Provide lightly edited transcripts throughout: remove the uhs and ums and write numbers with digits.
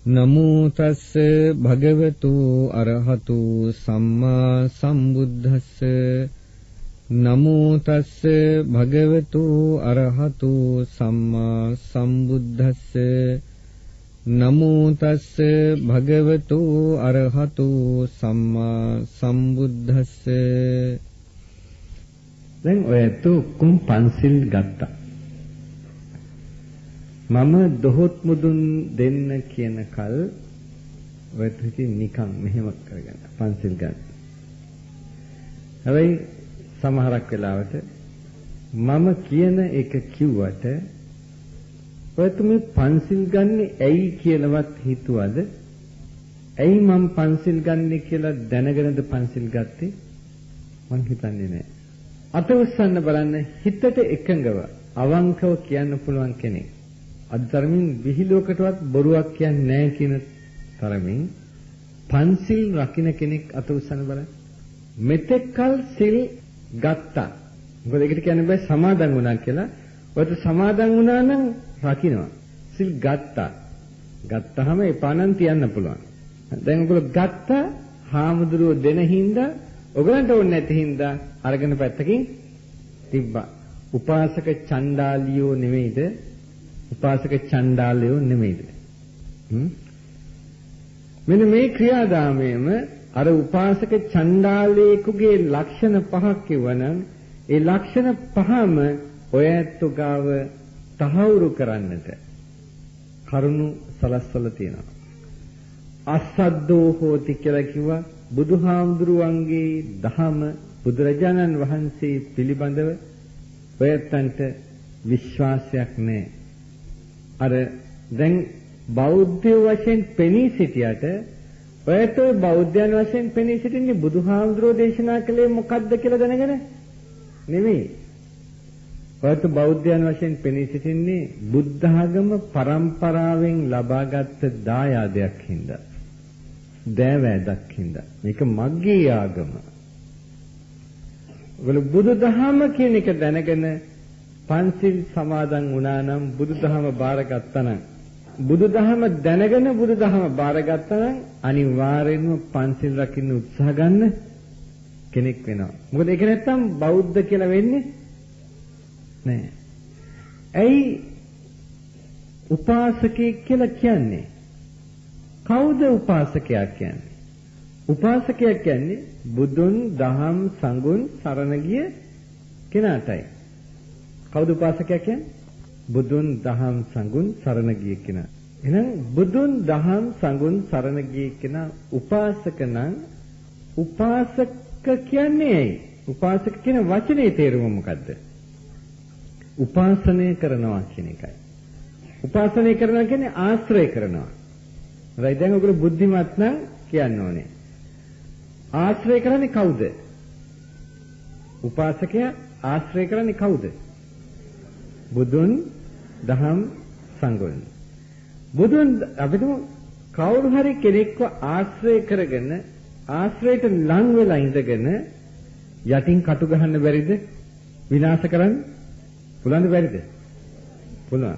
නමෝ තස්ස භගවතු අරහතු සම්මා සම්බුද්දස්ස නමෝ තස්ස භගවතු අරහතු සම්මා සම්බුද්දස්ස නමෝ තස්ස භගවතු අරහතු සම්මා සම්බුද්දස්ස. දැන් ඔයත් කුම් පන්සිල් ගත්තා. මම දොහොත් මුදුන් දෙන්න කියන කල් ඔයත් ඉතින් නිකන් මෙහෙම කරගන්න පන්සිල් ගන්න. හැබැයි සමහරක් වෙලාවට මම කියන එක කිව්වට ඔයත් මේ පන්සිල් ගන්නෙ ඇයි කියලාවත් හිතුවද? ඇයි මම පන්සිල් ගන්නෙ කියලා දැනගෙනද පන්සිල් ගත්තේ? මං හිතන්නේ නෑ. අත උස්සන්න බලන්න හිතට එකඟව අවංකව කියන්න පුළුවන් කෙනෙක්. අධර්මින් විහිළුවකටවත් බොරුවක් කියන්නේ නැහැ කියන තරමින් පන්සිල් රකින්න කෙනෙක් අත උස්සන්න බලන්න. මෙතෙක්කල් සිල් ගත්තා. මොකද ඒකට කියන්නේ බෑ සමාදන් වුණා කියලා. ඔයත් සමාදන් වුණා නම් රකින්නවා. සිල් ගත්තා. ගත්තාම එපා නම් තියන්න පුළුවන්. දැන් ඔයගොල්ලෝ ගත්තා හාමුදුරුවෝ දෙන හින්දා ඔයගලන්ට ඕනේ නැති හින්දා අරගෙන පැත්තකින් තිබ්බා. උපාසක චණ්ඩාලියෝ නෙමෙයිද? උපාසක චණ්ඩාලයෝ නෙමෙයිද? මෙන්න මේ ක්‍රියාදාමයේම අර උපාසක චණ්ඩාලයෙකුගේ ලක්ෂණ පහක් කිව්වනම් ඒ ලක්ෂණ පහම ඔයත් ගාව තහවුරු කරන්නට කරුණු සලස්වල තියෙනවා. අසද්දෝ හෝති කියලා කිව්වා බුදුහාමුදුරුවන්ගේ දහම බුදුරජාණන් වහන්සේ පිළිබඳව ඔයත්න්ට විශ්වාසයක් නැහැ. අර දැන් බෞද්ධ වශයෙන් පෙනී සිටියට ඔයත් බෞද්ධයන් වශයෙන් පෙනී සිටින්නේ බුදුහාමුදුරුවෝ දේශනා කළේ මොකද්ද කියලා දැනගෙන නෙමෙයි. ඔයත් බෞද්ධයන් වශයෙන් පෙනී සිටින්නේ බුද්ධ ආගම පරම්පරාවෙන් ලබාගත් දායාදයක් හින්දා. දෑවැදක් හින්දා. මේක මග්ගේ ආගම. ඔයගොල්ලෝ බුදුදහම කියන එක දැනගෙන පන්සිල් සමාදන් වුණා නම් බුදුදහම බාරගත්තා නම් බුදුදහම දැනගෙන බුදුදහම බාරගත්තා නම් අනිවාර්යෙන්ම පන්සිල් රකින්න උත්සාහ ගන්න කෙනෙක් වෙනවා. මොකද ඒක නැත්තම් බෞද්ධ කියලා වෙන්නේ නැහැ. ඇයි උපාසකයෙක් කියලා කියන්නේ? කවුද උපාසකයා කියන්නේ? උපාසකයා කියන්නේ බුදුන් දහම් සංඝුන් සරණ ගිය කෙනාටයි. කවුද උපාසකයා කියන්නේ? බුදුන් දහම් සංඝුන් සරණ ගිය කෙනා. එහෙනම් බුදුන් දහම් සංඝුන් සරණ ගිය කෙනා උපාසක නම් උපාසක කියන්නේ ඇයි? උපාසක කියන වචනේ තේරුම මොකද්ද? උපාසනය කරනවා කියන එකයි. උපාසනය කරනවා කියන්නේ ආශ්‍රය කරනවා. right දැන් ඔයගොල්ලෝ බුද්ධිමත් නම් කියන්න ඕනේ. ආශ්‍රය කරන්නේ කවුද? උපාසකයා ආශ්‍රය කරන්නේ කවුද? බුදුන් දහම් සංඝුන්. බුදුන් අපිට කවුරු හරි කෙනෙක්ව ආශ්‍රය කරගෙන ආශ්‍රයට ලං වෙලා ඉඳගෙන යටින් කටු ගහන්න බැරිද? විනාශ කරන්න පුළුවන්ද බැරිද? පුළුවන්.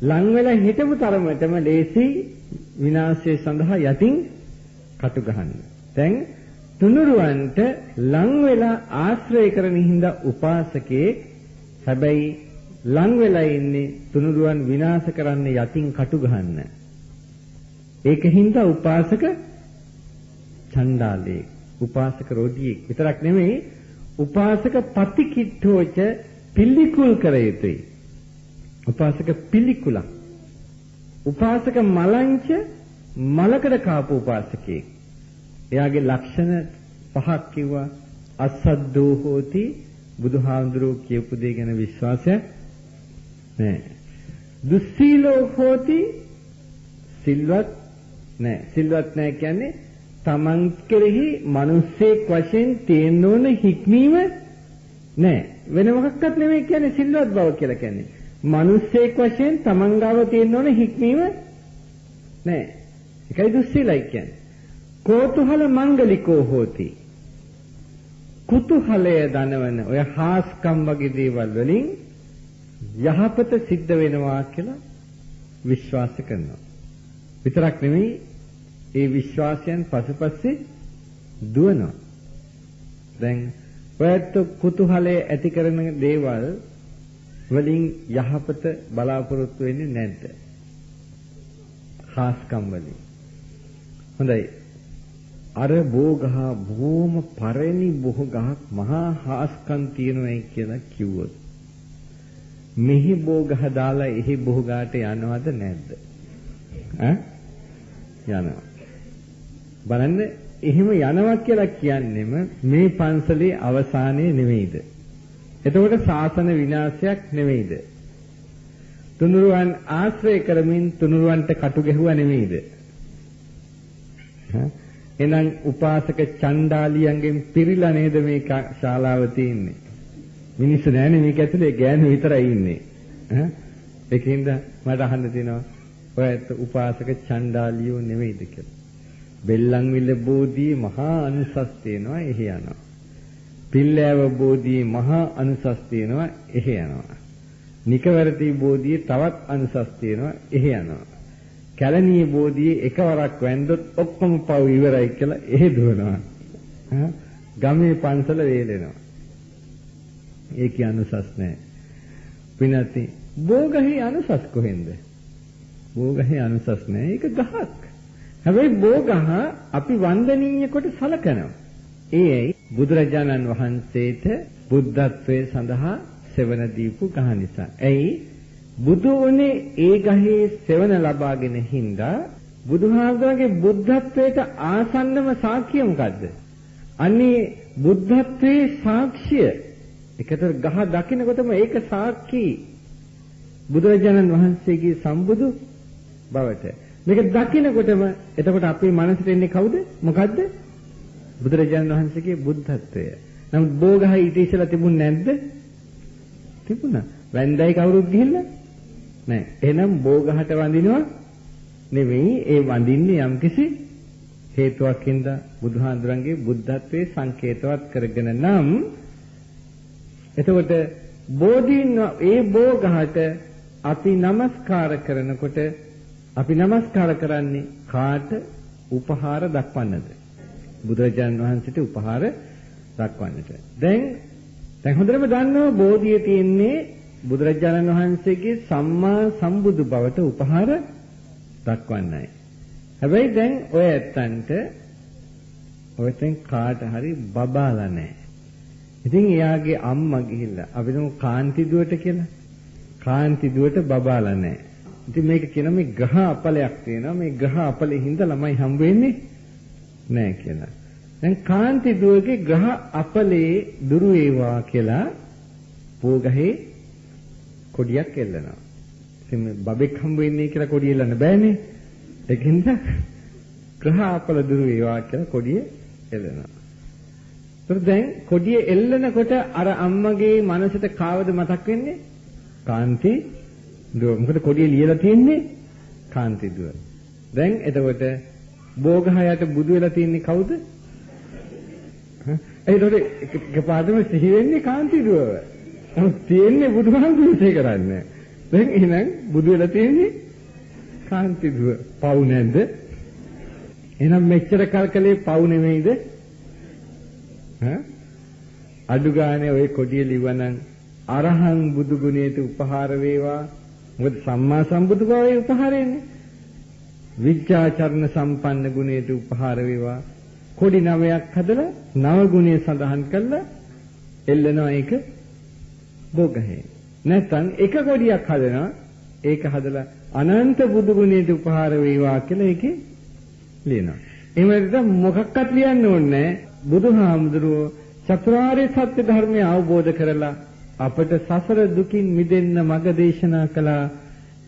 ලං වෙලා හිටපු තරමටම ලේසි විනාශය සඳහා යටින් කටු ගහන්න. දැන් තුනුරුවන්ට ලං වෙලා ආශ්‍රය කරන හින්දා උපාසකේ හැබැයි ලං වෙලා ඉන්නේ තුනුරුවන් විනාශ කරන්න යටින් කටු ගහන්න. ඒකින්ද උපාසක චණ්ඩාලේ උපාසක රෝධියෙක් විතරක් නෙමෙයි උපාසක පතිකිට්ඨෝච පිළිකුල් කර යුතුයි. උපාසක පිළිකුල. උපාසක මලංච මලකඩ කාපු උපාසකෙක්. එයාගේ ලක්ෂණ පහක් කිව්වා. අසද්දෝ හෝති බුදුහාමුදුරුවෝ කියපු දේ ගැන විශ්වාසයක් නැහැ. දුස්සීලෝ හෝති සිල්වත් නැහැ. සිල්වත් නැහැ කියන්නේ තමන් කෙරෙහි මිනිස්සෙක් වශයෙන් තියෙන්න ඕන හික්මීම නැහැ. වෙන මොකක්වත් නෙමෙයි කියන්නේ සිල්වත් බව කියලා කියන්නේ. මිනිස්සෙක් වශයෙන් තමන් ගාව තියෙන්න ඕන හික්මීම නැහැ. ඒකයි දුස්සීලයි කියන්නේ. කෝතුහල මංගලිකෝ හෝති. කුතුහලය දනවන ඔය හාස්කම් වගේ දේවල් වලින් යහපත සිද්ධ වෙනවා කියලා විශ්වාස කරනවා. විතරක් නෙමෙයි ඒ විශ්වාසයන් පසුපස්සේ දුවනවා. දැන් ඔයත් කුතුහලයේ ඇති කරන දේවල් වලින් යහපත බලාපොරොත්තු වෙන්නේ නැද්ද? ખાස්කම් වලින්. හොඳයි. අර බෝගහ බොහොම පරණි බෝගහක් මහා ખાස්කම් තියෙනවායි කියලා කිව්වොත් මෙහි බෝගහ දාලා එහි බෝගාට යනවද නැද්ද? යනවා. බලන්න එහෙම යනවා කියලා කියන්නේම මේ පන්සලේ අවසානයේ නෙවෙයිද? එතකොට ශාසන විනාශයක් නෙවෙයිද? තුනුරුවන් ආශ්‍රය කරමින් තුනුරුවන්ට කටු ගැහුවා නෙවෙයිද? එහෙනම් උපාසක චණ්ඩාලියන්ගෙන් පිරීලා නේද මේ ශාලාව තියෙන්නේ? මිනිස්සු නෑනේ මේක ඇතුලේ ගෑනු විතරයි ඉන්නේ. ඒකින්ද මට අහන්න තියෙනවා ඔයත් උපාසක චණ්ඩාලියෝ නෙවෙයිද කියලා. බෙල්ලන්විල බෝධියේ මහා අනුසස් තියෙනවා එහි යනවා. පිල්ලෑව බෝධියේ මහා අනුසස් තියෙනවා එහි යනවා. නිකවරති බෝධියේ තවත් අනුසස් තියෙනවා එහි යනවා. කැලණියේ බෝධියේ එකවරක් වැන්දොත් ඔක්කොම පව් ඉවරයි කියලා එහෙ දුවනවා. ගමේ පන්සල වේලෙනවා. ඒකේ අනුසස් නැහැ. පිනති බෝගහේ අනුසස් කොහෙන්ද? බෝගහේ අනුසස් නැහැ. ඒක ගහක්. හැබැයි බෝගහ අපි වන්දනීය කොට සලකනවා. ඒයි බුදුරජාණන් වහන්සේට බුද්ධත්වයේ සඳහා සෙවණ දීපු ගහ නිසා. ඇයි බුදු වුණේ ඒ ගහේ සෙවණ ලබාගෙන හින්දා බුදුහාමුදුරගේ බුද්ධත්වයට ආසන්නම සාක්ෂිය මොකද්ද? අනේ බුද්ධත්වයේ සාක්ෂිය. ඒකට ගහ දකින්නකොටම ඒක සාක්ෂි බුදුරජාණන් වහන්සේගේ සම්බුදු බවට. මේක දකින්නකොටම එතකොට අපේ මනසට එන්නේ කවුද? මොකද්ද? බුදුරජාණන් වහන්සේගේ බුද්ධත්වය. නමුත් බෝගහ ඊට ඉස්සෙල්ලා තිබුණ නැද්ද? තිබුණා. වැන්දයි කවුරුත් ගිහිල්ලා නැහැ. එහෙනම් බෝගහට වඳිනවා නෙවෙයි, ඒ වඳින්නේ යම්කිසි හේතුවක් හින්දා බුදුහාඳුරන්ගේ බුද්ධත්වයේ සංකේතවත් කරගෙන නම් එතකොට බෝධීන් ඒ බෝගහට අපි নমස්කාර කරනකොට අපි নমස්කාර කරන්නේ කාට උපහාර දක්වන්නද? බුදුරජාණන් වහන්සේට උපහාර දක්වන්නට. දැන් හොඳටම දන්නවා බෝධිය තියෙන්නේ බුදුරජාණන් වහන්සේගේ සම්මා සම්බුදු බවට උපහාර දක්වන්නයි. හැබැයි දැන් ඔය ඇත්තන්ට ඔයතෙන් කාට හරි බබාලා නැහැ. ඉතින් එයාගේ අම්මා ගිහිල්ලා අපි දුමු කාන්ති දුවට කියලා. කාන්ති දුවට බබාලා නැහැ. ඉතින් මේක කියන මේ ග්‍රහ අපලයක් තියෙනවා. මේ ග්‍රහ අපලෙ හින්දා ළමයි හම්බ වෙන්නේ නැහැ කියලා. දැන් කාන්ති දුවගේ ග්‍රහ අපලේ දුරු වේවා කියලා පෝගහේ කොඩියක් එල්ලනවා. ඉතින් බබෙක් හම්බ වෙන්නේ කියලා කොඩිය එල්ලන්න බෑනේ. ඒකින්ද ග්‍රහ අපල දුරු වේවා කියලා කොඩිය එල්ලනවා. ඒත් දැන් කොඩිය එල්ලනකොට අර අම්මගේ මනසට කාවද මතක් වෙන්නේ? කාන්ති දුව. මොකද කොඩිය ලියලා තියෙන්නේ කාන්ති දුව. දැන් එතකොට බෝගහයට බුදු වෙලා තියෙන්නේ කවුද? ඒතකොට එකපාරටම සිහි වෙන්නේ කාන්ති දුව. නමුත් තියෙන්නේ බුදුහාමුදුරුවෝ කරන්නේ. දැන් එහෙනම් බුදු වෙලා තියෙන්නේ කාන්ති දුව. පව් නැද්ද? එහෙනම් මෙච්චර කල්කලේ පව් නෙමෙයිද? අඩු ගානේ ওই කොඩිය ලිව්වනම් අරහං බුදු ගුණයට උපහාර වේවා. මොකද සම්මා සම්බුදු බවේ උපහාරයන්නේ. විද්‍යාචරණ සම්පන්න ගුණයට උපහාර වේවා. කොඩි 9ක් හදලා 9 ගුණය සඳහන් කරලා එල්ලනවා ඒක බෝගහේ. නැත්නම් එක කොඩියක් හදනවා ඒක හදලා අනන්ත බුදු ගුණයට උපහාර වේවා කියලා ඒකේ ලියනවා. එහෙම මොකක්වත් ලියන්න ඕනේ නැහැ. බුදුහාමුදුරුවෝ චතුරාර්ය සත්‍ය ධර්මය අවබෝධ කරලා අපට සසර දුකින් මිදෙන්න මඟ දේශනා කළා.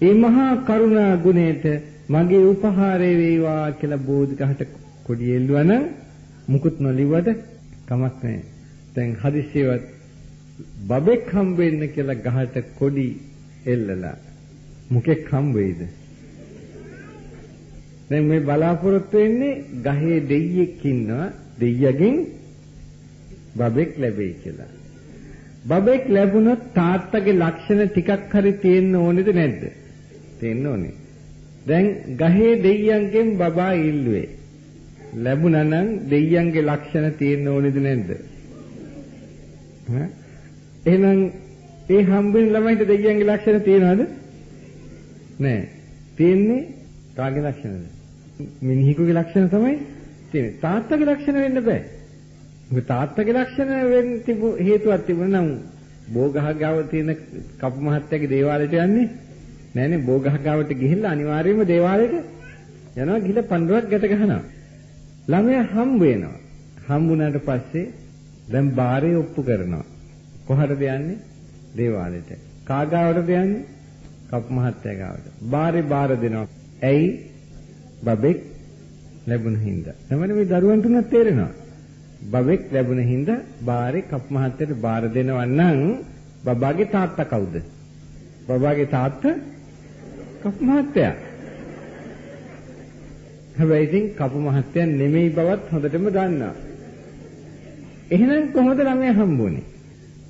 ඒ මහා කරුණා ගුණයට මගේ උපහාරය වේවා කියලා බෝධිගහට කොඩිය එල්ලුවා නම් මුකුත් නොලිව්වද කමක් නැහැ. දැන් හදිස්සියවත් බබෙක් හම්බ වෙන්න කියලා ගහට කොඩි එල්ලලා මුකෙක් හම්බ වෙයිද? දැන් මේ බලාපොරොත්තු වෙන්නේ ගහේ දෙයියෙක් ඉන්නවා, දෙයියගෙන් බබෙක් ලැබෙයි කියලා. බබෙක් ලැබුණොත් තාත්තගේ ලක්ෂණ ටිකක් හරි තියෙන්න ඕනේද නැද්ද? තියෙන්න ඕනේ. දැන් ගහේ දෙයියන්ගෙන් බබා ඉල්ලුවේ. ලැබුණා නම් දෙයියන්ගේ ලක්ෂණ තියෙන්න ඕනේද නැද්ද? එහෙනම් ඒ හම්බෙන ළමයිට දෙයියන්ගේ ලක්ෂණ තියෙනවද? නෑ. තියෙන්නේ කාගේ ලක්ෂණද? මිනිහෙකුගේ ලක්ෂණ තමයි තියෙන්නේ. තාත්තගේ ලක්ෂණ වෙන්න බෑ. මොකද තාත්තගේ ලක්ෂණ වෙන්න හේතුවක් තිබුණා නම් බෝගහ ගාව තියෙන කපු මහත්තයාගේ දේවාලයට යන්නේ නෑනේ. බෝගහ ගාවට ගිහිල්ලා අනිවාර්යයෙන්ම දේවාලයට යනවා. ගිහිල්ලා පඬුරක් ගැට ගහනවා. ළමයා හම්බ වෙනවා. හම්බුණාට පස්සේ දැන් බාරේ ඔප්පු කරනවා. කොහටද යන්නේ? දේවාලයට. කාගාවටද යන්නේ? කපු මහත්තයා ගාවට. බාරේ බාර දෙනවා. ඇයි? බබෙක් ලැබුණ හින්දා. තමයි මේ දරුවන්ට උනත් තේරෙනවා. බබෙක් ලැබුණ හින්දා බාරේ කපු මහත්තයාට බාර දෙනවා නම් බබාගේ තාත්තා කවුද? බබාගේ තාත්තා කපු මහත්තයා. හැබැයි ඉතින් කපු මහත්තයා නෙමෙයි බවත් හොඳටම දන්නවා. එහෙනම් කොහොමද ළමයා හම්බුනේ?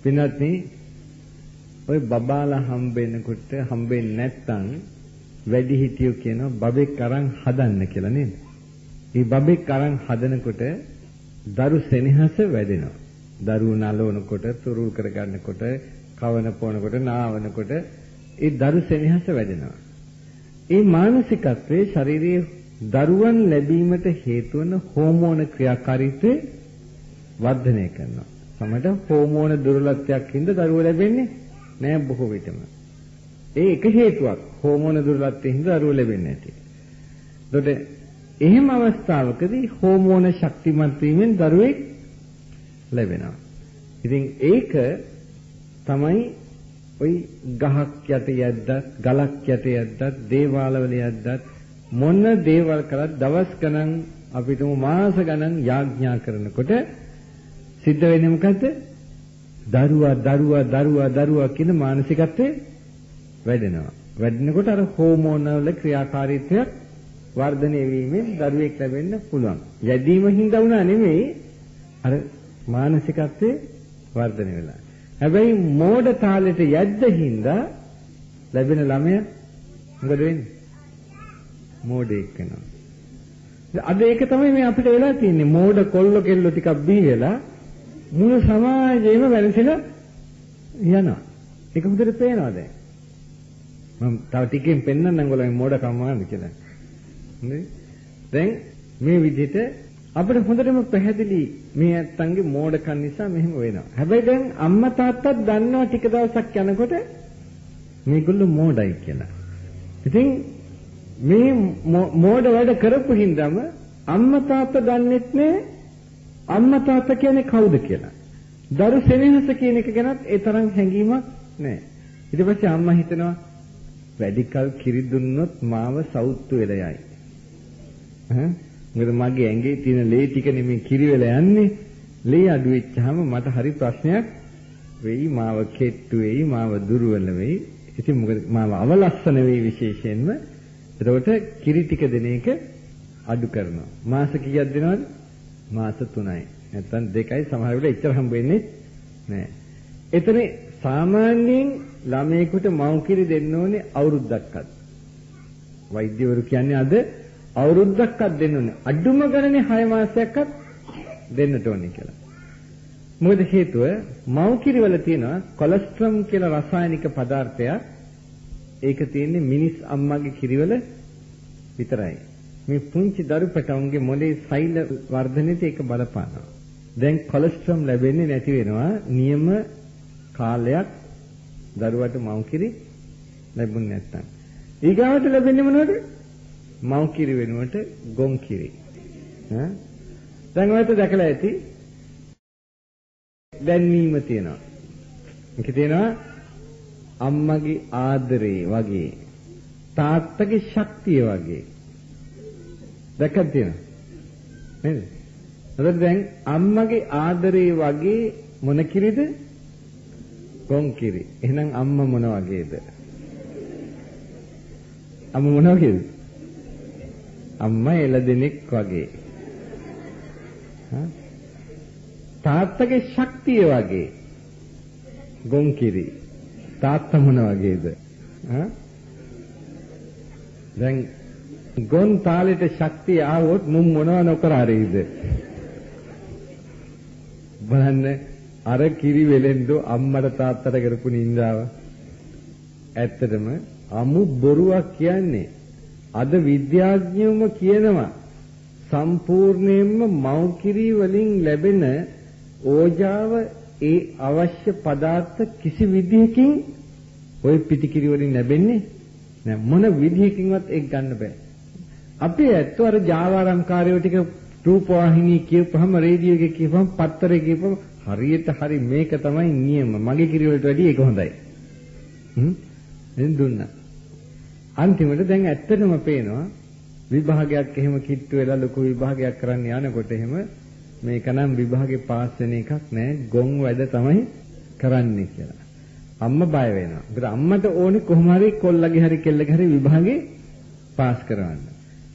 පින්වත් මේ ඔය බබාලා හම්බෙන්නකොට හම්බෙන්නේ නැත්තම් වැඩි හිටියෝ කියනවා බබෙක් අරන් හදන්න කියලා නේද? මේ බබෙක් අරන් හදනකොට දරු සෙනෙහස වැඩෙනවා. දරුවෝ නලවනකොට, තුරුල් කරගන්නකොට, කවන පොනකොට, නාවනකොට ඒ දරු සෙනෙහස වැඩෙනවා. ඒ මානසිකත්වයේ ශාරීරික දරුවන් ලැබීමට හේතු වන හෝමෝන ක්‍රියාකාරීත්වය වර්ධනය කරනවා. සමහරට හෝමෝන දුර්වලත්වයක් හින්දා දරුවෝ ලැබෙන්නේ නෑ බොහෝ විටම. ඒ එක හේතුවක් හෝමෝන දුර්වලත්වයෙන් හින්දා දරුවෝ ලැබෙන්නේ නැති. එතකොට එහෙම අවස්ථාවකදී හෝමෝන ශක්තිමත් වීමෙන් දරුවෙක් ලැබෙනවා. ඉතින් ඒක තමයි ওই ගහක් යට යද්දත්, ගලක් යට යද්දත්, දේවාලවල යද්දත් මොන දේවල් කරත් දවස් ගණන් අපිටම මාස ගණන් යාඥා කරනකොට සිද්ධ වෙන්නේ මොකද්ද? දරුවා කියන මානසිකත්වය වැඩෙනවා. වැඩෙනකොට අර හෝමෝන වල ක්‍රියාකාරීත්වයක් වර්ධනය වීමෙන් දරුවෙක් ලැබෙන්න පුළුවන්. යැදීම හින්දා වුණා නෙමෙයි අර මානසිකත්වයේ වර්ධනය වෙලා. හැබැයි මෝඩ තාලෙට යද්ද හින්දා ලැබෙන ළමයා මොකද වෙන්නේ? මෝඩෙක් වෙනවා. අද ඒක තමයි මේ අපිට වෙලා තියෙන්නේ. මෝඩ කොල්ල කෙල්ල ටිකක් බී වෙලා මුළු සමාජයේම වැළසෙලා යනවා. ඒක හොඳට පේනවා දැන්. මම තව ටිකෙන් පෙන්නන්නම් ඔයගොල්ලෝ මේ මෝඩකම මොනවද කියලා. හොඳයි. දැන් මේ විදිහට අපිට හොඳටම පැහැදිලි මේ නැත්තන්ගේ මෝඩකම් නිසා මෙහෙම වෙනවා. හැබැයි දැන් අම්මා තාත්තත් දන්නවා ටික දවසක් යනකොට මේගොල්ලෝ මෝඩයි කියලා. ඉතින් මේ මෝඩ වැඩ කරපු හින්දාම අම්මා තාත්තා දන්නෙත් නෑ අම්මා තාත්තා කියන්නේ කවුද කියලා. දරු සෙනෙහස කියන එක ගැනත් ඒ තරම් හැඟීමක් නෑ. ඊට පස්සේ අම්මා හිතනවා වැඩිකල් කිරි දුන්නොත් මාව සවුත්තු වෙලා යයි. මොකද මගේ ඇඟේ තියෙන ලේ ටික නෙමෙයි කිරි වෙලා යන්නේ. ලේ අඩු වෙච්චාම මට හරි ප්‍රශ්නයක් වෙයි, මාව කෙට්ටු වෙයි, මාව දුර්වල වෙයි. ඉතින් මොකද මාව අවලස්සන වෙයි විශේෂයෙන්ම. එතකොට කිරි ටික දෙන එක අඩු කරනවා. මාස කීයක් දෙනවද? මාස 3යි. නැත්නම් 2යි සමහර වෙලාවට එච්චර හම්බ වෙන්නේ නැහැ. එතන සාමාන්‍යයෙන් ළමයෙකුට මව් කිරි දෙන්න ඕනේ අවුරුද්දක්වත්. වෛද්‍යවරු කියන්නේ අද අවුරුද්දක්වත් දෙන්න ඕනේ. අඩුම ගණනේ 6 මාසයක්වත් දෙන්නට ඕනේ කියලා. මොකද හේතුව මව් කිරි වල තියෙනවා කොලෙස්ටරෝල් කියලා රසායනික පදාර්ථයක්. ඒක තියෙන්නේ මිනිස් අම්මාගේ කිරිවල විතරයි. මේ පුංචි දරු පැටවුන්ගේ මොළේ සෛල වර්ධනයට ඒක බලපානවා. දැන් කොලෙස්ටරෝල් ලැබෙන්නේ නැති වෙනවා නියම කාලයක් දරුවට මව් කිරි ලැබුණ නැත්නම්. ඊගාවට ලැබෙන්නේ මොනවද? මව් කිරි වෙනුවට ගොන් කිරි. දැන් ඔයත් දැකලා ඇති. දැන්වීම තියෙනවා. මේක තියෙනවා අම්මගේ ආදරේ වගේ තාත්තගේ ශක්තිය වගේ දැක්කද තියෙනවා නේද? එතකොට දැන් අම්මගේ ආදරේ වගේ මොන කිරිද? ගොන් කිරි. එහෙනම් අම්මා මොන වගේද? අම්මා මොන වගේද? අම්මා එළදෙනෙක් වගේ. තාත්තගේ ශක්තිය වගේ ගොන් කිරි. තාත්තා මොන වගේද? දැන් ගොන් තාලෙට ශක්තිය ආවොත් මුම් මොනව නොකර හරිද? බලන්න අර කිරි වෙලෙන්දෝ අම්මට තාත්තට කරපු නින්දාව. ඇත්තටම අමු බොරුවක් කියන්නේ. අද විද්‍යාඥයෝම කියනවා සම්පූර්ණයෙන්ම මව්කිරි වලින් ලැබෙන ඕජාව ඒ අවශ්‍ය පදාර්ථ කිසි විදිහකින් ওই පිටිකිරි වලින් ලැබෙන්නේ නෑ. මොන විදිහකින්වත් ඒක ගන්න බෑ. අපි ඇත්තෝ අර ජාවාරම්කාරයෝ ටික රූපවාහිනී කියපුවම රේඩියෝ එකේ කියපුවම පත්තරේ කියපුවම හරියට හරි මේක තමයි නියම. මගේ කිරි වලට වැඩිය ඒක හොඳයි. එන් දුන්නා. අන්තිමට දැන් ඇත්තටම පේනවා විභාගයක් එහෙම කිට්ටු වෙලා ලොකු විභාගයක් කරන්න යනකොට එහෙම මේක නම් විභාගේ පාස් වෙන එකක් නෑ ගොන් වැඩ තමයි කරන්නේ කියලා. අම්මා බය වෙනවා. ඒකට අම්මට ඕනේ කොහොම හරි කොල්ලගේ හරි කෙල්ලගේ හරි විභාගේ පාස් කරවන්න.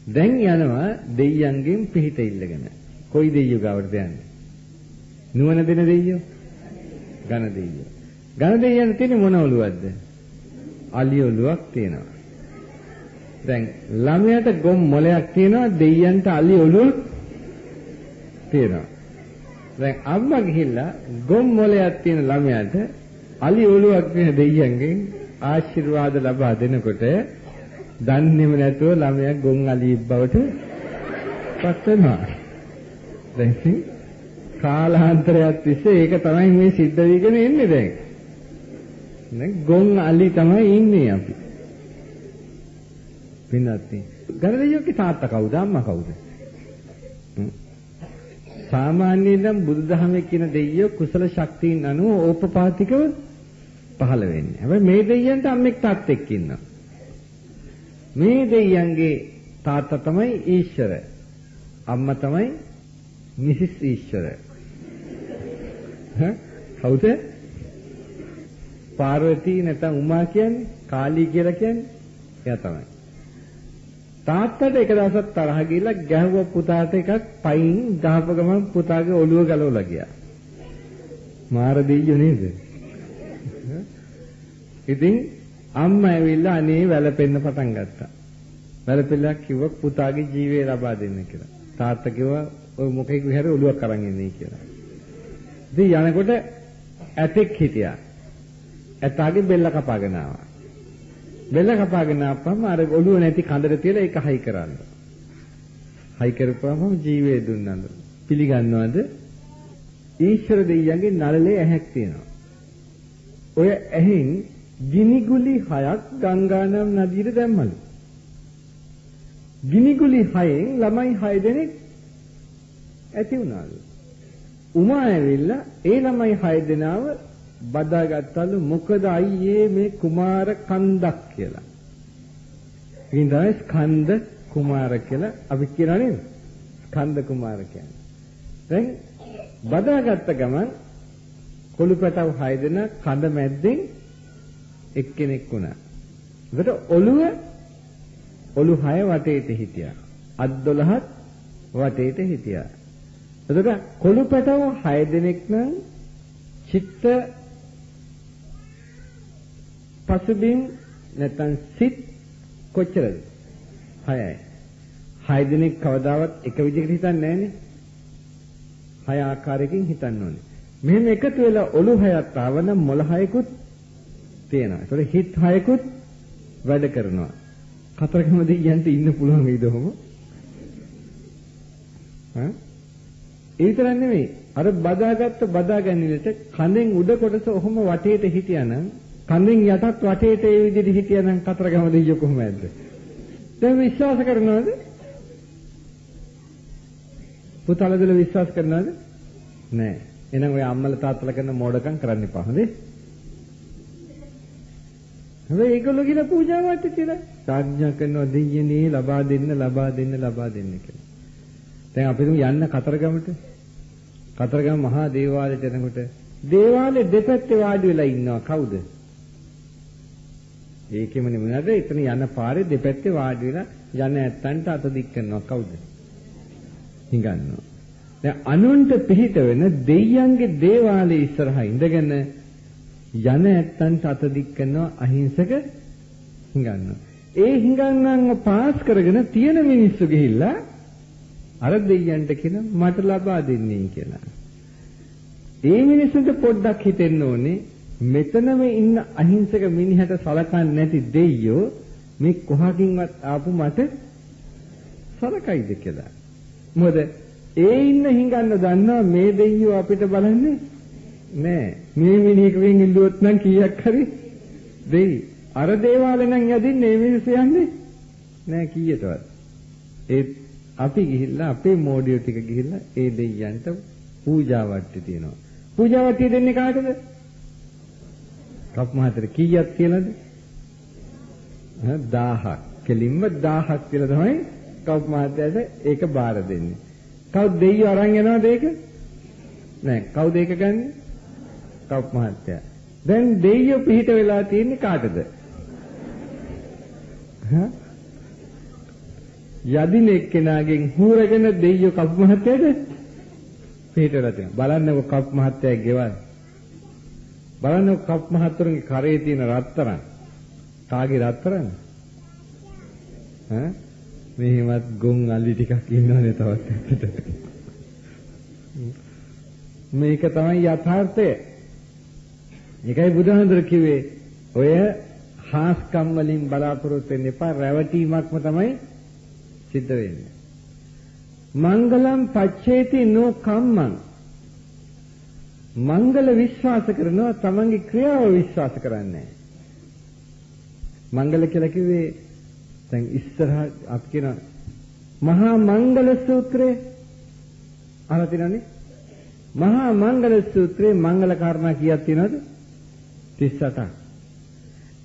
දැන් යනවා දෙයියන්ගෙන් පිහිට ඉල්ලගෙන. කොයි දෙයියෝ ගාවටද යන්නේ? නුවණ දෙන දෙයියෝ? ඝන දෙයියෝ. ඝන දෙයියන් තියෙන්නේ මොන ඔළුවක්ද? අලි ඔළුවක් තියෙනවා. දැන් ළමයාට ගොම් මොලයක් තියෙනවා දෙයියන්ට අලි ඔළුව තියෙනවා. දැන් අම්මා ගිහිල්ලා ගොම් මොලයක් තියෙන ළමයාට අලි ඔළුවක් තියෙන දෙයියන්ගෙන් ආශිර්වාද ලබා දෙනකොට දන්නේම නැතුව ළමයා ගොන් අලියෙක් බවට පත් වෙනවා. දැන් කාලාන්තරයක් තිස්සේ ඒක තමයි මේ සිද්ධ වෙගෙන ඉන්නේ දැන්. නේ ගොන් අලි තමයි ඉන්නේ අපි. පින්නත්නි ගරදෙයියෝගේ තාත්තා කවුද අම්මා කවුද? සාමාන්‍යයෙන් බුදුදහමේ කියන දෙයියෝ කුසල ශක්තියින් අනුව ඕපපාතිකව පහළ වෙන්නේ. හැබැයි මේ දෙයියන්ට අම්මෙක් තාත්තෙක් ඉන්නවා. මේ දෙයියන්ගේ තාත්තා තමයි ඊශ්වර. අම්මා තමයි මිසිස් ඊශ්වර. කවුද? පාර්වතී නැත්නම් උමා කියන්නේ කාලී කියලා කියන්නේ එයා තමයි. තාත්තට එක දවසක් තරහ ගිහලා ගැහුව පුතාට එකක් පයින් ගහප ගමන් පුතාගේ ඔළුව ගලවලා ගියා. මාර දෙයියෝ නේද? ඉතින් අම්මා ඇවිල්ලා අනේ වැළපෙන්න පටන් ගත්තා. වැළපෙලා කිව්වා පුතාගේ ජීවය ලබා දෙන්න කියලා. තාත්තා කිව්වා ඔය මොකෙක් විහාරේ ඔළුවක් අරන් එන්නේ කියලා. ඉතින් යනකොට ඇතෙක් හිටියා. ඇතාගේ බෙල්ල කපාගෙන ආවා. බෙල්ල කපාගෙන ආපම අර ඔළුව නැති කඳට තියලා ඒක හයි කරන්න. හයි කරපුවම ජීවය දුන්නඳ. පිළිගන්නවද? ඊශ්වර දෙවියන්ගේ නළලේ ඇහැක් තියෙනවා. ඔය ඇහෙන් ගිනිගුලි 6ක් ගංගානම් නදියට දැම්මලු. ගිනිගුලි 6න් ළමයි 6 දෙනෙක් ඇති වුණාලු. උමා ඇවිල්ලා ඒ ළමයි 6 දෙනාව බදාගත්තලු. මොකද අයියේ මේ කුමාර කන්දක් කියලා. ඉතින් තමයි ස්කන්ධ කුමාර කියලා අපි කියනවා නේද? ස්කන්ධ කුමාර කියන්නේ. දැන් බදාගත්ත ගමන් කොළුපැටව 6 දෙනා කඳ මැද්දෙන් එක්කෙනෙක් වුණා. ඒකට ඔලු 6 වටේට හිටියා. අත් 12ත් වටේට හිටියා. එතකොට කොළුපැටව 6 දෙනෙක් නම් චිත්ත පසුබිම් නැත්නම් සිත් කොච්චරද? 6යි. 6 දෙනෙක් කවදාවත් එක විදිහකට හිතන්නේ නැහනේ. 6 ආකාරයකින් හිතන්න ඕනේ. මෙහෙම එකතු වෙලා ඔලු 6ක් ආවනම් මොළ 6කුත් තියෙනවා. ඒතකොට හිත 6කුත් වැඩ කරනවා. කතරගම දෙයියන්ට ඉන්න පුළුවන් වේද ඔහොම? ඒ විතරක් නෙමෙයි. අර බදාගන්නලට කඳෙන් උඩ කොටස ඔහොම වටේට හිටියානම් කඳෙන් යටත් වටේට ඒ විදිහට හිටියානම් කතරගම දෙයියෝ කොහොමද? දැන් විශ්වාස කරනවද? පුතාලදල විශ්වාස කරනවද? නෑ. එහෙනම් ඔය අම්මලා තාත්තලා කරන මෝඩකම් කරන්න එපා. හොඳේ? හැබැයි ඒගොල්ලෝ කියලා පූජාවට කියලා සාඥා කරනවා දෙයියනේ ලබා දෙන්න කියලා. දැන් අපි යන්න කතරගමට. කතරගම මහා දේවාලයට යනකොට දේවාලේ දෙපැත්තේ වාඩි වෙලා ඉන්නවා කවුද? ඒකෙම නෙමෙයිද එතන යන පාරේ දෙපැත්තේ වාඩි වෙලා යන ඇත්තන්ට අත දික් කරනවා කවුද? හිඟන්නවා. දැන් අනුන්ට පිහිට වෙන දෙයියන්ගේ දේවාලේ ඉස්සරහා ඉඳගෙන යන ඇත්තන්ට අත දික් කරනවා අහිංසක හිඟන්නවා. ඒ හිඟන්නන්ව පාස් කරගෙන තියෙන මිනිස්සු ගිහිල්ලා අර දෙයියන්ට කියන මට ලබා දෙන්නේ කියලා. ඒ මිනිස්සුන්ට පොඩ්ඩක් හිතෙන්න ඕනේ මෙතනම ඉන්න අහිංසක මිනිහට සලකන්නේ නැති දෙයියෝ මේ කොහකින්වත් ආපු මට සලකයිද කියලා. මොකද ඒ ඉන්න හිඟන්න දන්නවා මේ දෙයියෝ අපිට බලන්නේ නෑ. මේ මිනිහෙකුගෙන් ඉල්ලුවොත් නම් කීයක් හරි දෙයි. අර දේවාලේ නම් යදින්නේ මේ මිනිස්සු යන්නේ නෑ කීයටවත්. ඒ අපි ගිහිල්ලා අපේ මෝඩියෝ ටික ගිහිල්ලා ඒ දෙයියන්ට පූජා වට්ටි තියනවා. පූජා වට්ටිය දෙන්නේ කාටද? කප් මහතර කීයක් කියලාද? 1000ක්. කෙලින්ම 1000ක් කියලා තමයි කව් මහත්තයාට ඒක බාර දෙන්නේ. කවුද දෙයියෝ අරන් යනවද ඒක? නෑ. කවුද ඒක ගන්නෙ? කව් මහත්තයා. දැන් දෙයියෝ පිහිට වෙලා තියෙන්නේ කාටද? යදින එක්කෙනාගෙන් හූරගෙන දෙයියෝ කව් මහත්තයාට පිහිට වෙලා තියෙනවා. බලන්නකො කව් මහත්තයාගේ ගෙවල්. බලන්නකො කව් මහත්තරුන්ගේ කරේ තියෙන රත්තරන්. කාගේ රත්තරන්? මෙහෙමත් ගොන් අලි ටිකක් ඉන්නවනේ තවත් ඇත්තට. මේක තමයි යථාර්ථය. ඒකයි බුදුහාමුදුර කිව්වේ ඔය හාස්කම් වලින් බලාපොරොත්තු වෙන්න එපා, රැවටීමක්ම තමයි සිද්ධ වෙන්නේ. මංගලම් පච්චේති නෝ කම්මං. මංගල විශ්වාස කරනවා, තමන්ගේ ක්‍රියාව විශ්වාස කරන්නේ නැහැ. මංගල කියලා කිව්වේ දැන් ඉස්සරහ අපි කියන මහා මංගල සූත්‍රය අහලා තියෙනවනේ. මහා මංගල සූත්‍රයේ මංගල කාරණා කීයක් තියෙනවද? 38ක්.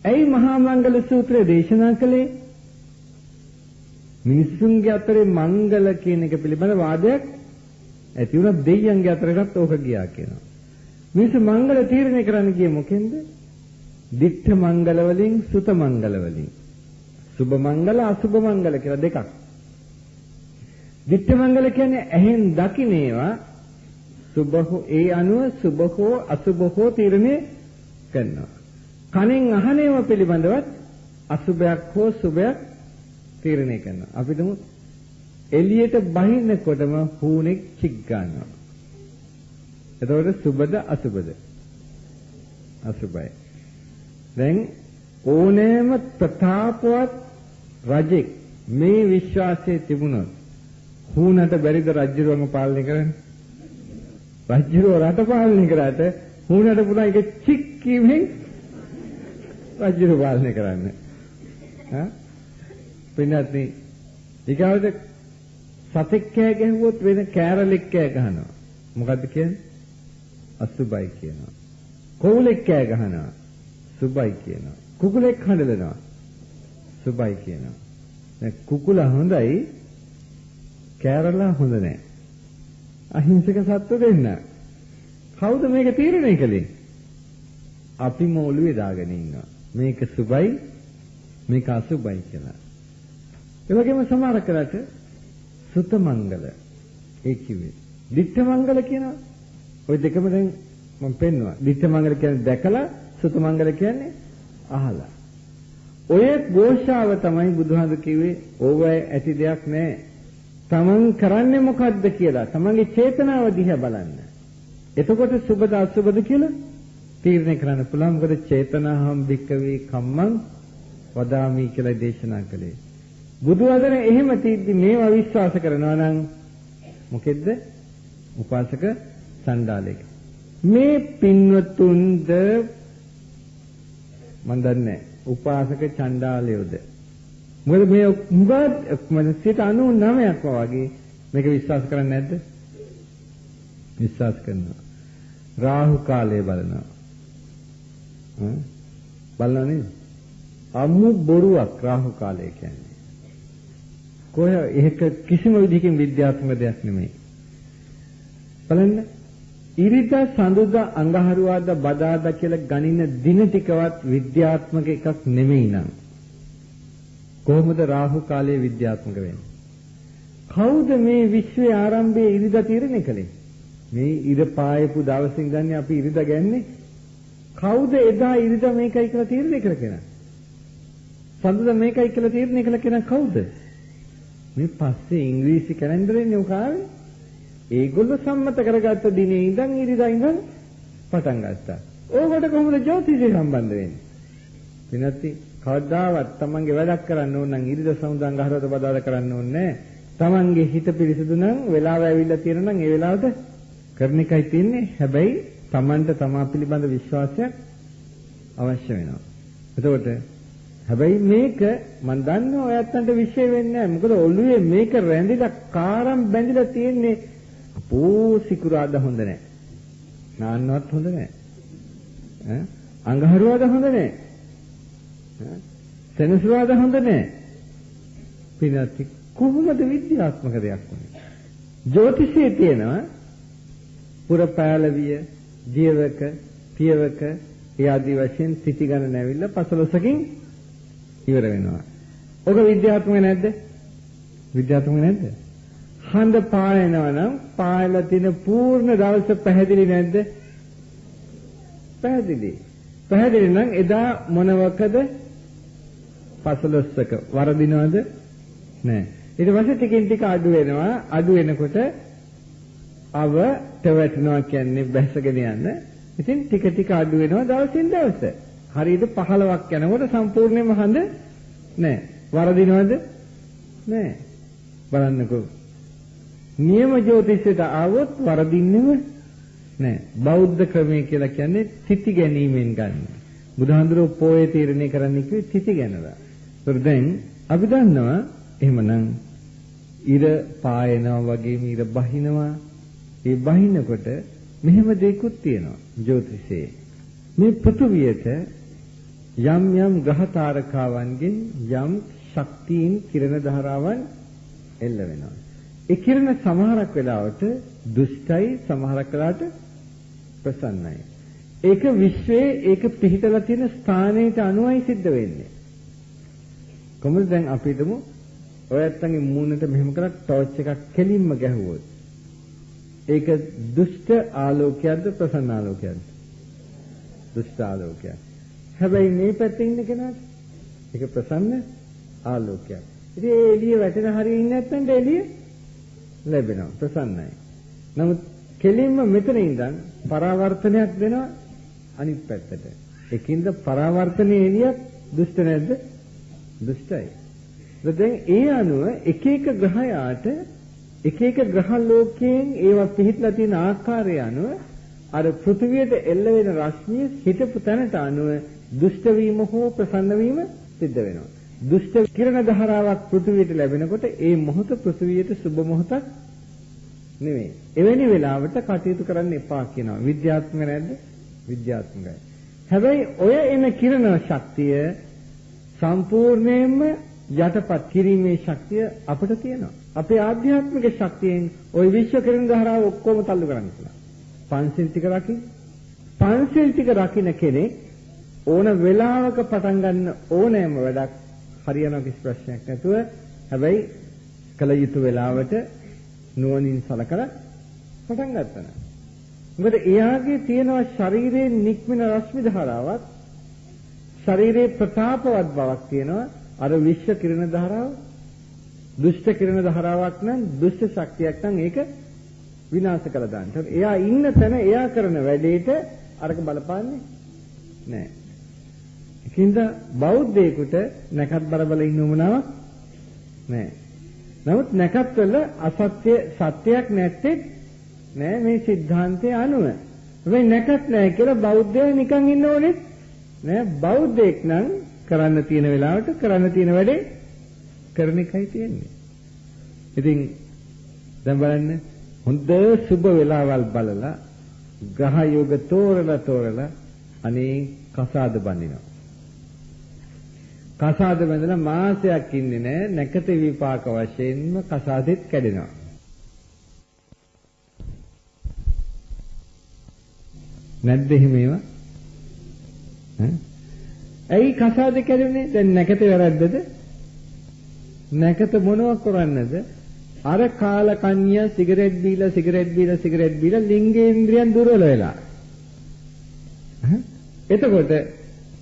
ඇයි මහා මංගල සූත්‍රය දේශනා කළේ? මිනිසුන්ගේ අතරේ මංගල කියන එක පිළිබඳ වාදයක් ඇති වුණා. දෙයියන්ගේ අතරටත් ඕක ගියා කියනවා. මිනිස්සු මංගල තීරණය කරන්න ගියේ මොකෙන්ද? දිට්ඨ මංගල වලින්, සුත මංගල වලින්. සුභ මංගල, අසුභ මංගල කියලා දෙකක්. දිට්ඨ මංගල කියන්නේ ඇහෙන් දකින්න ඒවා සුභෝ, ඒ අනුව සුභෝ අසුභෝ තීරණය කරනවා. කනෙන් අහන ඒවා පිළිබඳවත් අසුභයක් හෝ සුභයක් තීරණය කරනවා. අපි තුමු එළියට බහින්නකොටම හුණෙක් චික් ගන්නවා. එතකොට සුභද අසුභද? අසුභයි. දැන් ඕනෑම ප්‍රතාපවත් රජෙක් මේ විශ්වාසයේ තිබුණොත් හුණට බැරිද රජුරුවන්ව පාලනය කරන්න? රජුරුව රට පාලනය කරාට හුණට පුළුවන් ඒක චික් කීමෙන් රජුරුව පාලනය කරන්න. පින්නත්නි ඊගාවට සතෙක් කෑ ගැහුවොත් වෙන කෑරලෙක් කෑ ගහනවා. මොකද්ද කියන්නේ? අසුභයි කියනවා. කොවුලෙක් කෑ ගහනවා. සුභයි කියනවා. කුකුලෙක් හඬලනවා. සුභයි කියනවා. දැන් කුකුලා හොඳයි, කෑරලා හොඳ නැහැ. අහිංසක සත්ව දෙන්න. කවුද මේක තීරණය කළේ? අපිම ඔළුවේ දාගෙන ඉන්නවා. මේක සුභයි, මේක අසුභයි කියලා. ඒ වගේම සමහර කරට සුත මංගල ඒ කිව්වේ. දිට්ඨ මංගල කියනවා. ওই දෙකම දැන් මම පෙන්නවා. දිට්ඨ මංගල කියන්නේ දැකලා, සුත මංගල කියන්නේ අහලා. ඔය ഘോഷාව තමයි බුදුහාමුදුර කිව්වේ ඕවැය ඇති දෙයක් නැහැ. තමන් කරන්නේ මොකද්ද කියලා තමන්ගේ චේතනාව දිහා බලන්න. එතකොට සුබද අසුබද කියලා තීරණය කරන්න පුළුවන්. මොකද චේතනාහම් භික්කවේ කම්මං වදාමි කියලා දේශනා කළේ. බුදු වදන එහෙම තීද්දි මේවා විශ්වාස කරනවා නම් මොකෙද්ද? උපාසක සණ්ඩාලයක. මේ පින්වතුන්ද මන් දන්නේ උපාසක චණ්ඩාලයෝද? මොකද මේ මුගත් 99%ක්ම වගේ මේක විශ්වාස කරන්නේ නැද්ද? විශ්වාස කරනවා. රාහු කාලය බලනවා. බලනවා නේද? අමු බොරුවක් රාහු කාලය කියන්නේ. කොහේ ඒක කිසිම විදිහකින් විද්‍යාත්මක දෙයක් නෙමෙයි. බලන්න ඉරිදා සඳුදා අඟහරුවාදා බදාදා කියලා ගණින දින ටිකවත් විද්‍යාත්මක එකක් නෙමෙයි නං. කොහොමද රාහු කාලයේ විද්‍යාත්මක වෙන්නේ? කවුද මේ විශ්වයේ ආරම්භයේ ඉරිදා තීරණය කළේ? මේ ඉර පායපු දවසින් ගන්න අපි ඉරිදා ගන්නේ. කවුද එදා ඉරිදා මේකයි කියලා තීරණය කරගෙන? සඳුදා මේකයි කියලා තීරණය කළ කෙනා කවුද? මේ පස්සේ ඉංග්‍රීසි කැලෙන්ඩරෙන්නේ උකාවේ. ඒගොල්ලෝ සම්මත කරගත්ත දිනේ ඉඳන් ඉරිදා ඉඳන් පටන් ගත්තා. ඕකට කොහොමද ජ්‍යොතිෂය සම්බන්ධ වෙන්නේ? වෙනත් කවදාවත් තමන්ගේ වැඩක් කරන්න ඕන නම් ඉරිදා සමුදා අඟහරුවාදා බදාදා කරන්න ඕනේ නැහැ. තමන්ගේ හිත පිරිසිදු නම් වෙලාව ඇවිල්ලා තියෙන නම් ඒ වෙලාවට කරන එකයි තියෙන්නේ. හැබැයි තමන්ට තමා පිළිබඳ විශ්වාසයක් අවශ්‍ය වෙනවා. එතකොට හැබැයි මේක මම දන්නවා ඔයත්තන්ට විශ්ේ වෙන්නේ නැහැ. මොකද ඔළුවේ මේක රැඳිලා කාරම් බැඳිලා තියෙන්නේ. අපෝ සිකුරාදා හොඳ නැහැ. නාන්නවත් හොඳ නැහැ. අඟහරුවාදා හොඳ නැහැ. සෙනසුරාදා හොඳ නැහැ. පින්වත්නි කොහොමද විද්‍යාත්මක දෙයක් වුනේ? ජ්‍යොතිෂයේ තියෙනවා පුරපෑලවිය, ජීවක, පියවක, ඒ ආදී වශයෙන් තිති ගණන ඇවිල්ලා 15කින් ඉවර වෙනවා. ඔක විද්‍යාත්මක නැද්ද? විද්‍යාත්මක නැද්ද? හඳ පායනවා නම් පායලා තියෙන පූර්ණ දවස පැහැදිලි නැද්ද? පැහැදිලි. පැහැදිලි නම් එදා මොනවකද? 15ක වරදිනවද? නෑ. ඊට පස්සේ ටිකින් ටික අඩු වෙනවා. අඩු වෙනකොට අවට වැටෙනවා කියන්නේ බැසගෙන යන. ඉතින් ටික ටික අඩු වෙනවා දවසින් දවස. හරියට 15ක් යනකොට සම්පූර්ණයෙන්ම හඳ නෑ. වරදිනවද? නෑ. බලන්නකෝ. නියම ජ්‍යොතිෂයට ආවොත් වරදින්නෙම නෑ. බෞද්ධ ක්‍රමය කියලා කියන්නේ තිති ගැනීමෙන් ගන්න. බුදුහාඳුරෝ පොයේ තීරණය කරන්න කිව්වේ තිති ගැනලා. ඒත් දැන් අපි දන්නවා එහෙමනම් ඉර පායනවා වගේම ඉර බහිනවා. ඒ බහිනකොට මෙහෙම දෙයක්ත් තියෙනවා ජ්‍යොතිෂයේ. මේ පෘථුවියට යම් යම් ග්‍රහ තාරකාවන්ගෙන් යම් ශක්තියින් කිරණ ධාරාවන් එල්ල වෙනවා. ඒ කිරණ සමහරක් වෙලාවට දුෂ්ටයි සමහරක් වෙලාවට ප්‍රසන්නයි. ඒක විශ්වයේ ඒක පිහිටලා තියෙන ස්ථානයට අනුවයි සිද්ධ වෙන්නේ. කොහොමද දැන් අපි හිතමු ඔයත්තන්ගේ මූණට මෙහෙම කරලා ටෝච් එකක් කෙලින්ම ගැහුවොත් ඒක දුෂ්ට ආලෝකයක්ද ප්‍රසන්න ආලෝකයක්ද? දුෂ්ට ආලෝකයක්. හැබැයි මේ පැත්තේ ඉන්න කෙනාට ඒක ප්‍රසන්න ආලෝකයක්. ඉතින් ඒ එළිය වැටෙන හරිය ඉන්නේ නැත්නම් එළිය ලැබෙනවා ප්‍රසන්නයි. නමුත් කෙලින්ම මෙතන ඉඳන් පරාවර්තනයක් දෙනවා අනිත් පැත්තට. ඒකින්ද පරාවර්තනයේ එළියක් දුෂ්ට නැද්ද? දුෂ්ටයි. දැන් ඒ අනුව එක එක ග්‍රහයාට එක එක ග්‍රහ ලෝකයෙන් ඒවා පිහිටලා තියෙන ආකාරය අනුව අර පෘථිවියට එල්ල වෙන රශ්මිය හිටපු තැනට අනුව දුෂ්ට වීම හෝ ප්‍රසන්න වීම සිද්ධ වෙනවා. දුෂ්ට කිරණ ධාරාවක් පෘථිවියට ලැබෙනකොට ඒ මොහොත පෘථිවියට සුබ මොහොතක් නෙවෙයි. එවැනි වෙලාවට කටයුතු කරන්න එපා කියනවා. විද්‍යාත්මක නැද්ද? විද්‍යාත්මකයි. හැබැයි ඔය එන කිරණ ශක්තිය සම්පූර්ණයෙන්ම යටපත් කිරීමේ ශක්තිය අපිට තියෙනවා. අපේ ආධ්‍යාත්මික ශක්තියෙන් ওই විශ්ව කිරණ ධාරාව ඔක්කොම තල්ලු කරන්න පුළුවන්. පංචිල් ටික රකින්න. පංචිල් ටික රකින්න කෙනෙක් ඕන වෙලාවක පටන් ගන්න ඕනෑම වැඩක් හරියනවා කිසි ප්‍රශ්නයක් නැතුව. හැබැයි කල යුතු වෙලාවට නුවණින් සලකලා පටන් ගන්නවා. මොකද එයාගේ තියෙනවා ශරීරයේ නික්මන රශ්මි ධාරාවක් ශරීරයේ ප්‍රතාපවත් බවක් තියෙනවා. අර විශ්ව කිරණ ධාරාව දුෂ්ට කිරණ ධාරාවක් නම් දුෂ්ට ශක්තියක් නම් ඒක විනාශ කළා දාන්න. එයා ඉන්න තැන එයා කරන වැඩේට අරක බලපාන්නේ නැහැ. ඒකින්ද බෞද්ධයෙකුට නැකත් බල ඉන්න උවමනාවක් නැහැ. නමුත් නැකත් වල අසත්‍ය සත්‍යයක් නැත්තේ නෑ මේ સિદ્ધාන්තයේ අනුව. මේ නැකත් නැහැ කියලා බෞද්ධය නිකන් ඉන්න ඕනේ නෑ. බෞද්ධයෙක් නම් කරන්න තියෙන වෙලාවට කරන්න තියෙන වැඩේ කරන එකයි තියෙන්නේ. ඉතින් දැන් බලන්න හොඳ සුබ වෙලාවල් බලලා ග්‍රහ යෝග තෝරලා අනේ කසාද බඳිනවා. කසාද බඳලා මාසයක් ඉන්නේ නැහැ. නැකත විපාක වශයෙන්ම කසාදෙත් කැඩෙනවා. නැද්ද එහෙම ඒවා? ඇයි කසාද කැඩුනේ? දැන් නැකත වැරද්දද? නැකත මොනවක් කරන්නද? අර කාල කන්‍යා සිගරට් බීලා ලිංගේන්ද්‍රයන් දුර්වල වෙලා. එතකොට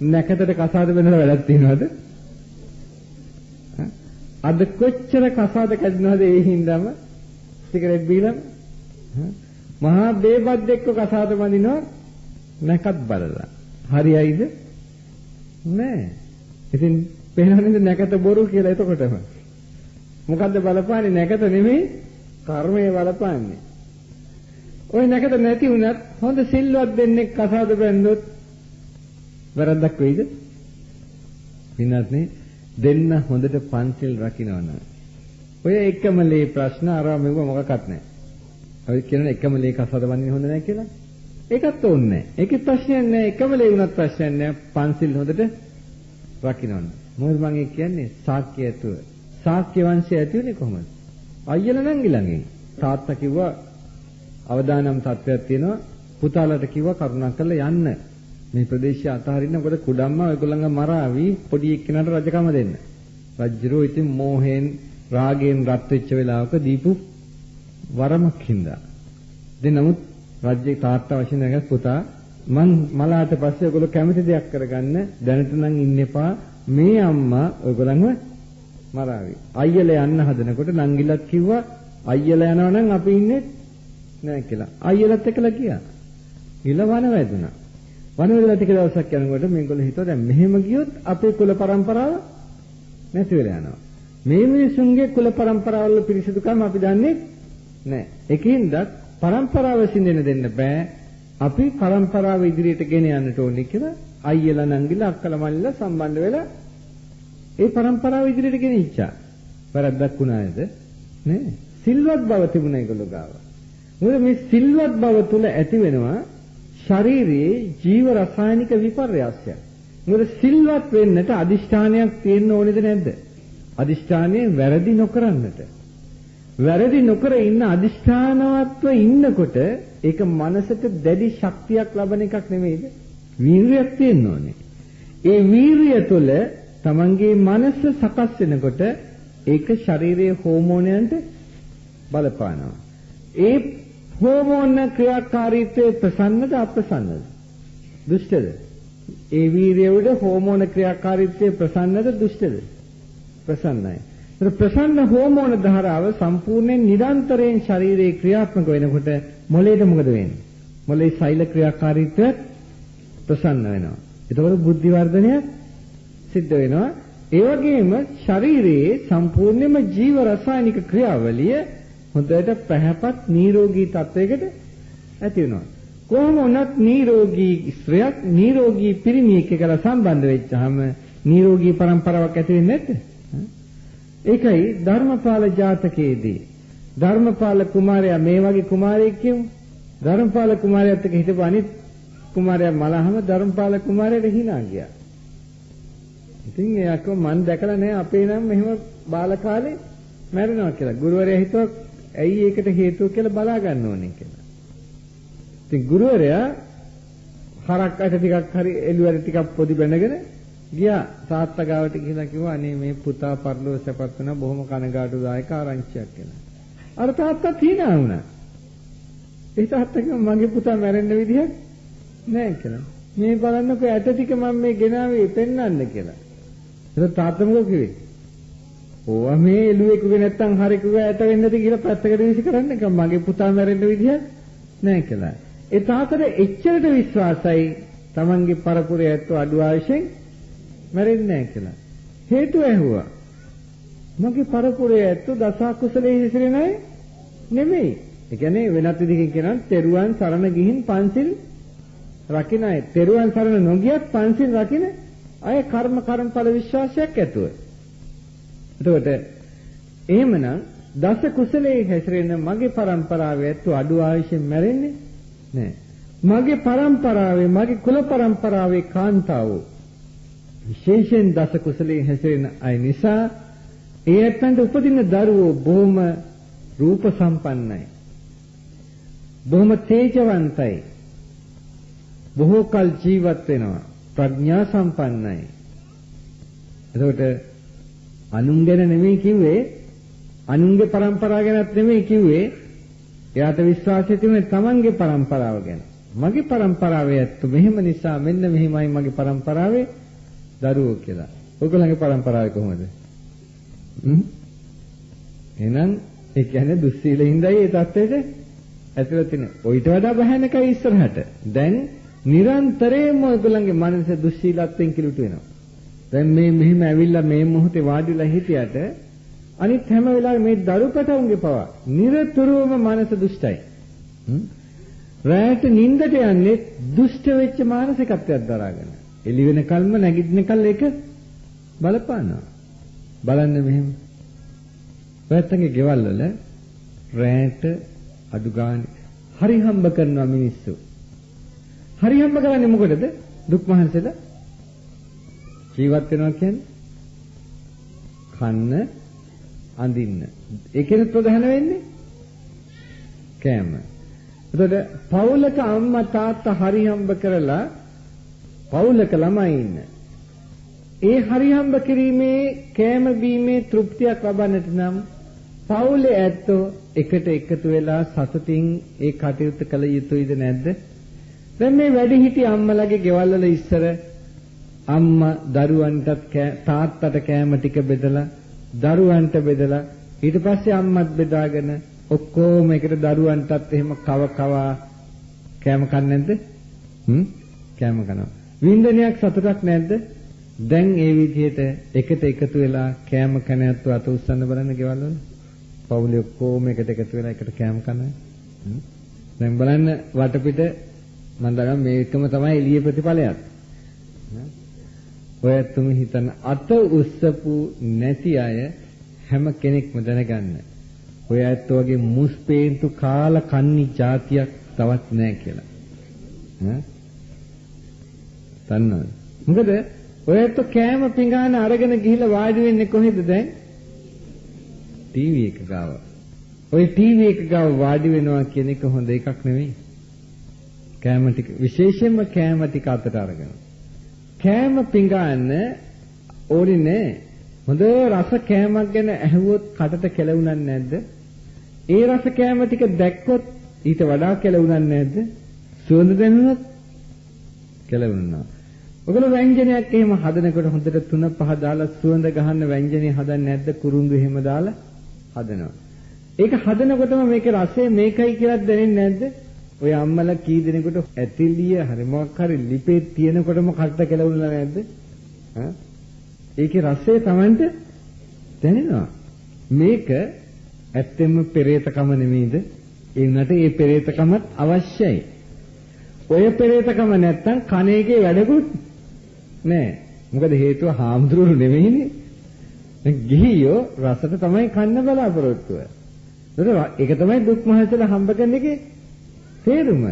නැකතට කසාද බඳලා වැඩක් තියනවද? අද කොච්චර කසාද කැඩෙනවද ඒ හින්දාම සිගරට් බීලම මහා බේබත් එක්ක කසාද බඳිනවා නැකත් බලලා හරියයිද නෑ ඉතින් පේනවනේ නැකත බොරු කියලා එතකොටම මොකද්ද බලපාන්නේ නැකත නෙමෙයි කර්මය බලපාන්නේ ඔය නැකත නැති වුණත් හොඳ සිල්වත් දෙන්නෙක් කසාද බැන්දොත් වැරද්දක් වෙයිද විනාත්නේ දෙන්න හොඳට පන්සිල් රකින්නවනම් ඔය එකමලේ ප්‍රශ්න අරව මෙව මොකක්වත් නැහැ. ඔය කියන එකමලේ කසාද බඳින්න හොඳ නැහැ කියලා. ඒකත් ඕනේ නැහැ. ඒකේ ප්‍රශ්නයක් නැහැ. එකමලේ වුණත් ප්‍රශ්නයක් නැහැ. පන්සිල් හොඳට රකින්නවනම්. මොකද මම කියන්නේ ශාක්‍ය ඇතුව. ශාක්‍ය වංශය ඇති උනේ කොහොමද? අයියලා නංගි ළඟින්. තාත්තා කිව්වා අවදානම් තත්ත්වයක් තියෙනවා. පුතාලට කිව්වා කරුණා කරලා යන්න. මේ ප්‍රදේශය අතහරින්න මොකද කුඩම්මා ඔයගොල්ලන්ගේ මරාවි පොඩි එක්කෙනාට රජකම දෙන්න. රජුරෝ ඉතින් මෝහෙන් රාගයෙන් රත් වෙච්ච වෙලාවක දීපු වරමක් හින්දා. දැන් නමුත් රජ්‍යයේ තාත්තා වශයෙන් නැගත් පුතා මං මලාට පස්සේ ඔයගොල්ලෝ කැමති දෙයක් කරගන්න දැනට නම් ඉන්න එපා. මේ අම්මා ඔයගොල්ලන්ව මරාවි. අයියලා යන්න හදනකොට නංගිලත් කිව්වා අයියලා යනවා නම් අපි ඉන්නේ නැහැ කියලා. අයියලත් එක්කලා ගියා. ගිල වන වැදුනා. වනවැදලා ටික දවසක් යනකොට මේගොල්ලෝ හිතුවා දැන් මෙහෙම ගියොත් අපේ කුල પરම්පරාව නැති වෙලා යනවා. මේ මිනිසුන්ගේ කුල પરම්පරාවල පිරිසිදුකම අපි දන්නේ නැහැ. ඒකින්ද પરම්පරාව සිඳෙන්න දෙන්න බෑ. අපි પરම්පරාව ඉදිරියට ගෙන යන්නට ඕනේ කියලා අයියලා නංගිලා අක්කලා මල්ලිලා සම්බන්ධ වෙලා ඒ પરම්පරාව ඉදිරියට ගෙනිච්චා. වැරද්දක් වුණාද? නෑ. සිල්වත් බව තිබුණා ඒගොල්ලෝ ගාව. මොකද මේ සිල්වත් බව තුල ඇති වෙනවා ශරීරයේ ජීව රසායනික විපර්යාසයක්. මොකද සිල්වත් වෙන්නට අදිෂ්ඨානයක් තියෙන්න ඕනේද නැද්ද? අදිෂ්ඨානයේ වැරදි නොකරන්නට. වැරදි නොකර ඉන්න අදිෂ්ඨානවත්ව ඉන්නකොට ඒක මනසට දැඩි ශක්තියක් ලබන එකක් නෙමෙයිද? වීරියක් තියෙන්න ඕනේ. ඒ වීරිය තුළ තමන්ගේ මනස සකස් වෙනකොට ඒක ශරීරයේ හෝමෝනයන්ට බලපානවා. ඒ හෝමෝන ක්‍රියාකාරීත්වයේ ප්‍රසන්නද අප්‍රසන්නද? දුෂ්ටද? ඒ වීර්යය උඩ හෝමෝන ක්‍රියාකාරීත්වයේ ප්‍රසන්නද දුෂ්ටද? ප්‍රසන්නයි. ඒක ප්‍රසන්න හෝමෝන ධාරාව සම්පූර්ණයෙන් නිරන්තරයෙන් ශරීරයේ ක්‍රියාත්මක වෙනකොට මොළයට මොකද වෙන්නේ? මොළයේ සෛල ක්‍රියාකාරීත්වය ප්‍රසන්න වෙනවා. එතකොට බුද්ධි වර්ධනය සිද්ධ වෙනවා. ඒ වගේම ශරීරයේ සම්පූර්ණයෙන්ම ජීව රසායනික ක්‍රියාවලිය හොඳට පැහැපත් නිරෝගී තත්වයකට ඇති වෙනවා. කොහොම වුණත් නිරෝගී ස්ත්‍රියක් නිරෝගී පිරිමියෙක් එක්කලා සම්බන්ධ වෙච්චාම නිරෝගී પરම්පරාවක් ඇති වෙන්නේ නැද්ද? ඒකයි ධර්මපාල ජාතකයේදී ධර්මපාල කුමාරයා මේ වගේ කුමාරයෙක් කියමු. ධර්මපාල කුමාරයාත් එක්ක හිටපු අනිත් කුමාරයා මලහම ධර්මපාල කුමාරයාට hina ගියා. ඉතින් එයාක මන් දැකලා නෑ අපේ නම් මෙහෙම බාල කාලේ මැරෙනවා කියලා. ගුරුවරයා හිතුවා ඇයි ඒකට හේතුව කියලා බලා ගන්න ඕනේ කියලා. ඉතින් ගුරුවරයා හරක් අට ටිකක් හරි එළුවර ටිකක් පොඩි බැනගෙන ගියා තාත්තා ගාවට ගිහිලා කිව්වා අනේ මේ පුතා පරලෝ සැපත් වෙන බොහොම කනගාටුදායක ආරංචියක් කියලා. අර තාත්තා hina වුණා. ඒ තාත්තා කිව්වා මගේ පුතා මැරෙන්න විදිහක් නෑ කියලා. මේ බලන්නකෝ ඇට ටික මම මේ ගෙනාවේ පෙන්නන්න කියලා. ඒක තාත්තා මොකද කිව්වේ? ඕවා මේ එළුවෙකුගේ නැත්තම් හරෙකුගේ ඇට වෙන්නද කියලා පැත්තකට විසි කරන්න එක මගේ පුතා මැරෙන්න විදිහක් නෑ කියලා. ඒ තාත්තට එච්චරට විශ්වාසයි තමන්ගේ පරපුරේ ඇත්තෝ අඩු ආයුෂෙන් මැරෙන්නේ නෑ කියලා. හේතුව ඇහුවා. මගේ පරපුරේ ඇත්තෝ දස කුසලයේ හිසිරෙන අය නෙමෙයි. ඒ කියන්නේ වෙනත් විදිහකින් කියනවා තෙරුවන් සරණ ගිහින් පන්සිල් රකින්න අය. තෙරුවන් සරණ නොගියත් පන්සිල් රකින්න අය කර්මඵල විශ්වාසයක් ඇතුව. එතකොට එහෙමනම් දස කුසලයේ හැසිරෙන මගේ પરම්පරාවේ ඇත්තෝ අඩු ආයුෂෙන් මැරෙන්නේ නෑ. මගේ પરම්පරාවේ මගේ කුල પરම්පරාවේ කාන්තාවෝ විශේෂයෙන් දස කුසලයේ හැසිරෙන අය නිසා ඒ ඇත්තන්ට උපදින දරුවෝ බොහොම රූප සම්පන්නයි. බොහොම තේජවන්තයි. බොහෝ කල් ජීවත් වෙනවා. ප්‍රඥා සම්පන්නයි. එතකොට අනුන් ගැන නෙමෙයි කිව්වේ අනුන්ගේ પરම්පරාව ගැනත් නෙමෙයි කිව්වේ එයාට විශ්වාසය තිබුණේ තමන්ගේ પરම්පරාව ගැන. මගේ પરම්පරාවේ ඇත්ත මෙහෙම නිසා මෙන්න මෙහෙමයි මගේ પરම්පරාවේ දරුවෝ කියලා. ඔයගොල්ලන්ගේ પરම්පරාවේ කොහොමද? එහෙනම් ඒ කියන්නේ දුස්සීලින්දයි ඒ தත්ත්වයට ඇතුළත් වෙන. ඔయిత වඩා භයානකයි ඉස්සරහට. දැන් නිරන්තරයෙන්ම ඔයගොල්ලන්ගේ මනස දුස්සීලත්වයෙන් කිලුට වෙනවා. දැන් මේ මෙහිම ඇවිල්ලා මේ මොහොතේ වාඩිලා හිටියට අනිත් හැම වෙලාවෙම මේ දරුපටවුන්ගේ පවා නිරතුරුවම මනස දුෂ්ටයි. රැට නිින්දට යන්නේ දුෂ්ට වෙච්ච මානසිකත්වයක් දරාගෙන. එළි වෙනකල්ම නැගිටිනකල් ඒක බලපානවා. බලන්න මෙහෙම. ඔයත්තන්ගේ ගෙවල් වල රැට අඩු ගන්න හරි හම්බ කරනවා මිනිස්සු. හරි හම්බ කරන්නේ මොකටද? දුක් මහන්සියලා ජීවත් වෙනවා කියන්නේ කන්න අඳින්න. ඒකෙන් ප්‍රධාන වෙන්නේ කෑම. එතකොට පවුලක අම්මා තාත්තා හරි හම්බ කරලා පවුලක ළමයි ඉන්න. ඒ හරි හම්බ කිරීමේ කෑම බීමේ තෘප්තියක් ලබන්නට නම් පවුලේ ඇත්තෝ එකට එකතු වෙලා සතුටින් ඒ කටයුත්ත කළ යුතුයිද නැද්ද? දැන් මේ වැඩිහිටි අම්මලාගේ ගෙවල් වල ඉස්සර අම්මා දරුවන්ටත් තාත්තට කෑම ටික බෙදලා දරුවන්ට බෙදලා ඊට පස්සේ අම්මත් බෙදාගෙන ඔක්කොම එකට දරුවන්ටත් එහෙම කව කෑම කන්නේ නැද්ද? කෑම කනවා. වින්දනයක් සතුටක් නැද්ද? දැන් ඒ විදිහට එකට එකතු වෙලා කෑම කනයත් අත උස්සන්න බලන්න ගෙවල් වල. පවුලේ ඔක්කොම එකට එකතු වෙලා එකට කෑම කනවා. දැන් බලන්න වටපිට මම දන්නවා මේකම තමයි එළිය ප්‍රතිඵලයක්. ඔයත්තුම හිතන අත උස්සපු නැති අය හැම කෙනෙක්ම දැනගන්න. ඔය ඇත්ත වගේ මුස්පේන්තු කාලා කන්නි જાතියක් තවත් නැහැ කියලා. දන්නවද? මොකද ඔය ඇත්ත කෑම පිඟාන අරගෙන ගිහිල්ලා වාඩි වෙන්නේ කොහෙද දැන්? ටීවී එක ගාව. ඔය ටීවී එක ගාව වාඩි වෙනවා කියන එක හොඳ එකක් නෙවෙයි. කෑම ටික විශේෂයෙන්ම කෑම ටික අතට අරගෙන. කෑම පිඟාන ඕනේ නෑ. හොඳ රස කෑමක් ගැන ඇහුවොත් කටට කෙලවුණන්නේ නැද්ද? ඒ රස කෑම ටික දැක්කොත් ඊට වඩා කෙලවුණන්නේ නැද්ද? සුවඳ දැනුණොත් කෙලවුණා. ඔයගොල්ලෝ ව්‍යංජනයක් එහෙම හදනකොට හොඳට 3-5 දාලා සුවඳ ගහන්න ව්‍යංජනේ හදන්නේ නැද්ද? කුරුඳු එහෙම දාලා හදනවා. ඒක හදනකොටම මේකේ රසය මේකයි කියලා දැනෙන්නේ නැද්ද? ඔය අම්මලා කී දෙනෙකුට ඇතිලිය හරි මොකක් හරි ලිපේ තියෙනකොටම කටට කෙලවුණා නැද්ද? ඒකේ රසය Tamanට දැනෙනවා. මේක ඇත්තෙන්ම පෙරේතකම නෙමෙයිද? ඒ වුණාට ඒ පෙරේතකමත් අවශ්‍යයි. ඔය පෙරේතකම නැත්තම් කණේකේ වැඩකුත් නෑ. මොකද හේතුව හාමුදුරුවෝ නෙමෙයිනේ. දැන් ගිහියෝ රසට තමයි කන්න බලාපොරොත්තුව. ඒක තමයි දුක් මහන්සියලා හම්බ කරන එකේ තේරුම.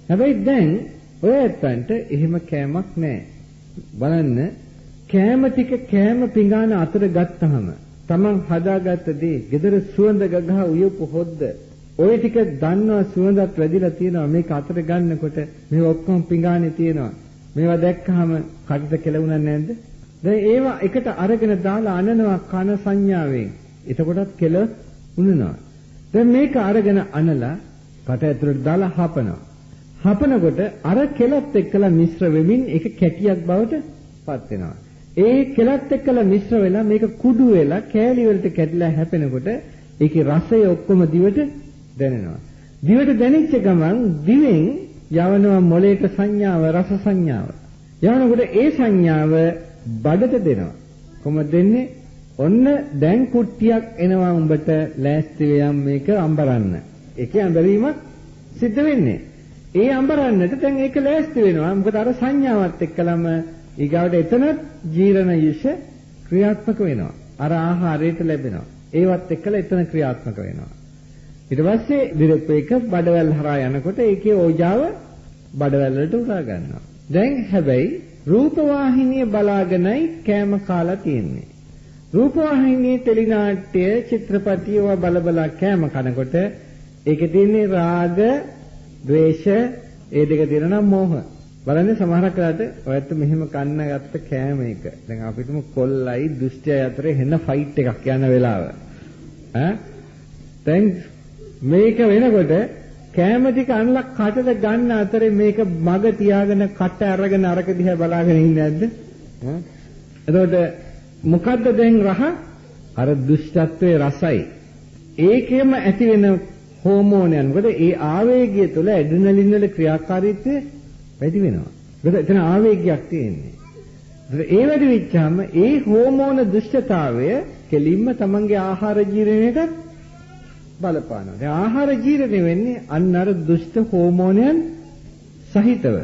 හැබැයි දැන් ඔය ඇත්තන්ට එහෙම කෑමක් නෑ. බලන්න කෑම ටික කෑම පිඟාන අතර ගත්තාම Taman හදාගත්ත දේ, gedara සුවඳ ගගහ උයපු හොද්ද, ඔය ටික දන්නවා සුවඳත් වැඩිලා තියෙනවා. මේක අතට ගන්නකොට මේ ඔක්කොම පිඟානේ තියෙනවා. මේවා දැක්කහම කටට කෙලුණා නැද්ද? දැන් ඒවා එකට අරගෙන දාලා අනනවා කන සංඥාවෙන්. එතකොටත් කෙල උනනවා. දැන් මේක අරගෙන අනලා කට ඇතුළට දාලා හපනවා. හපනකොට අර කෙලත් එක්කලා මිශ්‍ර වෙමින් ඒක කැටියක් බවට පත් වෙනවා. ඒ කෙලත් එක්කලා මිශ්‍ර වෙලා මේක කුඩු වෙලා කෑලි වලට කැඩිලා හැපෙනකොට ඒකේ රසය ඔක්කොම දිවට දැනෙනවා. දිවට දැනෙච්ච ගමන් දිවෙන් යවනවා මොළයට සංඥාව, රස සංඥාව. යවනකොට ඒ සංඥාව බඩට දෙනවා. කොහොමද දෙන්නේ? ඔන්න දැන් කුට්ටියක් එනවා උඹට ලෑස්ති වෙයම් මේක අඹරන්න. ඒකේ අඹරීමක් සිද්ධ වෙන්නේ. ඒ අඹරන්නට දැන් ඒක ලෑස්ති වෙනවා. මොකද අර සංඥාවත් එක්කලම ඊගාවට එතනත් ජීර්ණ යුෂ ක්‍රියාත්මක වෙනවා. අර ආහාරයට ලැබෙනවා. ඒවත් එක්කලා එතන ක්‍රියාත්මක වෙනවා. ඊට පස්සේ දිරප් එක බඩවැල් හරහා යනකොට ඒකේ ඕජාව බඩවැල් වලට උරා ගන්නවා. දැන් හැබැයි රූපවාහිනිය බලාගෙනයි කෑම කාලා තියෙන්නේ. රූපවාහිනියේ ටෙලිනාට්‍ය චිත්‍රපටියව බලබලා කෑම කනකොට ඒකේ තියෙන්නේ රාග, ද්වේෂ, ඒ දෙක තියෙනවා මෝහ. බලන්න සමහරක් වෙලාවට ඔයත් මෙහෙම කන්න ගත්ත කෑම එක. දැන් අපිටම කොල්ලයි දුෂ්ටයයි අතර හෙන ෆයිට් එකක් යන වෙලාව. දැන් මේක වෙනකොට කෑම ටික අනලා කටට ගන්න අතරේ මේක මග තියාගෙන කට අරගෙන අරක දිහා බලාගෙන ඉන්නේ නැද්ද? එතකොට මොකද්ද දැන් රහ? අර දුෂ්ටත්වයේ රසයි. ඒකෙම ඇති වෙන හෝමෝනයන්. මොකද ඒ ආවේගය තුළ ඇඩ්‍රිනලින් වල ක්‍රියාකාරීත්වය වැඩි වෙනවා. මොකද එතන ආවේගයක් තියෙන්නේ. ඒ වැඩි වෙච්චාම ඒ හෝමෝන දුෂ්ටතාවය කෙලින්ම තමන්ගේ ආහාර ජීර්ණයට බලපානවා. දැන් ආහාර ජීර්ණය වෙන්නේ අන්න අර දුෂ්ට හෝමෝනයන් සහිතව.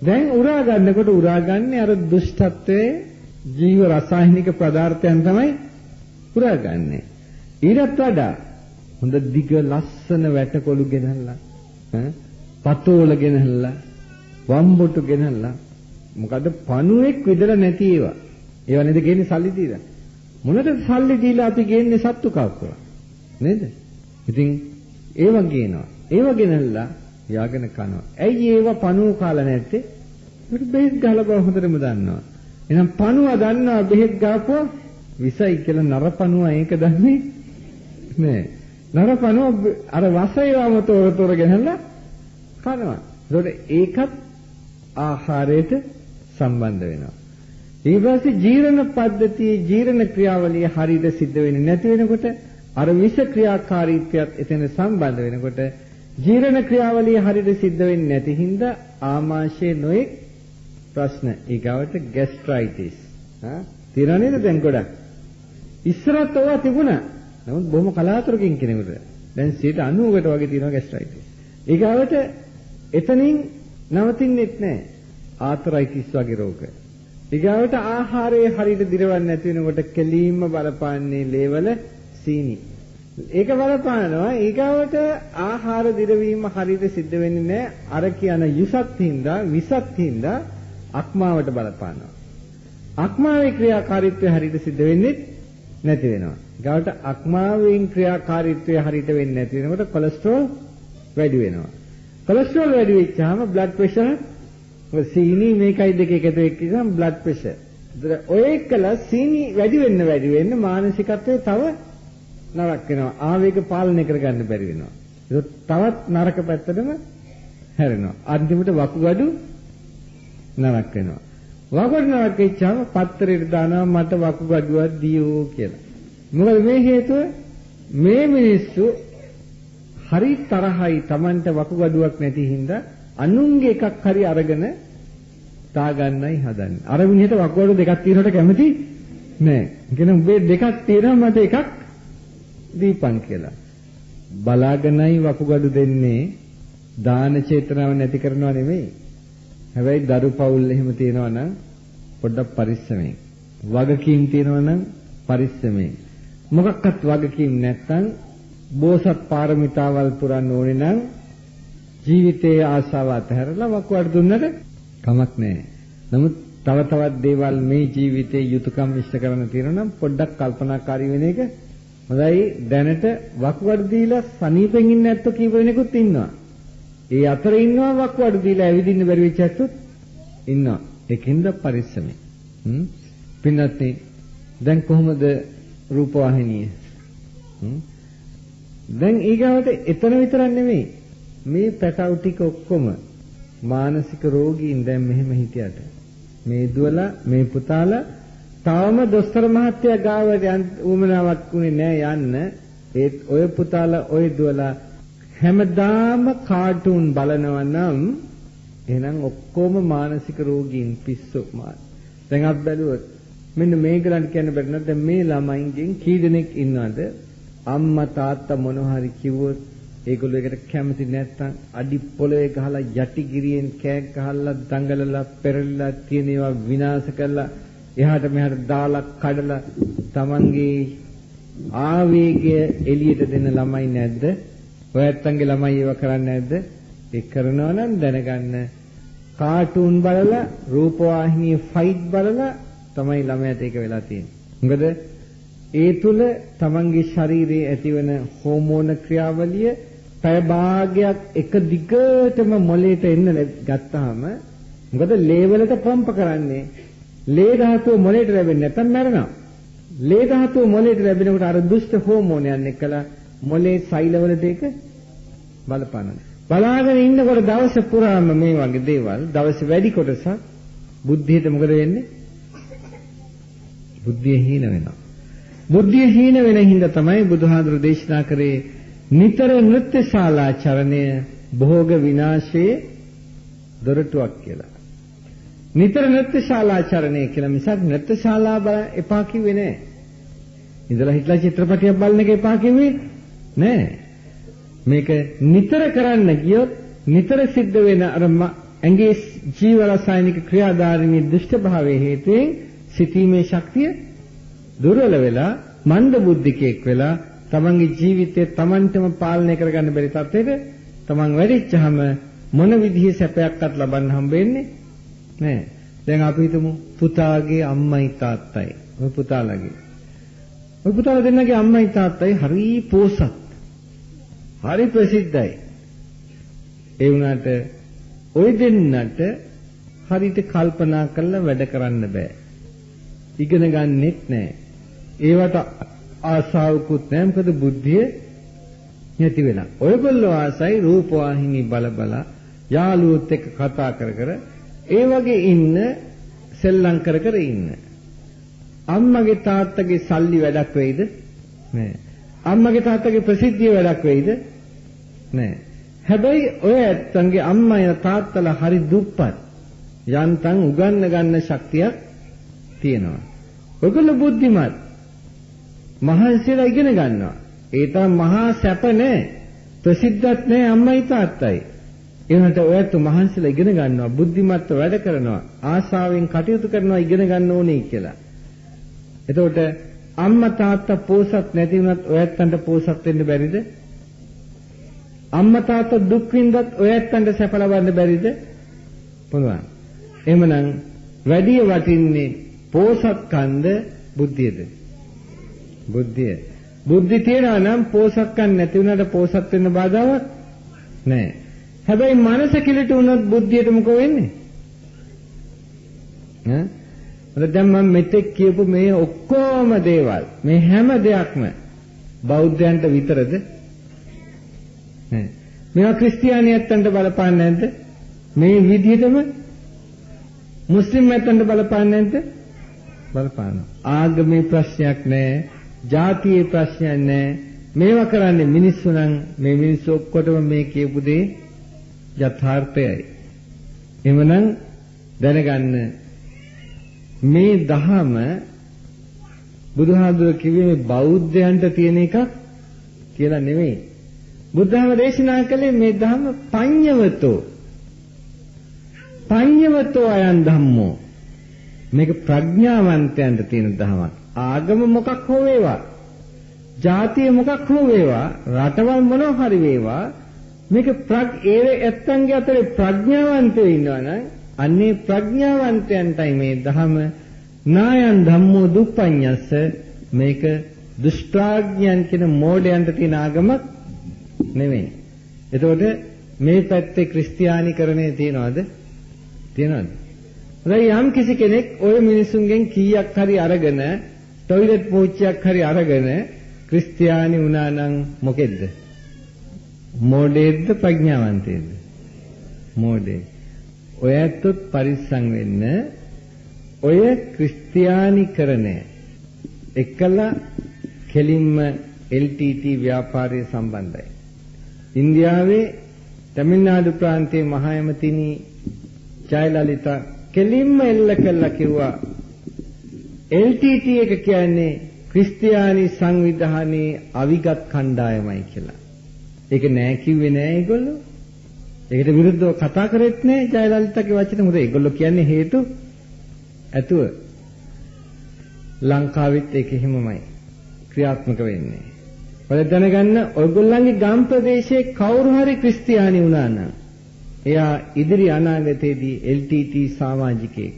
දැන් උරා ගන්නකොට උරාගන්නේ අර දුෂ්ටත්වයේ ජීව රසායනික පදාර්ථයන් තමයි උරාගන්නේ. ඊටත් වඩා හොඳ දිග ලස්සන වැටකොළු ගෙනල්ලා පතෝල ගෙනල්ලා වම්බොටු ගෙනල්ලා මොකද පණුවෙක් විදලා නැති ඒවා. ඒවා නේද ගේන්නේ සල්ලි දීලා. මොනටද සල්ලි දීලා අපි ගේන්නේ සත්තු කක්කවා. නේද? ඉතින් ඒවා ගේනවා. ඒවා ගෙනල්ලා යාගෙන කනවා. ඇයි ඒවා පණුව කාලා නැත්තේ? ඒක බෙහෙත් ගහලා බව හොඳටම දන්නවා. එහෙනම් පණුව දන්නවා බෙහෙත් ගාපුවා විසයි කියලා නරපණුව ඒක දන්නේ නෑ. නරපණුව අර වසයවම තොර ගෙනල්ලා කනවා. ඒකත් ආහාරයට සම්බන්ධ වෙනවා. ඊට පස්සේ ජීර්ණ පද්ධතියේ ජීර්ණ ක්‍රියාවලිය හරියට සිද්ධ වෙන්නේ නැති වෙනකොට අර විෂ ක්‍රියාකාරීත්වයත් එතන සම්බන්ධ වෙනකොට ජීර්ණ ක්‍රියාවලිය හරියට සිද්ධ වෙන්නේ නැති හින්දා ආමාශයේ නොඑක් ප්‍රශ්න ඊගවට ગેස්ට්‍රයිටිස් තියනවා නේද දැන් ගොඩක් ඉස්සරත් ඔවා තිබුණා නමුත් බොහොම කලාතුරකින් කෙනෙකුට දැන් 90%කට වගේ තියෙනවා ગેස්ට්‍රයිටිස් ඊගවට එතනින් නවතින්නෙත් නැහැ ආතරයිටිස් වගේ රෝග ඊගවට ආහාරයේ හරියට දිරවන්නේ නැති වෙනකොට කෙලීම බලපාන්නේ ලේවල සීනි ඒක බලපානවා ඊගවට ආහාර දිරවීම හරියට සිද්ධ වෙන්නේ නැහැ අර කියන යුසත් හින්දා විසත් හින්දා අක්මාවට බලපානවා අක්මාවේ ක්‍රියාකාරීත්වය හරියට සිද්ධ වෙන්නේ නැති වෙනවා ඊගවට අක්මාවෙන් ක්‍රියාකාරීත්වය හරියට වෙන්නේ නැති වෙනකොට කොලෙස්ටරෝල් වැඩි වෙනවා කොලෙස්ටරෝල් වැඩි වෙච්චාම බ්ලඩ් ප්‍රෙෂර් සීනි මේකයි දෙක එකතු වෙච්චාම බ්ලඩ් ප්‍රෙෂර් ඔය එකල සීනි වැඩි වෙන්න මානසිකත්වයේ තව නරක වෙනවා ආවේග පාලනය කරගන්න බැරි වෙනවා ඒක තවත් නරක පැත්තටම හැරෙනවා අන්තිමට වකුගඩු නරක වෙනවා වකුගඩු නරක වෙච්චාම පත්තරේට දානවා මට වකුගඩුවක් දියෝ කියලා මොකද මේ හේතුව මේ මිනිස්සු හරි තරහයි Tamanට වකුගඩුවක් නැති හින්දා අනුන්ගේ එකක් හරි අරගෙන තා ගන්නයි හදන්නේ අර මිනිහට වකුගඩු දෙකක් තියෙනවට කැමති නෑ කියන උඹේ දෙකක් තියෙනවා මට එකක් දීපන් කියලා බලාගෙනයි වකුගඩු දෙන්නේ දාන චේතනාව නැති කරනවා නෙමෙයි හැබැයි දරු පවුල් එහෙම තියෙනවා නම් පොඩ්ඩක් පරිස්සමෙන් වගකීම් තියෙනවා නම් පරිස්සමෙන් මොකක්වත් වගකීම් නැත්නම් බෝසත් පාරමිතාවල් පුරන්න ඕනේ නම් ජීවිතයේ ආශාව අතහැරලා වකුගඩු දුන්නට කමක් නැහැ නමුත් තව තවත් දේවල් මේ ජීවිතේ යුතුයකම් ඉෂ්ට කරන්න තියෙනවා නම් පොඩ්ඩක් කල්පනාකාරී වෙන එක හොඳයි දැනට වකුගඩු දීලා සනීපෙන් ඉන්න ඇත්තෝ කීප වෙනෙකුත් ඉන්නවා. ඒ අතර ඉන්නවා වකුගඩු දීලා ඇවිදින්න බැරි වෙච්ච ඇත්තොත් ඉන්නවා. ඒකින්ද පරිස්සමෙන්. පින්නත් දැන් කොහොමද රූපවාහිනිය? දැන් ඊගාවට එතන විතරක් නෙමෙයි. මේ පැටව ටික ඔක්කොම මානසික රෝගීන් දැන් මෙහෙම හිටියට මේ දුවලා මේ පුතාලා තාම දොස්තර මහත්තයා ගාවට යන්න උවමනාවක් උනේ නෑ යන්න ඒත් ඔය පුතාලා ඔය දුවලා හැමදාම කාටුන් බලනවා නම් එහෙනම් ඔක්කොම මානසික රෝගීන් පිස්සු දැන් අප බැලුවොත් මෙන්න මේගලන්ට කියන්න බැරි නේද මේ ළමයින්ගෙන් කී දෙනෙක් ඉන්නවද අම්මා තාත්තා මොනවා හරි කිව්වොත් ඒගොල්ලෝ ඒකට කැමති නැත්තම් අඩි පොළවේ ගහලා යටි ගිරියෙන් කෑක් ගහලා දඟලලා පෙරලලා තියෙන ඒවා විනාශ කරලා එහාට මෙහාට දාලා කඩලා තමන්ගේ ආවේගය එළියට දෙන ළමයි නැද්ද? ඔයත්තන්ගේ ළමයි ඒව කරන්නේ නැද්ද? ඒ කරනවා නම් දැනගන්න කාටුන් බලලා රූපවාහිනියේ ෆයිට් බලලා තමයි ළමයාට ඒක වෙලා තියෙන්නේ. මොකද ඒ තුල තමන්ගේ ශරීරයේ ඇතිවන හෝමෝන ක්‍රියාවලිය පැය භාගයක් එක දිගටම මොළයට එන්න ගත්තාම මොකද ලේ වලට පම්ප කරන්නේ ලේ ධාතුව මොළයට ලැබෙන්නේ නැත්නම් මැරෙනවා. ලේ ධාතුව මොළයට ලැබෙනකොට අර දුෂ්ට හෝමෝනයන් එක්කලා මොළේ සෛලවලට ඒක බලපානවා. බලාගෙන ඉන්නකොට දවස පුරාම මේ වගේ දේවල් දවස් වැඩි කොටසක් බුද්ධියට මොකද වෙන්නේ? බුද්ධිය හීන වෙනවා. බුද්ධිය හීන වෙන හින්දා තමයි බුදුහාඳුර දේශනා කරේ නිතර නෘත්‍ය ශාලාචරණය භෝග විනාශයේ දොරටුවක් කියලා. නිතර නෘත්‍ය ශාලාචරණය කියලා මිසක් නෘත්‍ය ශාලා බල එපා කිව්වේ නෑ. ඉඳලා හිටලා චිත්‍රපටියක් බලන එක එපා කිව්වේ නෑ. මේක නිතර කරන්න ගියොත් නිතර සිද්ධ වෙන අර ඇඟේ ජීව රසායනික ක්‍රියාදාරිනී දුෂ්ට භාවයේ හේතුවෙන් සිතීමේ ශක්තිය දුර්වල වෙලා මන්ද බුද්ධිකෙක් වෙලා තමන්ගේ ජීවිතය තමන්ටම පාලනය කරගන්න බැරි තත්ත්වයකට තමන් වැඩිච්චාම මොන විදිහේ සැපයක්වත් ලබන්න හම්බෙන්නේ නෑ. දැන් අපි හිතමු පුතාගේ අම්මයි තාත්තයි. ඔය පුතාලගේ. ඔය පුතාලා දෙන්නගේ අම්මයි තාත්තයි හරි පෝසත්. හරි ප්‍රසිද්ධයි. ඒ වුණාට ඔය දෙන්නට හරියට කල්පනා කරලා වැඩ කරන්න බෑ. ඉගෙන ගන්නෙත් නෑ. ඒවට ආසාවකුත් නෑ. මොකද බුද්ධිය නැති වෙලා. ඔයගොල්ලෝ ආසයි රූපවාහිනී බල බල යාළුවොත් එක්ක කතා කර කර ඒ වගේ ඉන්න සෙල්ලම් කර කර ඉන්න. අම්මගේ තාත්තගේ සල්ලි වැඩක් වෙයිද? නෑ. අම්මගේ තාත්තගේ ප්‍රසිද්ධිය වැඩක් වෙයිද? නෑ. හැබැයි ඔය ඇත්තන්ගේ අම්මා තාත්තලා හරි දුප්පත්. යන්තම් උගන්න ගන්න ශක්තියක් තියෙනවා. ඔයගොල්ලෝ බුද්ධිමත්. මහන්සියලා ඉගෙන ගන්නවා. ඒ තරම් මහා සැප නෑ. ප්‍රසිද්ධත් නෑ අම්මයි තාත්තයි. ඒ වුණාට ඔයත් මහන්සියලා ඉගෙන ගන්නවා. බුද්ධිමත්ව වැඩ කරනවා. ආශාවෙන් කටයුතු කරනවා ඉගෙන ගන්න ඕනේ කියලා. එතකොට අම්මා තාත්තා පෝසත් නැති වුණත් ඔයත්න්ට පෝසත් වෙන්න බැරිද? අම්මා තාත්තා දුක් විඳත් ඔයත්න්ට සැප ලබන්න බැරිද? පුළුවන්. එහෙමනම් වැඩි වටින්නේ පෝසත්කන්ද බුද්ධියද? බුද්ධිය. බුද්ධි තියනවා නම් පෝසත්කම් නැති වුණාට පෝසත් වෙන්න බාධාවක් නැහැ. හැබැයි මනස කිලිට වුණොත් බුද්ධියට මොකෝ වෙන්නේ? දැන් මම මෙතෙක් කියපු මේ ඔක්කොම දේවල් මේ හැම දෙයක්ම බෞද්ධයන්ට විතරද? නෑ. මේවා ක්‍රිස්තියානියන්ට බලපාන්නේ නැද්ද? මේ විදිහටම මුස්ලිම්යන්ට බලපාන්නේ නැද්ද? බලපානවා. ආගමේ ප්‍රශ්නයක් නෑ, ජාතියේ ප්‍රශ්නයක් නෑ. මේවා කරන්නේ මිනිස්සු නම් මේ මිනිස්සු ඔක්කොටම මේ කියපු දේ යථාර්ථයයි. එhmenan දැනගන්න මේ දහම බුදුහාමුදුරුවෝ කිව්වේ මේ බෞද්ධයන්ට තියෙන එකක් කියලා නෙමෙයි. බුද්ධහම දේශනා කළේ මේ ධම්ම පඤ්ඤවතෝ අයං ධම්මෝ. මේක ප්‍රඥාවන්තයන්ට තියෙන ධමයක්. ආගම මොකක් හෝ වේවා, ජාතිය මොකක් හෝ වේවා, රටවල් මොනවා හරි වේවා, මේක ඇත්තන්ගේ අතරේ ප්‍රඥාවන්තයෝ ඉන්නවනම් අන්නේ ප්‍රඥාවන්තයන්ටයි මේ ධම නායන් ධම්මෝ දුප්පඤ්ඤස්ස. මේක දුෂ්ටාඥයන් කියන මෝඩයන්ට තියෙන ආගමක් නෙමෙයි. එතකොට මේ පැත්තේ ක්‍රිස්තියානිකරණය තියනවද? තියනවද? දැන් යම් කිසි කෙනෙක් ওই මිනිසුන්ගෙන් කීයක් හරි අරගෙන টয়ලට් පෝච්චියක් හරි අරගෙන ක්‍රිස්තියානි වුණා නම් මොකෙද්ද? මෝඩෙද්ද ප්‍රඥාවන්තයෙක්ද? මෝඩේ. ඔයත් පරිස්සම් වෙන්න. ඔය ක්‍රිස්තියානිකරණය එකලා කෙලින්ම LTT ව්‍යාපාරයේ සම්බන්ධයි. ඉන්දියාවේ තමිල්නාඩු ප්‍රාන්තයේ මහා ඇමතිනි ජයලලිතා කෙලින්ම එල්ල කළා කිව්වා LTT එක කියන්නේ ක්‍රිස්තියානි සංවිධානයේ අවිගත් කණ්ඩායමයි කියලා. ඒක නෑ කිව්වේ නෑ ඒගොල්ලෝ. ඒකට විරුද්ධව කතා කරෙත් නෑ ජයලලිතාගේ වචන. මොකද ඒගොල්ලෝ කියන්නේ හේතු ඇතුව. ලංකාවෙත් ඒක හිමමයි ක්‍රියාත්මක වෙන්නේ. ඔය දැනගන්න ඔයගොල්ලන්ගේ ගම් ප්‍රදේශයේ කවුරු හරි ක්‍රිස්තියානි වුණා නම් එයා ඉදිරි අනාගතයේදී LTT සමාජිකයෙක්.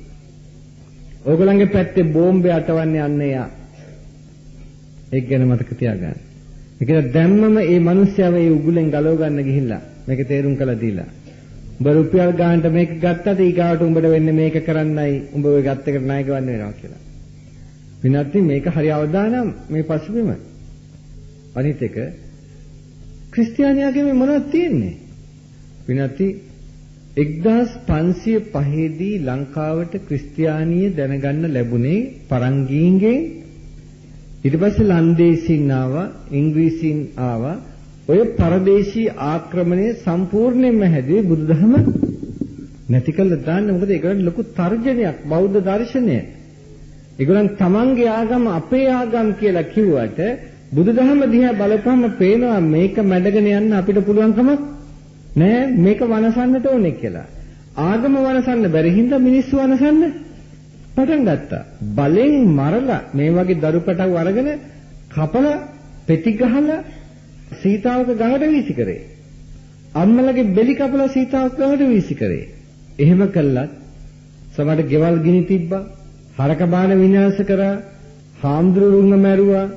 ඔයගොල්ලන්ගේ පැත්තේ බෝම්බේ අටවන්නේ අන්න එයා. ඒක ගැන මතක තියාගන්න. ඒක දැම්මම මේ මිනිස්යාව ඒ උගුලෙන් ගලව ගන්න ගිහිල්ලා මේක තේරුම් කළා දීලා. උඹ රුපියල් ගානට මේක ගත්තද ඊගාවට උඹට වෙන්නේ මේක කරන්නයි උඹ ඔය ගත්ත එකට ණය ගවන්න වෙනවා කියලා. විනාඩි මේක හරි අවදානම් මේ පසුබිම. අනිත් එක ක්‍රිස්තියානියාගේ මේ මොනවද තියෙන්නේ? විනාඩි 1505 දී ලංකාවට ක්‍රිස්තියානිය දැනගන්න ලැබුණේ පරංගීන්ගෙන් ඊට පස්සේ ලන්දේසින් ආවා, ඉංග්‍රීසින් ආවා. ඔය පරදේශී ආක්‍රමණය සම්පූර්ණයෙන්ම හැදුවේ බුදුදහම නැති කළා දාන්න. මොකද ඒකට ලොකු තර්ජනයක් බෞද්ධ දර්ශනය. ඒගොල්ලන් තමන්ගේ ආගම අපේ ආගම කියලා කිව්වට බුදුදහම දිහා බලපුවම පේනවා මේක මැඩගෙන යන්න අපිට පුළුවන් කමක් නෑ, මේක වනසන්නට ඕනේ කියලා. ආගම වනසන්න බැරි හින්දා මිනිස්සු වනසන්න පටන් ගත්තා. බලෙන් මරලා මේ වගේ දරුපටව අරගෙන කපලා පෙති ගහලා සීතාවක ගඟට වීසි කරේ. අම්මලගේ බෙලි කපලා සීතාවක ගඟට වීසි කරේ. එහෙම කළත් සමහරට ගෙවල් ගිනි තිබ්බා, හරක බාන විනාශ කරා, හාමුදුරුවන්ව මැරුවා,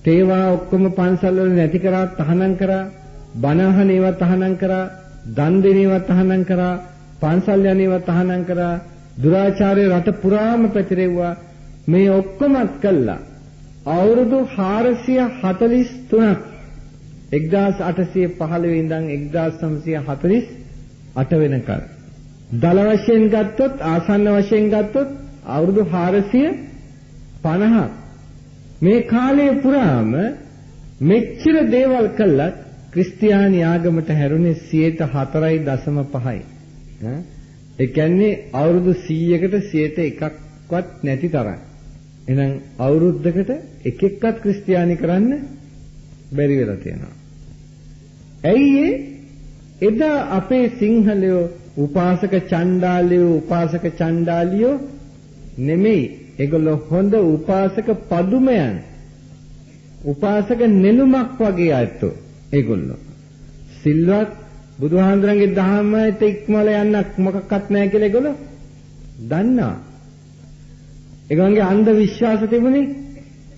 තේවා ඔක්කොම පන්සල් වල නැති කරා, තහනම් කරා, බණහන ඒවා තහනම් කරා, දන් දෙන ඒවා තහනම් කරා, පන්සල් යන ඒවා තහනම් කරා, දුරාචාරය රට පුරාම පැතිරෙව්වා. මේ ඔක්කොමත් කළා. අවුරුදු 443ක් 1815 ඉඳන් 1948 වෙනකල් දල වශයෙන් ගත්තොත්, ආසන්න වශයෙන් ගත්තොත් අවුරුදු 450ක් මේ කාලය පුරාම මෙච්චර දේවල් කළත් ක්‍රිස්තියානි ආගමට හැරුණේ 4.5%. ඒ කියන්නේ අවුරුදු 100කට 1%ක්වත් නැති තරම්. එහෙනම් අවුරුද්දකට එකෙක්වත් ක්‍රිස්තියානි කරන්න බැරි වෙලා තියෙනවා. ඇයි එදා අපේ සිංහලයෝ උපාසක චණ්ඩාලියෝ නෙමෙයි. ඒගොල්ලෝ හොඳ උපාසක පදුමයන්, උපාසක නෙළුමක් වගේ අයතෝ. ඒගොල්ලෝ සිල්වත් බුදුහාඳුරන්ගේ දහමට ඉක්මවල යන්නක් මොකක්වත් නැහැ කියලා ඒගොල්ලෝ දන්නා. ඒගොල්ලන්ගේ අන්ධ විශ්වාස තිබුණේ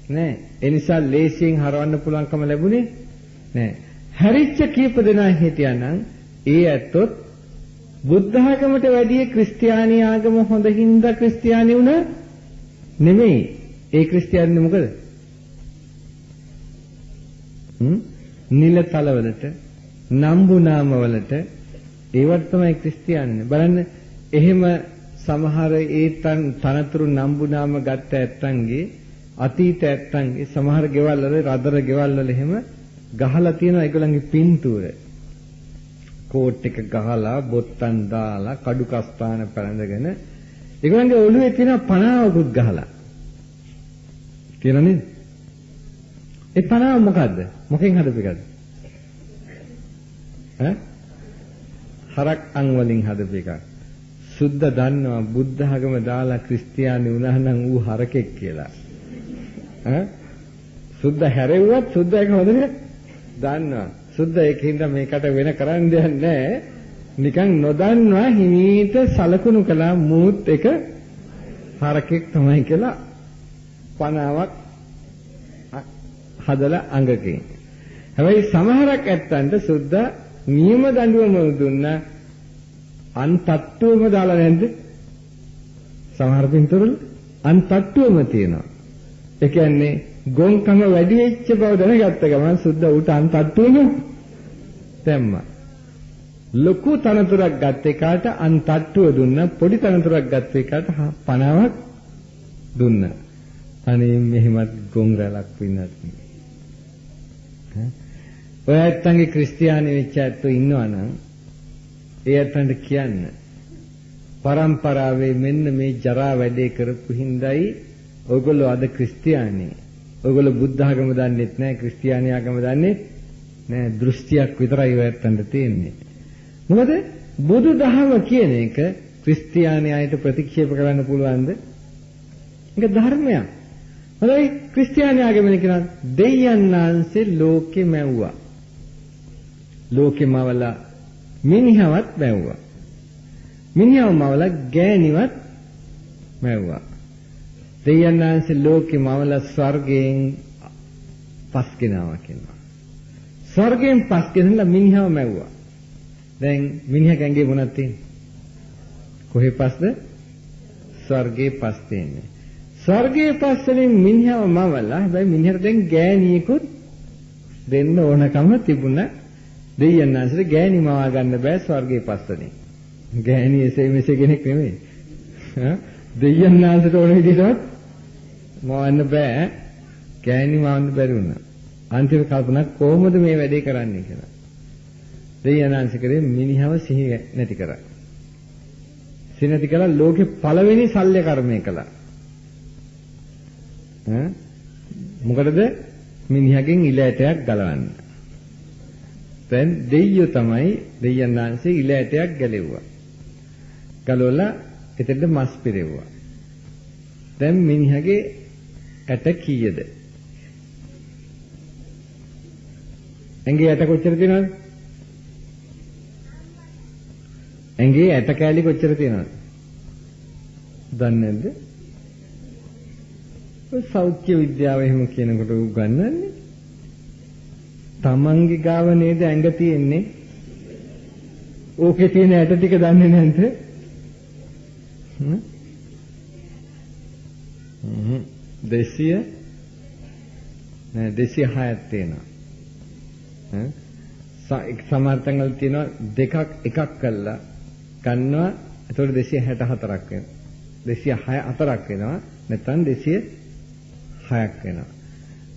නැහැ. ඒ නිසා ලේසියෙන් හරවන්න පුළුවන්කම ලැබුණේ නැහැ. හැරිච්ච කීප දෙනා හිටියානම් ඒ ඇත්තොත් බුද්ධ ආගමට වැඩිය ක්‍රිස්තියානි ආගම හොඳ හින්දා ක්‍රිස්තියානි වුණා නෙමෙයි. ඒ ක්‍රිස්තියානි මොකද? නිලතල වලට, නම්බු නාම වලට ඒවට තමයි ක්‍රිස්තියානි. බලන්න එහෙම සමහර ඒ තනතුරු නම්බු නාම ගත්ත ඇත්තන්ගේ අතීත ඇත්තන්ගේ සමහර ගෙවල් වල රදර ගෙවල් වල එහෙම ගහලා තියෙනවා ඒගොල්ලන්ගේ පින්තූර. කෝට් එක ගහලා බොත්තම් දාලා කඩු කස්පාන පැනඳගෙන ඒගොල්ලන්ගේ ඔළුවේ තියෙන පනාවකුත් ගහලා. කියලා නේද? ඒ පනාව මොකද්ද? මොකෙන් හදපු එකද? හරක් අං වලින් හදපු එකක්. සුද්ධ දන්නවා බුද්ධ ආගම දාලා ක්‍රිස්තියානි වුණා නම් ඌ හරකෙක් කියලා. සුද්ධ හැරෙව්වත් සුද්ධ එක හොඳද? දන්නවා. සුද්ධ ඒකින්ද මේකට වෙන කරන්න දෙයක් නැහැ. නිකන් නොදන්නවා හිමීට සලකුණු කළා මූත් එක හරකෙක් තමයි කියලා පනාවක් හදලා අඟකින්. හැබැයි සමහරක් ඇත්තන්ට සුද්ධ නියම දඬුවම දුන්නා. අන්තට්ටුවම දාලා නැද්ද? සමහර පින්තූරවල අන්තට්ටුවම තියෙනවා. ඒ කියන්නේ ගොන්කම වැඩි වෙච්ච බව දැනගත්ත ගමන් සුද්ධ උට අන්තට්ටුවම දැම්මා. ලොකු තනතුරක් ගත්ත එකාට අන්තට්ටුව දුන්නා. පොඩි තනතුරක් ගත්ත එකාට පනාවක් දුන්නා. අනේ මෙහෙමත් ගොන් රැලක් වින්නත්. ඔය ඇත්තන්ගේ ක්‍රිස්තියානි වෙච්ච ඇත්තෝ ඉන්නවනම් ඒ ඇත්තන්ට කියන්න පරම්පරාවේ මෙන්න මේ ජරා වැඩේ කරපු හිඳයි ඔයගොල්ලෝ අද ක්‍රිස්තියානි. ඔයගොල්ලෝ බුද්ධ ආගම දන්නෙත් නැහැ, ක්‍රිස්තියානි ආගම දන්නෙත් නැහැ. දෘෂ්ටියක් විතරයි ඔය ඇත්තන්ට තියෙන්නේ. මොකද බුදුදහම කියන එක ක්‍රිස්තියානි අයට ප්‍රතික්ෂේප කරන්න පුළුවන්ද? ඒක ධර්මයක්. හොඳයි ක්‍රිස්තියානි ආගමෙන් කියනවා දෙයයන් ආන්සේ ලෝකෙ මැව්වා. ලෝකෙ මවලා මිනිහවත් මැව්වා. මිනිහව මවලා ගෑණිවත් මැව්වා. දෙයයන් ආන්සේ ලෝකෙ මවලා ස්වර්ගයෙන් පස් ගෙනාවා කියනවා. ස්වර්ගයෙන් පස් ගෙනලා මිනිහව මැව්වා. දැන් මිනිහා ගංගේ මොනවද තියෙන්නේ? කොහේ පස්ද? ස්වර්ගයේ පස් තියෙන්නේ. ස්වර්ගයේ පස්වලින් මිනිහව මවලා හැබැයි මිනිහට දැන් ගෑණියෙකුත් දෙන්න ඕනකම තිබුණා. දෙයයන් ආන්සේ ගෑණි මවා ගන්න බෑ ස්වර්ගයේ පස්වලින්. ගෑණි එසේ මෙසේ කෙනෙක් නෙමෙයි. දෙයයන් ආන්සේට ඕන විදිහට මවන්න බෑ. ගෑණි මාන්න බැරි වුණා. අන්තිම කල්පනා කොහොමද මේ වැඩේ කරන්නේ කියලා. දෙයනාංශ කරේ මිනිහව සිහි නැති කරා. සිහි නැති කළා ලෝකේ පළවෙනි ශල්‍ය කර්මය කළා. මොකටද? මිනිහගෙන් ඉල ඇටයක් ගලවන්න. දැන් දෙයියෝ තමයි දෙයනාංශේ ඉල ඇටයක් ගැලෙව්වා. ගලවලා එතෙන්ද මස් පිරෙව්වා. දැන් මිනිහගේ ඇට කීයද? ඇඟේ ඇට කොච්චර තියෙනවද? ඇඟේ ඇට කැලි කොච්චර තියෙනවද? දන්නේ නැද්ද? ඔය සෞඛ්‍ය විද්‍යාව එහෙම කියනකොට උගන්වන්නේ තමන්ගේ ගාව නේද ඇඟ තියෙන්නේ? ඕකේ තියෙන ඇට ටික දන්නේ නැද්ද? 206ක් තියෙනවා. සමර්ථංගල් තියෙනවා දෙකක් එකක් කළා ගන්නවා. එතකොට 264ක් වෙනවා. 204ක් වෙනවා. නැත්නම් 206ක් වෙනවා.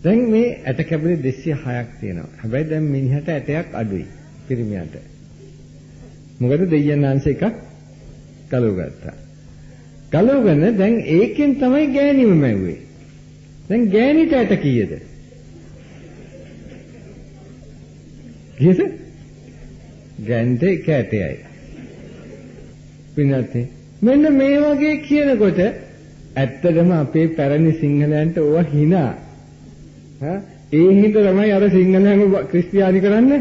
දැන් මේ ඇට කැබලේ 206ක් තියෙනවා. හැබැයි දැන් මිනිහට ඇටයක් අඩුයි පිරිමියට. මොකද දෙයයන්ාංශ එකක් ගලව ගත්තා. ගලවගෙන දැන් ඒකෙන් තමයි ගෑණිම මැව්වේ. දැන් ගෑණිට ඇට කීයද? කීයද? ගෑණිට එක ඇටයයි. පින්නත් මෙන්න මේ වගේ කියනකොට ඇත්තටම අපේ පැරණි සිංහලයන්ට ඕවා hina. ඒ හින්දා තමයි අර සිංහලයන්ව ක්‍රිස්තියානි කරන්න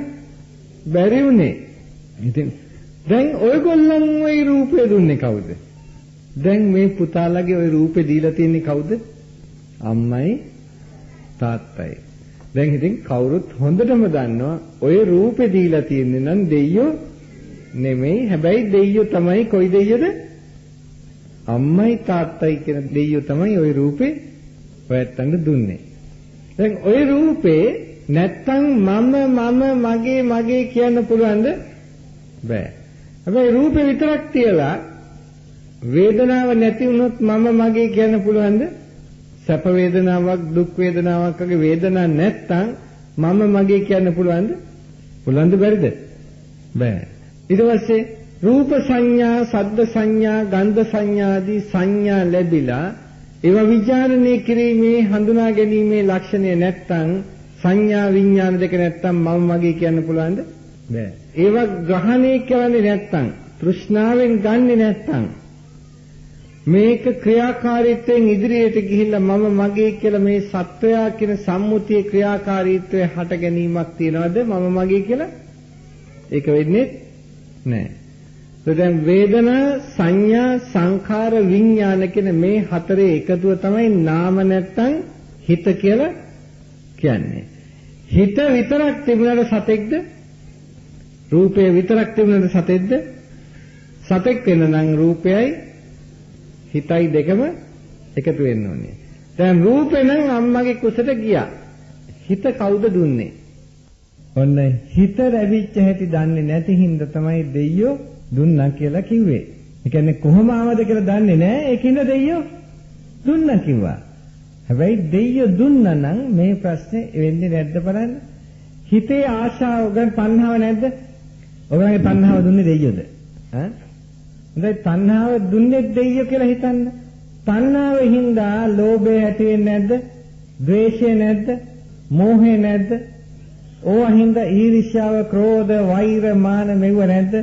බැරි උනේ. ඉතින් දැන් ඔයගොල්ලන් ওই රූපය දුන්නේ කවුද? දැන් මේ පුතාලගේ ওই රූපේ දීලා තියන්නේ කවුද? අම්මයි තාත්තයි. දැන් ඉතින් කවුරුත් හොඳටම දන්නවා ওই රූපේ දීලා තියන්නේ නම් දෙයියෝ නෙමෙයි. හැබැයි දෙයියෝ තමයි කොයි දෙයියද? අම්මයි තාත්තයි කියන දෙයියෝ තමයි ওই රූපේ ඔයත්තන්ට දුන්නේ. දැන් ওই රූපේ නැත්තම් මම මගේ කියන්න පුළුවන්ද? බෑ. හැබැයි රූපේ විතරක් තියලා වේදනාව නැති වුණොත් මම මගේ කියන්න පුළුවන්ද? සැප වේදනාවක් දුක් වේදනාවක් වගේ වේදනා නැත්තම් මම මගේ කියන්න පුළුවන්ද? පුළුවන්ද බැරිද? බෑ. ඊට පස්සේ රූප සංඥා, ශබ්ද සංඥා, ගන්ධ සංඥා ආදී සංඥා ලැබිලා ඒවා විචාරණය කිරීමේ හඳුනා ගැනීමේ ලක්ෂණය නැත්තම් සංඥා විඥාන දෙක නැත්තම් මම මගේ කියන්න පුළුවන්ද? බෑ. ඒවා ග්‍රහණය කරන්නේ නැත්තම් තෘෂ්ණාවෙන් ගන්නෙ නැත්තම් මේක ක්‍රියාකාරීත්වයෙන් ඉදිරියට ගිහිල්ලා මම මගේ කියලා මේ සත්වයා කියන සම්මුතියේ ක්‍රියාකාරීත්වය හට ගැනීමක් තියනවද මම මගේ කියලා? ඒක වෙන්නේ නැහැ. දැන් වේදනා, සංඥා, සංඛාර, විඥාන කියන මේ හතරේ එකතුව තමයි නාම නැත්තම් හිත කියලා කියන්නේ. හිත විතරක් තිබුණාට සතෙක්ද? රූපය විතරක් තිබුණාට සතෙක්ද? සතෙක් වෙන නම් රූපයයි හිතයි දෙකම එකතු වෙන්න ඕනේ. දැන් රූපේ නම් අම්මගේ කුසට ගියා. හිත කවුද දුන්නේ? ඔන්න හිත ලැබිච්ච හැටි දන්නේ නැති හින්දා තමයි දෙයියෝ දුන්නා කියලා කිව්වේ. ඒ කියන්නේ කොහොම ආවද කියලා දන්නේ නැහැ. ඒකින්ද දෙයියෝ දුන්නා කිව්වා. හැබැයි දෙයියෝ දුන්නා නම් මේ ප්‍රශ්නේ වෙන්නේ නැද්ද බලන්න. හිතේ ආශාව ගන්න තණ්හාව නැද්ද? ඔයගොල්ලන්ගේ තණ්හාව දුන්නේ දෙයියෝද? ඈ? හොඳයි තණ්හාව දුන්නේ දෙයියෝ කියලා හිතන්න. තණ්හාවෙන් හින්දා ලෝභය ඇති වෙන්නේ නැද්ද? ද්වේෂය නැද්ද? මෝහය නැද්ද? ඕවා හින්දා ඊර්ෂ්‍යාව, ක්‍රෝධ, වෛර, මාන මෙව නැද්ද?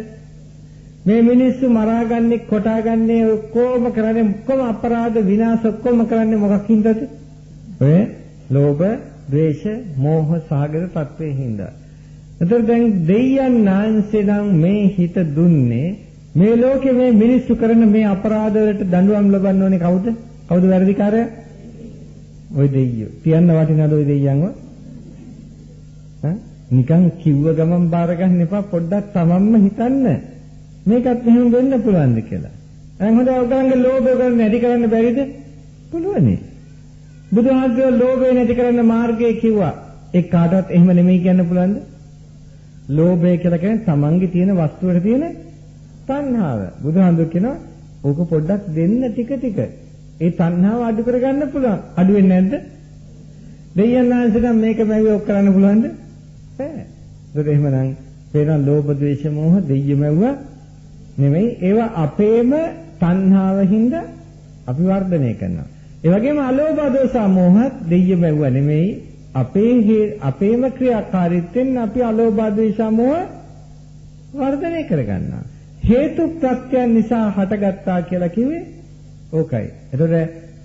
මේ මිනිස්සු මරාගන්නේ, කොටාගන්නේ ඔක්කොම කරන්නේ ඔක්කොම අපරාධ විනාශ ඔක්කොම කරන්නේ මොකක් හින්දාද? ඔය ලෝභ, ද්වේෂ, මෝහ සහගත තත්ත්වයෙන් හින්දා. එතකොට දැන් දෙයයන් ආංශෙන් මේ හිත දුන්නේ මේ ලෝකේ මේ මිනිස්සු කරන මේ අපරාධ වලට දඬුවම් ලබන්න ඕනේ කවුද? කවුද වැරදිකාරයා? ওই දෙයියෝ. තියන්න වටිනවද ওই දෙයියන්ව? නිකන් කිව්ව ගමන් බාර ගන්න එපා. පොඩ්ඩක් තමන්ම හිතන්න. මේකත් මෙහෙම වෙන්න පුළුවන්ද කියලා. දැන් හොඳයි ඔයගොල්ලන්ගේ ලෝභය ගන්න නැති කරන්න බැරිද? පුළුවනි. බුදුහාමුදුරුවෝ ලෝභය නැති කරන්න මාර්ගය කිව්වා. ඒ කාටවත් එහෙම නෙමෙයි කියන්න පුළුවන්ද? ලෝභය කියලා කියන්නේ තමන්ගේ තියෙන වස්තුවට තියෙන තණ්හාව. බුදුහාමුදුරුවෝ කියනවා ඕක පොඩ්ඩක් දෙන්න ටික ටික. ඒ තණ්හාව අඩු කරගන්න පුළුවන්. අඩු වෙන්නේ නැද්ද? දෙවියන් වහන්සේට මේක මැවියොක් කරන්න පුළුවන්ද? බෑ. ඒකට එහෙමනම් පේන ලෝභ ද්වේෂ මෝහ දෙයිය මැව්වා නෙමෙයි. ඒවා අපේම තණ්හාවින්ද අපි වර්ධනය කරනවා. ඒ වගේම අලෝභ දෝෂ මෝහත් දෙයිය මැව්වා නෙමෙයි. අපේම ක්‍රියාකාරීත්වයෙන් අපි අලෝභ දෝෂ මෝහ වර්ධනය කරගන්නවා. හේතු ප්‍රත්‍යයන් නිසා හටගත්තා කියලා කිව්වේ ඕකයි. එතකොට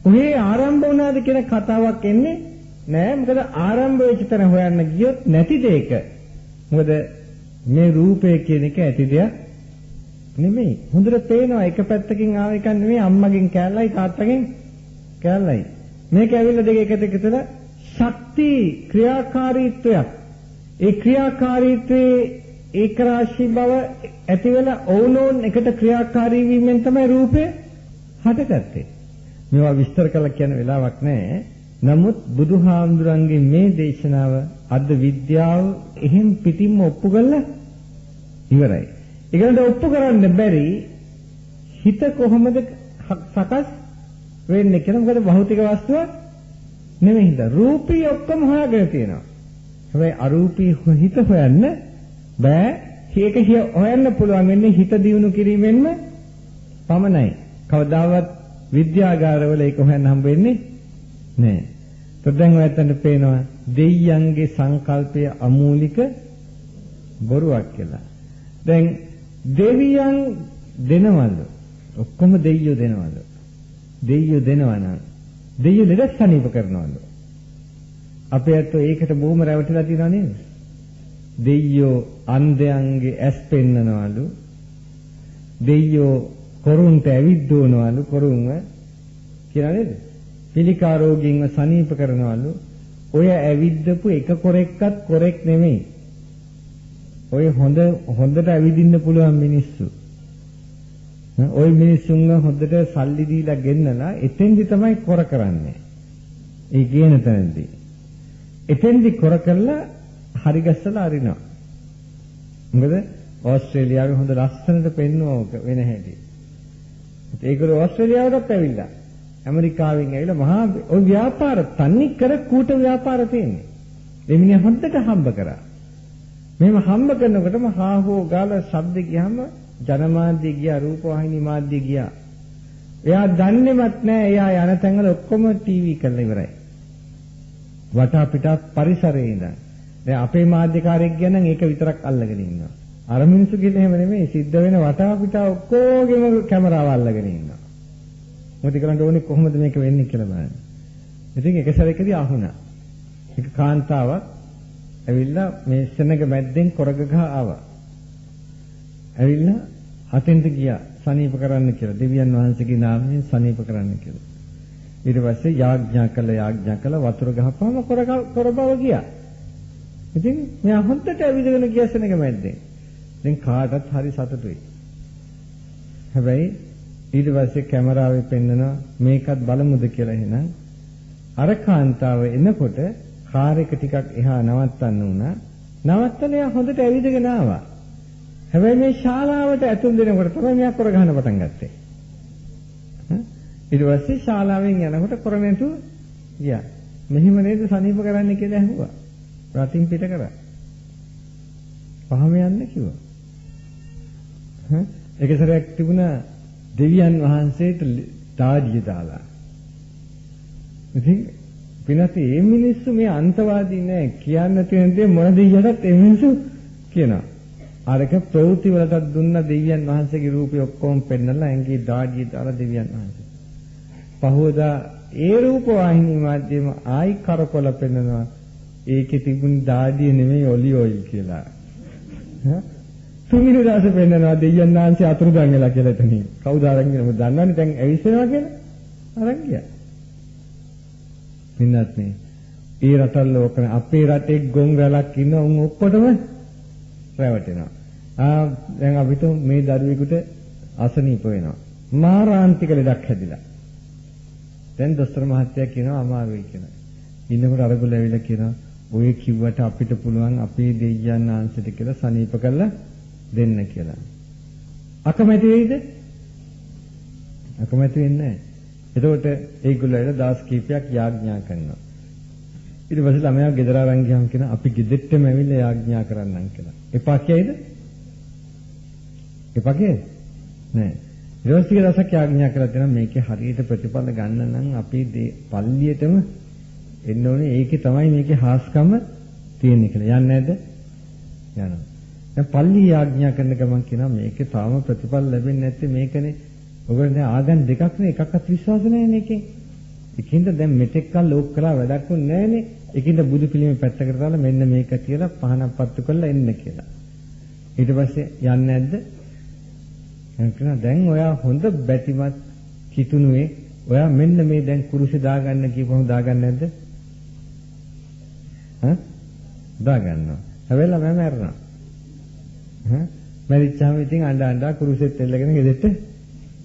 කොහේ ආරම්භ වුණාද කියන කතාවක් එන්නේ නෑ. මොකද ආරම්භ වෙච්ච තැන හොයන්න ගියොත් නැති දෙයක. මොකද මේ රූපය කියන එක ඇති දෙයක් නෙමෙයි. හොඳට පේනවා එක පැත්තකින් ආව එකක් නෙමෙයි. අම්මගෙන් කෑල්ලයි තාත්තගෙන් කෑල්ලයි. මේක ඇවිල්ලා දෙක එකට එකතලා ශක්ති ක්‍රියාකාරීත්වයක්. ඒ ක්‍රියාකාරීත්වයේ ඒකරාශී බව ඇති වෙලා ඕනෝන් එකට ක්‍රියාකාරී වීමෙන් තමයි රූපය හටගත්තේ. මේවා විස්තර කළා කියන වෙලාවක් නැහැ. නමුත් බුදුහාමුදුරන්ගේ මේ දේශනාව අද විද්‍යාව එහෙම් පිටින්ම ඔප්පු කළා ඉවරයි. ඒකට ඔප්පු කරන්න බැරි හිත කොහොමද සකස් වෙන්නේ කියලා. මොකද භෞතික වස්තුවක් නෙමෙයි හිත. රූපී ඔක්කොම හොයාගෙන තියෙනවා. හැබැයි අරූපී හිත හොයන්න බෑ. ඒක හොයන්න පුළුවන් වෙන්නේ හිත දියුණු කිරීමෙන්ම පමණයි. කවදාවත් විද්‍යාගාරවල ඒක හොයන්න හම්බ වෙන්නේ නෑ. දැන් ඔයයන්ට පේනවා දෙයියන්ගේ සංකල්පය අමූලික බොරුවක් කියලා. දැන් දෙවියන් දෙනවලු. ඔක්කොම දෙයියෝ දෙනවලු. දෙයියෝ දෙනවනම් දෙයියෝ ලෙඩ සනීප කරනවලු. අපේ අතෝ ඒකට බොහොම රැවටිලා තියෙනවා නේද? දෙයියෝ අන්ධයන්ගේ ඇස් පෙන්නනවලු. දෙයියෝ කොරුන්ට ඇවිද්දවනවලු කොරුන්ව කියලා නේද? පිළිකා රෝගීන්ව සනීප කරනවලු. ඔය ඇවිද්දපු එක කොරෙක්වත් කොරෙක් නෙමෙයි. ඔය හොඳට ඇවිදින්න පුළුවන් මිනිස්සු. ඔය මිනිස්සුන්ව හොඳට සල්ලි දීලා ගෙන්නලා එතෙන්දි තමයි කොර කරන්නේ. ඒ කියන තැනදී. එතෙන්දි කොර කළා හරි ගස්සලා අරිනවා. මොකද ඕස්ට්‍රේලියාවේ හොඳ ලස්සනට පෙන්වෝක වෙන හැටි. ඒකල ඕස්ට්‍රේලියාවටත් ඇවිල්ලා ඇමරිකාවෙන් ඇවිල්ලා මහා ওই ව්‍යාපාර තන්නේ කර කූට ව්‍යාපාර තියෙන්නේ. ඒ මිනිහා හොඳට හම්බ කරා. මෙහෙම හම්බ කරනකොටම හාහෝ ගාලා ශබ්ද ගියාම ජනමාධ්‍ය ගියා රූපවාහිනී මාධ්‍ය ගියා. එයා දන්නේවත් නැහැ එයා යන තැන්වල ඔක්කොම ටීවී කරලා ඉවරයි. වටා පිටා පරිසරයේ ඉඳන්. දැන් අපේ මාධ්‍යකාරයෙක් කියන ඒක විතරක් අල්ලගෙන ඉන්නවා. අර මිනිස්සු කියන්නේ එහෙම නෙමෙයි. සිද්ධ වෙන වටා පිටා ඔක්කොගෙම කැමරාව අල්ලගෙන ඉන්නවා. මොකද කරන්න ඕනේ කොහොමද මේක වෙන්නේ කියලා බලන්න. ඉතින් එක සැරේකදී අහුණා. එක කාන්තාවක් ඇවිල්ලා මේ සෙනඟ මැද්දෙන් කොරගගහ ආවා. ඇවිල්ලා හතෙන්ට ගියා සනීප කරන්න කියලා. දෙවියන් වහන්සේගේ නාමයෙන් සනීප කරන්න කියලා. ඊට පස්සේ යාඥා කළා වතුර ගහපුවම කොරබව ගියා. ඉතින් මෙයා හොන්දට ඇවිදගෙන ගියා සෙනඟ මැද්දෙන්. දැන් කාටවත් හරි සතුටුයි. හැබැයි ඊට පස්සේ කැමරාවේ පෙන්නනවා මේකත් බලමුද කියලා එහෙනම් අර කාන්තාව එනකොට කාර් එක ටිකක් එහා නවත්තන්න උනා. නවත්තලා එයා හොඳට ඇවිදගෙන ආවා. හැබැයි මේ ශාලාවට ඇතුල් වෙනකොට තමයි මෙයා කොර ගහන්න පටන් ගත්තේ. ඊට පස්සේ ශාලාවෙන් යනකොට කොර නැතු ගියා. මෙහිම නේද සනීප කරන්න කියලා ඇහුවා. රටින් පිට කරා. පහම යන්න කිව්වා. එක සැරයක් තිබුණා දෙවියන් වහන්සේට තාඩිය දාලා. ඉතින් පිනති මේ මිනිස්සු මේ අන්තවාදී නෑ කියන්න තියෙන දේ මොන දෙයියටත් මේ මිනිස්සු කියනවා. අරක ප්‍රවෘත්ති වලටත් දුන්න දෙවියන් වහන්සේගේ රූපය ඔක්කොම පෙන්නලා ඇඟේ දාඩිය දාලා දෙවියන් වහන්සේ. පහවදා ඒ රූප වාහිනී මාධ්‍යම ආයි කරකොල පෙන්නනවා. ඒකේ තිබුණ දාඩිය නෙමෙයි ඔලි ඔයිල් කියලා. තුන්වෙනි දවසේ පෙන්නනවා දෙවියන් වහන්සේ අතුරුදන් වෙලා කියලා එතනින්. කවුද අරන් ගියේ? දන්නවනේ දැන් ඇවිස්සෙනවා කියලා. අරන් ගියා. මින්නත් නේ. ඒ රටවල ඔකන අපේ රටේ ගොන් රැලක් ඉන්න උන් ඔක්කොටම රැවටෙනවා. දැන් අපිට මේ දරුවෙකුට අසනීප වෙනවා. මාරාන්තික ලෙඩක් හැදිලා. දැන් දොස්තර මහත්තයා කියනවා අමාරුයි කියලා. ඉන්නකොට අරගොල්ලෝ ඇවිල්ලා කියනවා ඔය කිව්වට අපිට පුළුවන් අපේ දෙවියන් ආංශයට කියලා සනීප කරලා දෙන්න කියලා. අකමැති වෙයිද? අකමැති වෙන්නේ නැහැ. එතකොට ඒගොල්ලෝ එලා දවස් කීපයක් යාඥා කරනවා. ඊට පස්සේ ළමයා ගෙදර අරන් ගියාම කියන අපි ගෙදෙට්ටම ඇවිල්ලා යාඥා කරන්නම් කියලා. එපා කියයිද? එපා කියයිද? නෑ. ඊට දවසක් යාඥා කරලා දෙනවා මේකේ හරියට ප්‍රතිඵල ගන්න නම් අපි පල්ලියටම එන්න ඕනේ. ඒකේ තමයි මේකේ හාස්කම තියෙන්නේ කියලා. යන්නේ නැද්ද? යනවා. දැන් පල්ලි යාඥා කරන ගමන් කියනවා මේකේ තාම ප්‍රතිඵල ලැබෙන්නේ නැත්තේ මේකනේ. ඔයගොල්ලෝ දැන් ආගම් දෙකක් නේ එකක්වත් විශ්වාස නැහැ මේකේ. ඒකින්ද දැන් මෙතෙක් කල් ලෝක කරා වැඩක් වුනේ නැහනේ. ඒකින්ද බුදු පිළිමේ පැත්තකට දාලා මෙන්න මේක කියලා පහනක් පත්තු කරලා එන්න කියලා. ඊට පස්සේ යන්නේ නැද්ද? එන්කන දැන් ඔයා හොඳ බැතිමත් කිතුණුවේ ඔයා මෙන්න මේ දැන් කුරුසේ දාගන්න කියපුවම දාගන්නේ නැද්ද? දාගන්නවා. හැබැයි මම මැරෙනවා. මැරිච්චාම ඉතින් අඬ කුරුසෙත් එල්ලගෙන ගෙදෙට්ට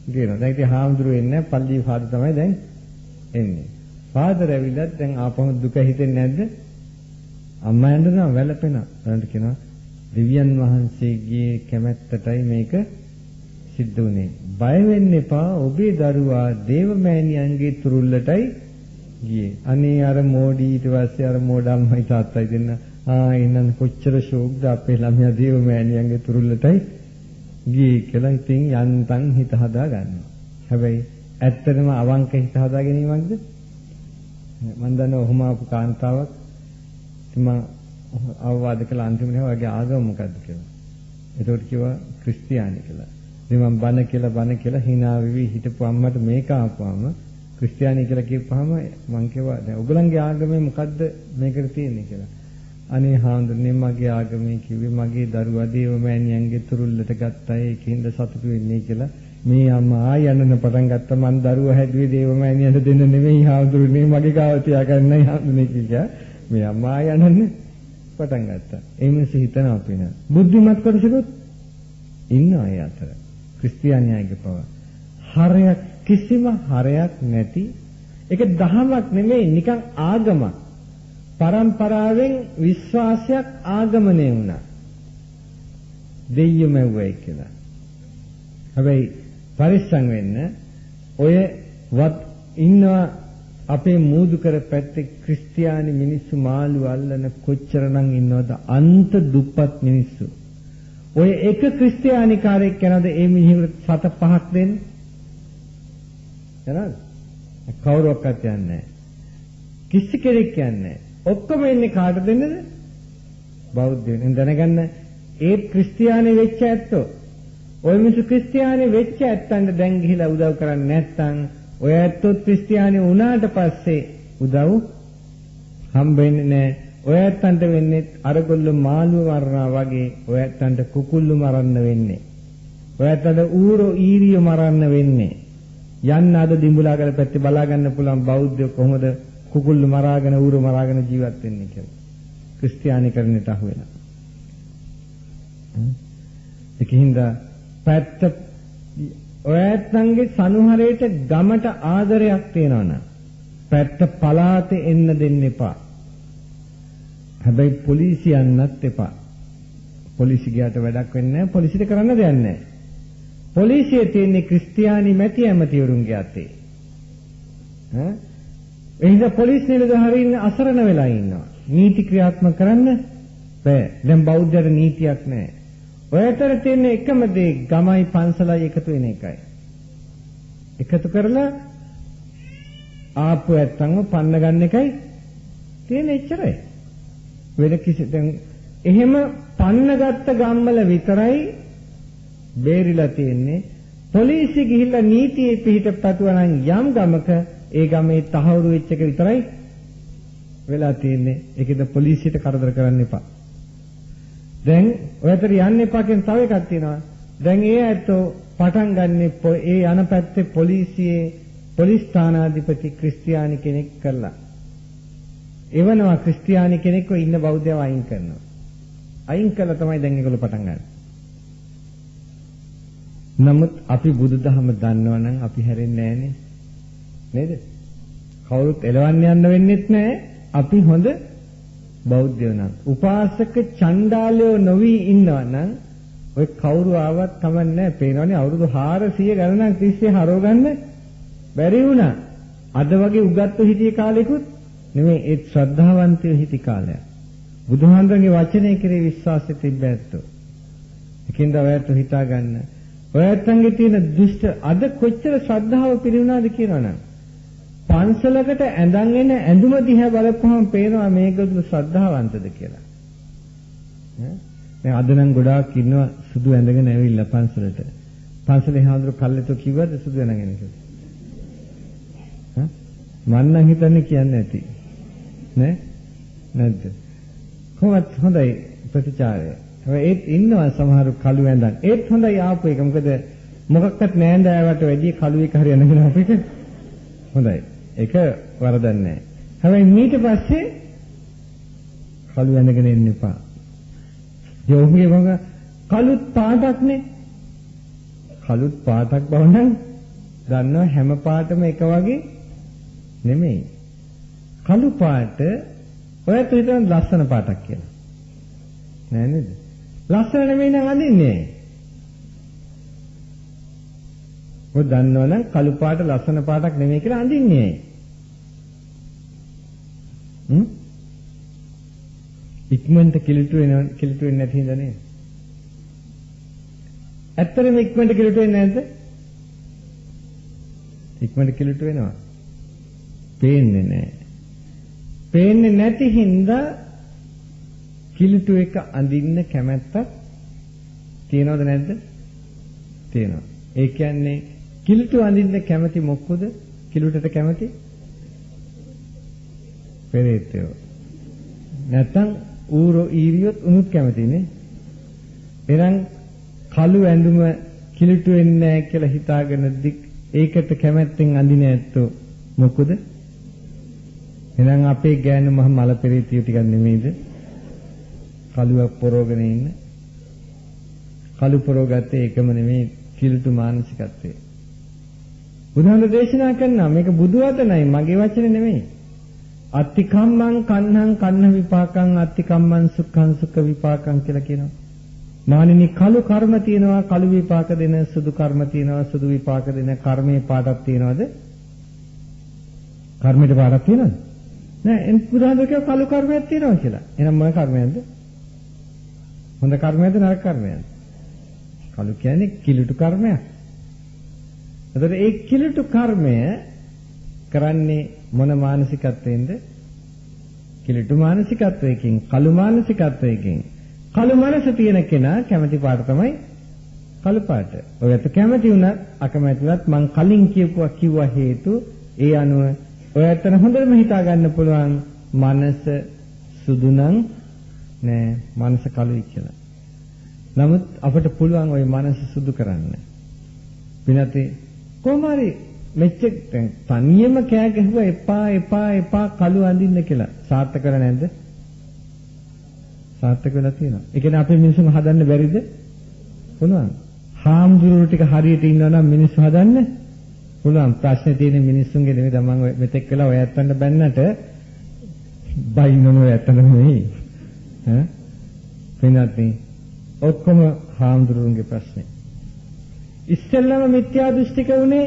ගියනවා. දැන් ඉතින් හාමුදුරුවෝ එන්නේ පල්ලි ෆාදර් තමයි දැන් එන්නේ. ෆාදර් ඇවිල්ලා දැන් ආපහු දුක හිතෙන්නේ නැද්ද? අම්මා යනවා වැළපෙනවා. ඊළඟට කියනවා දෙවියන් වහන්සේගේ කැමැත්තටයි මේක සිද්ධ වුනේ. බය වෙන්න එපා. ඔබේ දරුවා දේවමෑණියන්ගේ තුරුල්ලටයි ගියේ. අනේ අර මෝඩි ඊට පස්සේ අර මෝඩ අම්මයි තාත්තයි දෙන්න එන්නන් කොච්චර ෂෝක්ද අපේ ළමයා දේවමෑණියන්ගේ තුරුල්ලටයි ගියේ කියලා ඉතින් යන්තම් හිත හදා ගන්නවා. හැබැයි ඇත්තටම අවංක හිත හදා ගැනීමක්ද? මම දන්නවා ඔහොම ආපු කාන්තාවක් මම අවවාද කළ අන්තිමට ඔයගේ ආගම මොකද්ද කියලා. ඒකට කිව්වා ක්‍රිස්තියානි කියලා. ඉතින් මම බන කියලා hina වෙවි හිටපු අම්මට මේක ආපුවාම ක්‍රිස්තියානි කියලා කියපුවාම මම කිව්වා දැන් ඔයගලන්ගේ ආගමේ මොකද්ද මේකට තියෙන්නේ කියලා. අනේ හාමුදුරනේ මගේ ආගමේ කිව්වේ මගේ දරුවා දේවමෑණියන්ගේ තුරුල්ලට ගත්තා ඒකින්ද සතුටු වෙන්නේ කියලා. මේ අම්මා ආය යන්න පටන් ගත්තා මං දරුවා හැදුවේ දේවමෑණියන්ට දෙන්න නෙමෙයි හාමුදුරනේ මගේ ගාව තියාගන්නයි හාමුදුරනේ කියලා. මේ අම්මා ආය යන්න පටන් ගත්තා. ඒ මිනිස්සු හිතනවා අපින බුද්ධිමත් කොටසකුත් ඉන්නවා ඒ අතර. ක්‍රිස්තියානියගේ පව. හරයක් කිසිම හරයක් නැති ඒක දහමක් නෙමෙයි නිකන් ආගමක්. පරම්පරාවෙන් විශ්වාසයක් ආගමනය වුණා. දෙයියෝ මැව්වයි කියලා. හැබැයි පරිස්සම් වෙන්න ඔය වත් ඉන්නවා අපේ මූදු කර පැත්තේ ක්‍රිස්තියානි මිනිස්සු මාළු අල්ලන කොච්චරනම් ඉන්නවද අන්ත දුප්පත් මිනිස්සු. ඔය එක ක්‍රිස්තියානි කාර්යයක් කරනද ඒ මිනිහෙකුට 7-5ක් දෙන්නේ. හරිද? කවුරක්වත් යන්නේ නැහැ. කිසි කෙනෙක් යන්නේ නැහැ. ඔක්කොම එන්නේ කාටද දෙන්නද? බෞද්ධයන්. දැනගන්න ඒ ක්‍රිස්තියානි වෙච්ච ඇත්තෝ ඔය මිනිස්සු ක්‍රිස්තියානි වෙච්ච ඇත්තන්ට දැන් ගිහිලා උදව් කරන්නේ නැත්නම් ඔය ඇත්තොත් ක්‍රිස්තියානි වුණාට පස්සේ උදව් හම්බෙන්නේ නැහැ. ඔය ඇත්තන්ට වෙන්නේ අරගොල්ලෝ මාළුව මරනවා වගේ ඔය ඇත්තන්ට කුකුල්ලු මරන්න වෙන්නේ. ඔය ඇත්තන්ට ඌරෝ ඊරියෝ මරන්න වෙන්නේ. යන්න අද දිඹුලාගල පැත්තේ බලා ගන්න පුළුවන් බෞද්ධයෝ කොහොමද කුකුල්ලු මරාගෙන ඌරෝ මරාගෙන ජීවත් වෙන්නේ කියලා. ක්‍රිස්තියානි කරන්නට අහු වෙනවා. ඒකින්ද පැත්ත ඔයත්න්ගේ සනුහරේට ගමට ආදරයක් තියෙනවනම් පැත්ත පලාතේ එන්න දෙන්න එපා. හැබැයි පොලිසියන්නත් එපා. පොලිසිය ගියට වැඩක් වෙන්නේ නැහැ. පොලිසියට කරන්න දෙයක් නැහැ. පොලිසියේ තියෙන්නේ ක්‍රිස්තියානි මැති ඇමතිවරුන්ගේ අතේ. එහෙනම් පොලිස් නිලධාරීන් අසරණ වෙලා ඉන්නවා. නීති ක්‍රියාත්මක කරන්න බෑ. දැන් බෞද්ධයට නීතියක් නැහැ. ඔයතර තියෙන එකම දේ ගමයි පන්සලයි එකතු වෙන එකයි. එකතු කරලා ආපු ඇත්තන්ව පන්න ගන්න එකයි තියෙන එච්චරයි. වෙන කිසි දැන් එහෙම පන්නගත්ත ගම්වල විතරයි බේරිලා තියෙන්නේ. පොලිසිය ගිහිල්ලා නීතියේ පිහිටපතුවා නම් යම් ගමක ඒ ගමේ තහවුරු වෙච්ච එක විතරයි වෙලා තියෙන්නේ. ඒකද පොලිසියට කරදර කරන්න එපා. දැන් ඔයතර යන්න එපා කියන තව එකක් තියෙනවා. දැන් ඒ ඇත්තෝ පටන් ගන්නෙ ඒ යන පැත්තේ පොලිසියේ පොලිස් ස්ථානාධිපති ක්‍රිස්තියානි කෙනෙක් කරලා. එවනවා ක්‍රිස්තියානි කෙනෙක්ව ඉන්න බෞද්ධයව අයින් කරනවා. අයින් කළා තමයි දැන් ඒගොල්ලෝ පටන් ගන්නේ. නමුත් අපි බුදුදහම දන්නවනම් අපි හැරෙන්නේ නැහනේ. නේද? කවුරුත් එලවන්න යන්න වෙන්නෙත් නැහැ. අපි හොඳ බෞද්ධයෝ නම් උපාසක චණ්ඩාලයෝ නොවි ඉන්නවනම් ඔය කවුරු ආවත් කමන්නේ පේනවනේ අවුරුදු 400 ගණනක් තිස්සේ හරව ගන්න බැරි වුණා. අද වගේ උගත්තු හිටිය කාලෙකුත් නෙමෙයි ඒ ශ්‍රද්ධාවන්තයෝ හිටි කාලයක්. බුදුහාමුදුරන්ගේ වචනය කෙරේ විශ්වාසය තිබ්බැත්තෝ. ඒකින්ද ඔයත් හිතා ගන්න. ඔයත්න්ගේ තියෙන දුෂ්ට අද කොච්චර ශ්‍රද්ධාව පිරිුණාද කියනවනම් පන්සලකට ඇඳන් එන ඇඳුම දිහා බලපුවම පේනවා මේකද ශ්‍රද්ධාවන්තද කියලා. දැන් අද නම් ගොඩාක් ඉන්නවා සුදු ඇඳගෙන ඇවිල්ලා පන්සලට. පන්සලේ හාමුදුරු කල්ලිතෝ කිව්වද සුදු ඇඳගෙන කියලා? මම නම් හිතන්නේ කියන්නේ නැති. නේ? නැද්ද? කොහොමද හොඳයි ප්‍රතිචාරය. හැබැයි ඒත් ඉන්නවා සමහර කළු ඇඳන්. ඒත් හොඳයි ආපු එක. මොකද මොකක්වත් නෑඳෑවට වැඩි කළු එක හරි ඇඳගෙන ආපු එක හොඳයි. ඒක වරදක් නෑ. හැබැයි ඊට පස්සේ කළු ඇඳගෙන ඉන්න එපා. යෝගියේ වග කළුත් පාටක්නේ. කළුත් පාටක් බව නම් දන්නවා හැම පාටම එක වගේ නෙමෙයි. කළු පාට ඔයත් හිතන ලස්සන පාටක් කියලා. නෑ නේද? ලස්සන නෙමෙයි නම් අඳින්නේ. ඔය දන්නවනම් කළු පාට ලස්සන පාටක් නෙමෙයි කියලා අඳින්නේ. ඉක්මනට කිලිටු වෙන්නේ නැති හින්දා නේද? ඇත්තටම ඉක්මනට කිලිටු වෙන්නේ නැද්ද? ඉක්මනට කිලිටු වෙනවා. පේන්නේ නැහැ. පේන්නේ නැති හින්දා කිලිටු එක අඳින්න කැමැත්තක් තියනවද නැද්ද? තියෙනවා. ඒ කියන්නේ කිලිටු අඳින්න කැමති මොකද? කිලිටුට කැමති? පෙරේතයෝ. නැත්තම් ඌරෝ ඊරියොත් උනුත් කැමතිනේ. එහෙනම් කළු ඇඳුම කිලිටු වෙන්නේ නැහැ කියලා හිතාගෙන ඒකට කැමැත්තෙන් අඳින ඇත්තෝ මොකද? එහෙනම් අපේ ගෑනු මහ මල පෙරේතියෝ ටිකක් නෙමෙයිද? කළුවක් පොරෝගෙන ඉන්න. කළු පොරෝගත්තේ එකම නෙමෙයි කිලිටු මානසිකත්වය. බුදුහාමුදුරේ දේශනා කරනවා මේක බුදු වදනයි මගේ වචනේ නෙමෙයි. අත්තිකම්මං කන්නං කන්න විපාකං අත්තිකම්මං සුඛං සුඛ විපාකං කියලා කියනවා. මානිනී කළු කර්ම තියෙනවා කළු විපාක දෙන සුදු කර්ම තියෙනවා සුදු විපාක දෙන කර්මයේ පාඩක් තියෙනවද? කර්මයට පාඩක් තියෙනවද? නෑ එන් බුදුහාමුදුරේ කියව කළු කර්මයක් තියෙනවා කියලා. එහෙනම් මොන කර්මයක්ද? හොඳ කර්මයක්ද නරක කර්මයක්ද? කළු කියන්නේ කිලුටු කර්මයක්. එතකොට ඒ කිලුටු කර්මය කරන්නේ මොන මානසිකත්වයෙන්ද? කිලුටු මානසිකත්වයකින්, කළු මානසිකත්වයකින්. කළු මනස තියෙන කෙනා කැමැති පාට තමයි කළු පාට. ඔයත් කැමැති වුණත් අකමැති වුණත් මං කලින් කිව්වා හේතු ඒ අනුව ඔයත්න හොඳටම හිතා ගන්න පුළුවන් මනස සුදු නම් නෑ මනස කළුයි කියලා. නමුත් අපිට පුළුවන් ওই මනස සුදු කරන්න. විනතේ කොහොමරි මෙච්චර තනියම කෑ ගැහුවා එපා කළු අඳින්න කියලා. සාර්ථක කරලා නැද්ද? සාර්ථක වෙලා තියෙනවා. ඒ කියන්නේ අපේ මිනිස්සුන් හදන්න බැරිද? පුළුවන්. හාමුදුරුවෝ ටික හරියට ඉන්නවා නම් මිනිස්සු හදන්න පුළුවන්. ප්‍රශ්නේ තියෙන්නේ මිනිස්සුන්ගේ නෙමෙයි. දැන් මම මෙතෙක් වෙලා ඔය ඇත්තන්ට බැන්නට බයින්නම ඇත්තම නෙමෙයි. ඈ වෙනත්නේ ඔක්කොම හාමුදුරුවන්ගේ ප්‍රශ්නේ. ඉස්සෙල්ලාම මිත්‍යා දෘෂ්ටික උනේ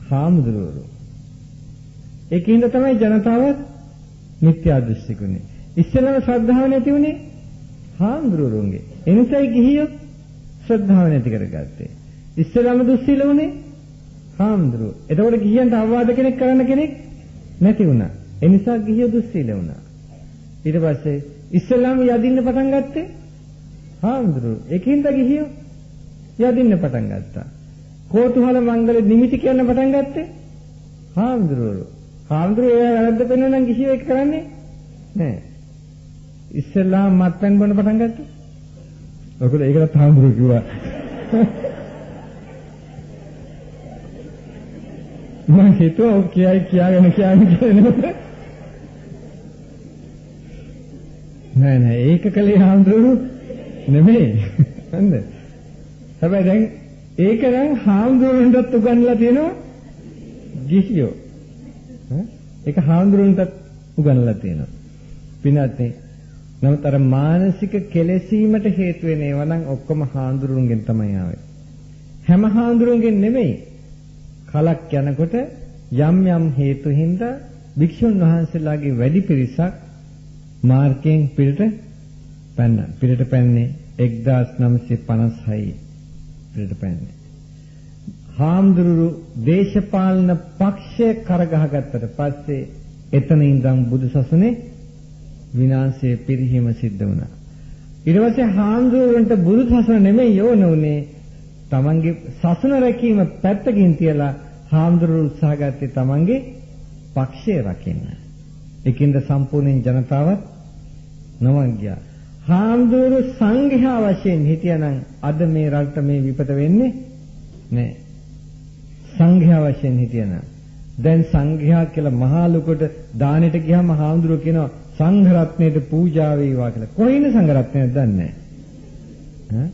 හාමුදුරුවෝ. ඒකින්ද තමයි ජනතාවත් මිත්‍යා දෘෂ්ටික උනේ. ඉස්සෙල්ලාම ශ්‍රද්ධාව නැති උනේ හාමුදුරුවන්ගේ. එනිසායි ගිහියෝ ශ්‍රද්ධාව නැති කරගත්තේ. ඉස්සෙල්ලාම දුස්සීල උනේ හාමුදුරුවෝ. එතකොට ගිහියන්ට අවවාද කෙනෙක් කරන්න කෙනෙක් නැති වුණා. එනිසා ගිහියෝ දුස්සීල වුණා. ඊට පස්සේ ඉස්සෙල්ලාම යදින්න පටන් ගත්තේ හාමුදුරුවෝ. ඒකින්ද ගිහියෝ යදින්න පටන් ගත්තා. කෝතුහල මංගල නිමිති කියන්න පටන් ගත්තේ හාමුදුරුවෝ. හාමුදුරුවෝ ඒ වැරද්ද පෙන්වන්න නම් ගිහියෝ ඒක කරන්නේ නෑ. ඉස්සෙල්ලාම මත්පැන් බොන්න පටන් ගත්තා. ඔකද ඒකට හාමුදුරුවෝ කිව්වා. මම හිතුවා කියාගෙන නෑ ඒක කලේ හාමුදුරුවෝ නෙමෙයි. හරිද? හැබැයි දැන් ඒක නම් හාමුදුරුවන්ටත් උගන්වලා තියෙනවා ගිහියෝ. ඒක හාමුදුරුවන්ටත් උගන්වලා තියෙනවා. පින්වත්නි, නමුත් අර මානසික කෙලෙසීමට හේතු වෙන ඒවා නම් ඔක්කොම හාමුදුරුවන්ගෙන් තමයි ආවේ. හැම හාමුදුරුවන්ගෙන් නෙමෙයි. කලක් යනකොට යම් යම් හේතු හින්දා භික්ෂුන් වහන්සේලාගේ වැඩි පිරිසක් මාර්ගයෙන් පිටට පැන්නා. පිටට පැන්නේ 1956 පිටට පැන්නේ. හාමුදුරු දේශපාලන පක්ෂය කරගහගත්තට පස්සේ එතන ඉඳන් බුදුසසුනේ විනාශයේ පිරිහීම සිද්ධ වුණා. ඊට පස්සේ හාමුදුරුවන්ට බුදුසසුන නෙමෙයි ඕන උනේ. තමන්ගේ සසුන රැකීම පැත්තකින් තියලා හාමුදුරුවෝ උත්සාහ ගත්තේ තමන්ගේ පක්ෂය රකින්න. ඒකින්ද සම්පූර්ණ ජනතාවත් නමන් ගියා. හාමුදුරුවෝ සංඝයා වශයෙන් හිටියනම් අද මේ රටට මේ විපත වෙන්නේ නැහැ. සංඝයා වශයෙන් හිටියනම් දැන් සංඝයා කියලා මහා ලොකුට දානෙට ගියාම හාමුදුරුවෝ කියනවා සංඝ රත්නයට පූජා වේවා කියලා. කොයින සංඝ රත්නයක්ද දන්නේ නැහැ.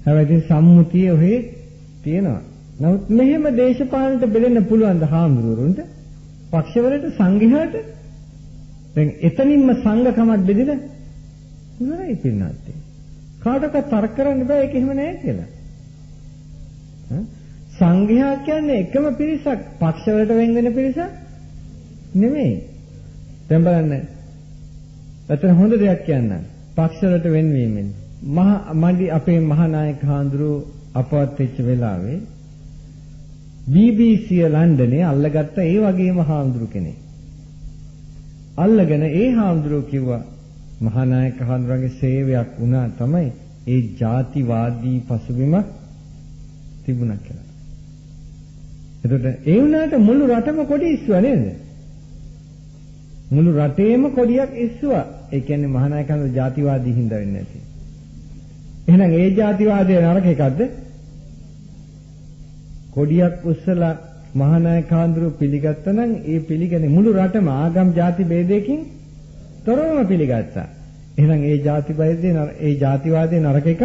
හැබැයි සම්මුතිය ඔහේ තියෙනවා. නමුත් මෙහෙම දේශපාලනට බෙදෙන්න පුළුවන් ද හාමුදුරුවන්ට? පක්ෂවලට සංඝයාට? දැන් එතනින්ම සංඝකමක් බෙදෙලා ඉවරයි පින්නත්. කාටවත් තර්ක කරන්න බෑ ඒක එහෙම නෑ කියලා. සංඝයා කියන්නේ එකම පිරිසක්, පක්ෂවලට වෙන් වෙන පිරිසක් නෙමෙයි. දැන් බලන්න. එතන හොඳ දෙයක් කියන්න. පක්ෂවලට වෙන්වීමෙන් මහා අපේ මහානායක හාමුදුරුවෝ අපවත් වෙච්ච වෙලාවේ BBC ලන්ඩනේ අල්ලගත්ත ඒ වගේම හාමුදුරු කෙනෙක්. අල්ලගෙන ඒ හාමුදුරුවෝ කිව්වා මහානායක හාමුදුරුවන්ගේ සේවයක් වුණා තමයි ඒ ಜಾතිවාදී පසුබිමක් තිබුණා කියලා. එතකොට ඒ වුණාට මුළු රටම කොඩි ඉස්සුවා නේද? මුළු රටේම කොඩියක් ඉස්සුවා. ඒ කියන්නේ මහානායක හාමුදුරුවෝ ಜಾතිවාදී හින්දා වෙන්නේ නැති. එහෙනම් ඒ ಜಾතිවාදය නරක එකක්ද? කොඩියක් උස්සලා මහානායක හාමුදුරුවෝ පිළිගත්තා නම් ඒ පිළිගන්නේ මුළු රටම ආගම් ಜಾති ભેදයකින් තොරවම පිළිගත්තා. එහෙනම් ඒ ಜಾති ભેදේ ඒ ಜಾතිවාදේ නරක එකක්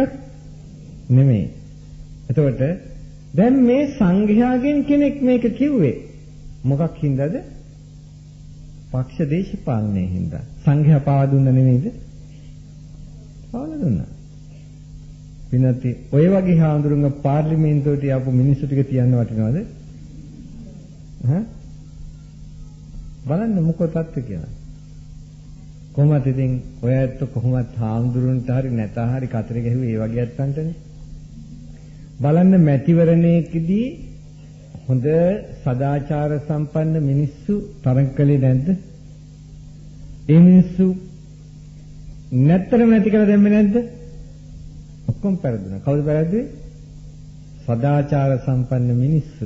නෙමෙයි. එතකොට දැන් මේ සංඝයාගෙන් කෙනෙක් මේක කිව්වේ මොකක් හින්දාද? පක්ෂ දේශපාලනයේ හින්දා. සංඝයා පාවා දුන්න නෙමෙයිද? පාවා දුන්නා. විනති ඔය වගේ හාමුදුරුවෝ පාර්ලිමේන්තුවට යපු මිනිස්සු ටික තියන්න වටිනවද? බලන්න මොකෝ තත්ත්වය කියලා. කොහොමද ඉතින් ඔය ඇත්ත කොහොමත් හාමුදුරුවන්ට හරි නැතා හරි කතරේ ගැහුවේ ඒ වගේ ඇත්තන්ටනේ. බලන්න මැතිවරණයේදී හොඳ සදාචාර සම්පන්න මිනිස්සු තරඟ කළේ නැද්ද? ඒ මිනිස්සු නැත්තර නැති කියලා දැම්මේ නැද්ද? ඔක්කොම පෙරදුනා. කවුද පෙරදුවේ? සදාචාර සම්පන්න මිනිස්සු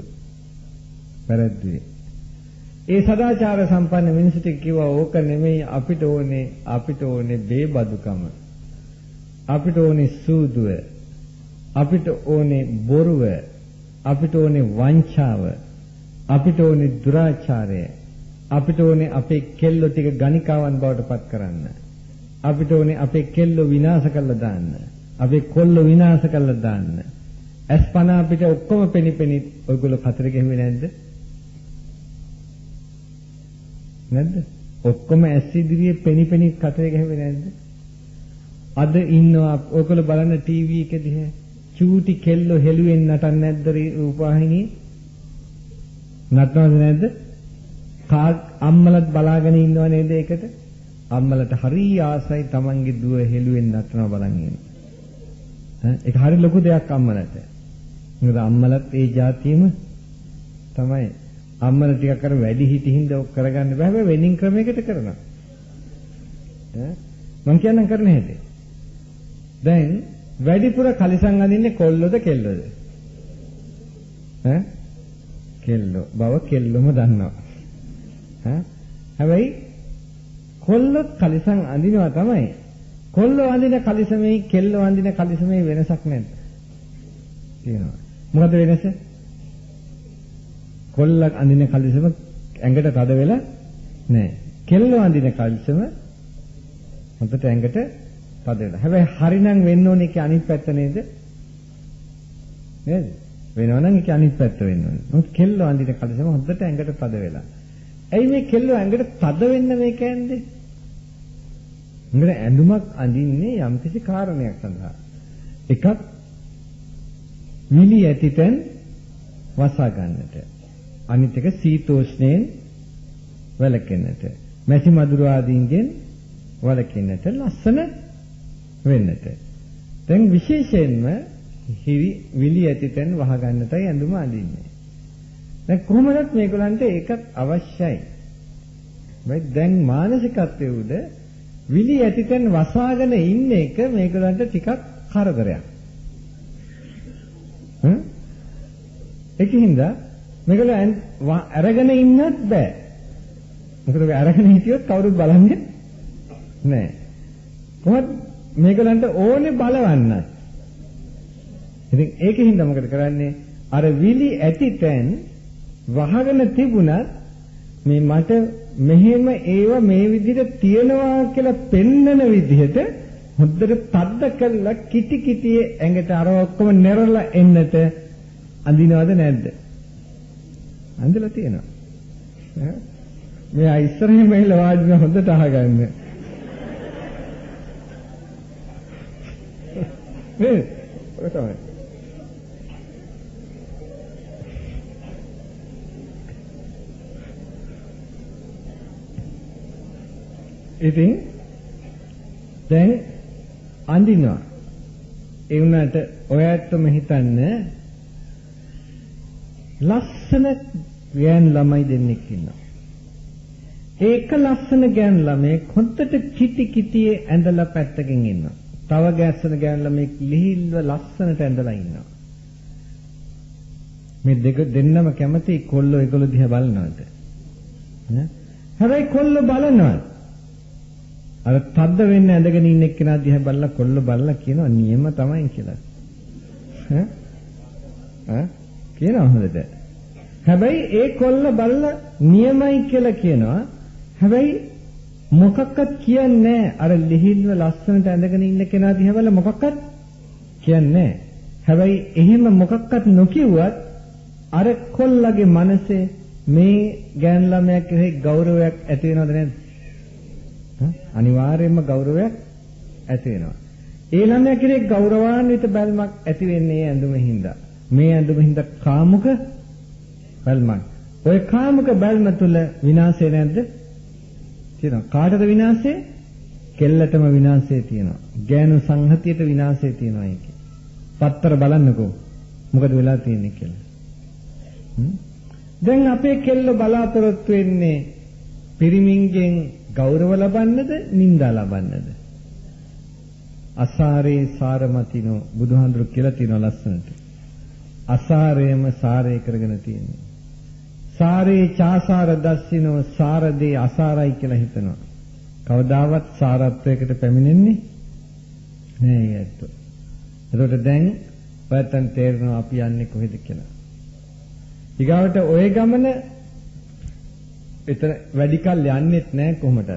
පෙරදුවේ. ඒ සදාචාර සම්පන්න මිනිස්සුට කිව්වා ඕක නෙමෙයි අපිට ඕනේ බේබදුකම. අපිට ඕනේ සූදුව. අපිට ඕනේ බොරුව. අපිට ඕනේ වංචාව. අපිට ඕනේ දුරාචාරය. අපිට ඕනේ අපේ කෙල්ලෝ ටික ගණිකාවන් බවට පත් කරන්න. අපිට ඕනේ අපේ කෙල්ලෝ විනාශ කරලා දාන්න. අපේ කොල්ල විනාශ කරලා දාන්න. අස්පන අපිට ඔක්කොම පෙනිපෙනි ඔයගොල්ලෝ කතර ගෙහුවේ නැද්ද? නැද්ද? ඔක්කොම ඇස් ඉදිරියේ පෙනිපෙනි කතර ගෙහුවේ නැද්ද? අද ඉන්නවා ඔයගොල්ලෝ බලන්න ටීවී එකදී චූටි කෙල්ලෝ හෙළුවෙන් නටන්නේ නැද්ද රූපවාහිනියේ? නටනවද නැද්ද? අම්මලත් බලාගෙන ඉන්නව නේද ඒකට? අම්මලට හරි ආසයි Tamange දුව හෙළුවෙන් නටනවා බලන් ඉන්න. ඒක හරි ලොකු දෙයක් අම්මලට. මොකද අම්මලත් ඒ જાතියෙම තමයි. අම්මල ටිකක් අර වැඩි හිටින්ද ඔක් කරගන්න බෑ. හැබැයි වෙනින් ක්‍රමයකට කරනවා. මං කියන්නම් කරන හැටි. දැන් වැඩිපුර කලිසම් අඳින්නේ කොල්ලොද කෙල්ලොද? කෙල්ලෝ. බව කෙල්ලොම දන්නවා. හැබැයි කොල්ලොත් කලිසම් අඳිනවා තමයි. කොල්ලෝ අඳින කලිසමේ කෙල්ලෝ අඳින කලිසමේ වෙනසක් නැද්ද? තියෙනවා. මොකද වෙනස? කොල්ලක් අඳින කලිසම ඇඟට තද වෙලා නැහැ. කෙල්ලෝ අඳින කලිසම හොඳට ඇඟට තද වෙලා. හැබැයි හරිනම් වෙන්න ඕනේ ඒකේ අනිත් පැත්ත නේද? නේද? වෙනවනම් ඒකේ අනිත් පැත්ත වෙන්න ඕනේ. මොකද කෙල්ලෝ අඳින කලිසම හොඳට ඇඟට තද වෙලා. ඇයි මේ කෙල්ලෝ ඇඟට තද වෙන්න මේ කියන්නේ? මොකද ඇඳුමක් අඳින්නේ යම්කිසි කාරණයක් සඳහා. එකක් මිලි ඇතිතෙන් වසා ගන්නට. අනිත් එක සීතෝෂ්ණයෙන් වැළකෙන්නට, මැසි මදුරු ආදීන්ගෙන් වළකින්නට, ලස්සන වෙන්නට. දැන් විශේෂයෙන්ම විලි ඇති තැන් වහගන්නටයි ඇඳුම අඳින්නේ. දැන් කොහොමදත් මේගොල්ලන්ට ඒකත් අවශ්‍යයි. දැන් මානසිකත්වයේ උද විලි ඇති තැන් වසාගෙන ඉන්න එක මේගොල්ලන්ට ටිකක් කරදරයක්. ඒකින්ද මේගොල්ලෝ අරගෙන ඉන්නත් බෑ. මොකද අරගෙන හිටියොත් කවුරුත් බලන්නේ නෑ. කොහොමද මේගොල්ලන්ට ඕනේ බලවන්න. ඉතින් ඒකින්ද මොකද කරන්නේ? අර විලි ඇති තැන් වහගෙන තිබුණත් මේ මට මෙහෙම ඒව මේ විදිහට තියනවා කියලා පෙන්නන විදිහට හොද්දට තද්ද කරලා කිටි කිටියේ ඇඟට අර ඔක්කොම නෙරලා එන්නට අඳිනවද නැද්ද? අඳලා තියෙනවා. මේ ඉස්සරහින් මෙහෙලා වාඩිලා හොද්දට අහගන්න. මේ ඔය තමයි. ඉතින් දැන් අඳිනවා. ඒ වුණාට ඔයත්ම හිතන්න ලස්සන ගෑන් ළමයි දෙන්නෙක් ඉන්නවා. ඒක ලස්සන ගෑන් ළමයි හොද්දට කිටි කිටියේ ඇඳලා පැත්තකින් ඉන්නවා. තව ගැස්සන ගෑන් ළමයි ලිහිල්ව ලස්සනට ඇඳලා ඉන්නවා. මේ දෙක දෙන්නම කැමති කොල්ලෝ ඒගොල්ලෝ දිහා බලනවාද? හැබැයි කොල්ලෝ බලනවා. අර තද්ද වෙන්න ඇඳගෙන ඉන්න එක්කෙනා දිහා බලලා කොල්ල බලලා කියනවා නියම තමයි කියලා. කියනවා හොඳට. හැබැයි ඒ කොල්ල බලලා නියමයි කියලා කියනවා. හැබැයි මොකක්වත් කියන්නේ නැහැ. අර ලිහිල්ව ලස්සනට ඇඳගෙන ඉන්න කෙනා දිහා බලලා මොකක්වත් කියන්නේ නැහැ. හැබැයි එහෙම මොකක්වත් නොකියුවත් අර කොල්ලගේ මනසේ මේ ගෑන් ළමයා කෙරෙහි ගෞරවයක් ඇති වෙනවද නැද්ද? අනිවාර්යයෙන්ම ගෞරවයක් ඇති වෙනවා. ඒ ළමයා කෙරෙහි ගෞරවාන්විත බැල්මක් ඇති වෙන්නේ ඇඳුමින් හින්දා. මේ ඇඳුමින් හින්දා කාමුක බැල්මක්. ඔය කාමුක බැල්ම තුල විනාශය නැද්ද? තියෙනවා. කාටද විනාශය? කෙල්ලටම විනාශය තියෙනවා. ගෑනු සංහතියට විනාශය තියෙනවා ඒකේ. පත්තර බලන්නකෝ. මොකද වෙලා තියෙන්නේ කියලා. දැන් අපේ කෙල්ල බලාපොරොත්තු වෙන්නේ පිරිමින්ගෙන් ගෞරව ලබන්නද නිന്ദා ලබන්නද? අසාරේ සාරමතිනෝ බුදුහාඳුරු කියලා තියෙනවා ලස්සනට. අසාරේම සාරේ කරගෙන තියෙන්නේ. සාරේ චාසාර දස්සිනෝ සාරදේ අසාරයි කියලා හිතනවා. කවදාවත් සාරත්වයකට පැමිණෙන්නේ නෑ ඒත්. ඒකට දැන් ඔයයන් තේරෙනවා අපි යන්නේ කොහෙද කියලා. ඊගාවට ඔය ගමන එතන වැඩි කල් යන්නෙත් නෑ කොහොමද?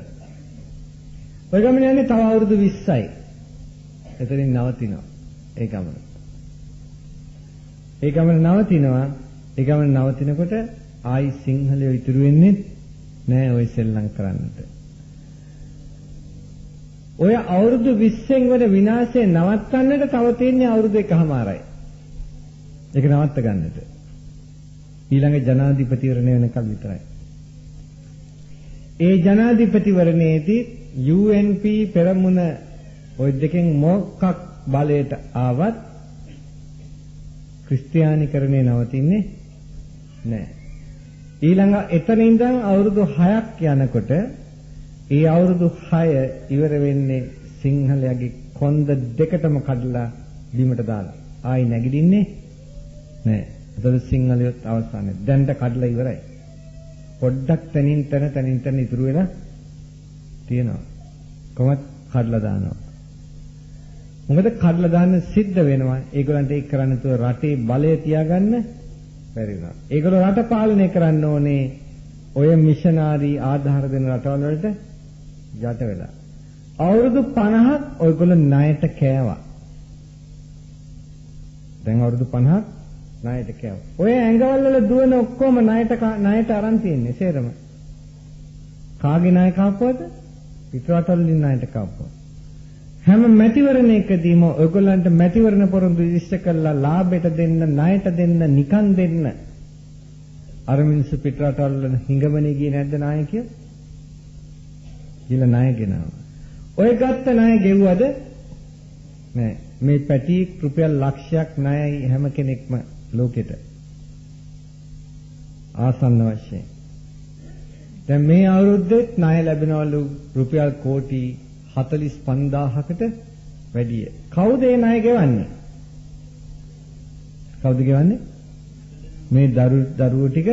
ඔය ගමන යන්නේ තව අවුරුදු 20යි. එතනින් නවතිනවා ඒ ගමන. ඒ ගමන නවතිනවා. ඒ ගමන නවතිනකොට ආයි සිංහලයෝ ඉතුරු වෙන්නේ නෑ ඔය සෙල්ලම් කරන්නට. ඔය අවුරුදු 20න් වල විනාශය නවත්තන්නට තව තියෙන්නේ අවුරුදු 1කමාරයි. ඒක නවත්ත ගන්නට. ඊළඟ ජනාධිපතිවරණය වෙනකල් විතරයි. ඒ ජනාධිපතිවරණයේදී UNP පෙරමුණ ওই දෙකෙන් මොකක් බලයට ආවත් ක්‍රිස්තියානිකරණය නවතින්නේ නැහැ. ඊළඟ එතන ඉඳන් අවුරුදු 6ක් යනකොට ඒ අවුරුදු 6 ඉවර වෙන්නේ සිංහලයාගේ කොන්ද දෙකටම කඩලා බිමට දාලා. ආයි නැගිටින්නේ නැහැ. එතකොට සිංහලියොත් අවසානයේ දැන්ට කඩලා ඉවරයි. පොඩ්ඩක් තනින් තන ඉතුරු වෙලා තියෙනවා. කොහොමද කඩලා දානවා. මොකද කඩලා දාන්න සිද්ධ වෙනවා. ඒගොල්ලන්ට ඒක කරන්න තු රටේ බලය තියාගන්න බැරි වෙනවා. ඒගොල්ලෝ රට පාලනය කරන්න ඕනේ ඔය මිෂනාරි ආධාර දෙන රටවල් වලට යට වෙලා. අවුරුදු 50ක් ඔයගොල්ලෝ ණයට කෑවා. දැන් අවුරුදු 50ක් ණයට කෑවා. ඔය ඇඟවල වල දුවන ඔක්කොම ණයට අරන් තියන්නේ සේරම. කාගේ ණය කාපුවද? පිටරටවලින් ණයට කාපුවා. හැම මැතිවරණයකදීම ඔයගොල්ලන්ට මැතිවරණ පොරොන්දු ඉෂ්ට කළා ලාභයට දෙන්න, ණයට දෙන්න, නිකන් දෙන්න. අර මිනිස්සු පිටරටවල හිඟමනේ ගියේ නැද්ද නායකයෝ? ගිහලා ණය ගෙනාවා. ඔය ගත්ත ණය ගෙව්වද? නෑ. මේ පැටි රුපියල් ලක්ෂයක් ණයයි හැම කෙනෙක්ම ලෝකෙට. ආසන්න වශයෙන්. දැන් මේ අවුරුද්දෙත් ණය ලැබෙනවලු රුපියල් කෝටි 45000කට වැඩිය. කවුද ඒ ණය ගෙවන්නේ? කවුද ගෙවන්නේ? මේ දරුවෝ ටික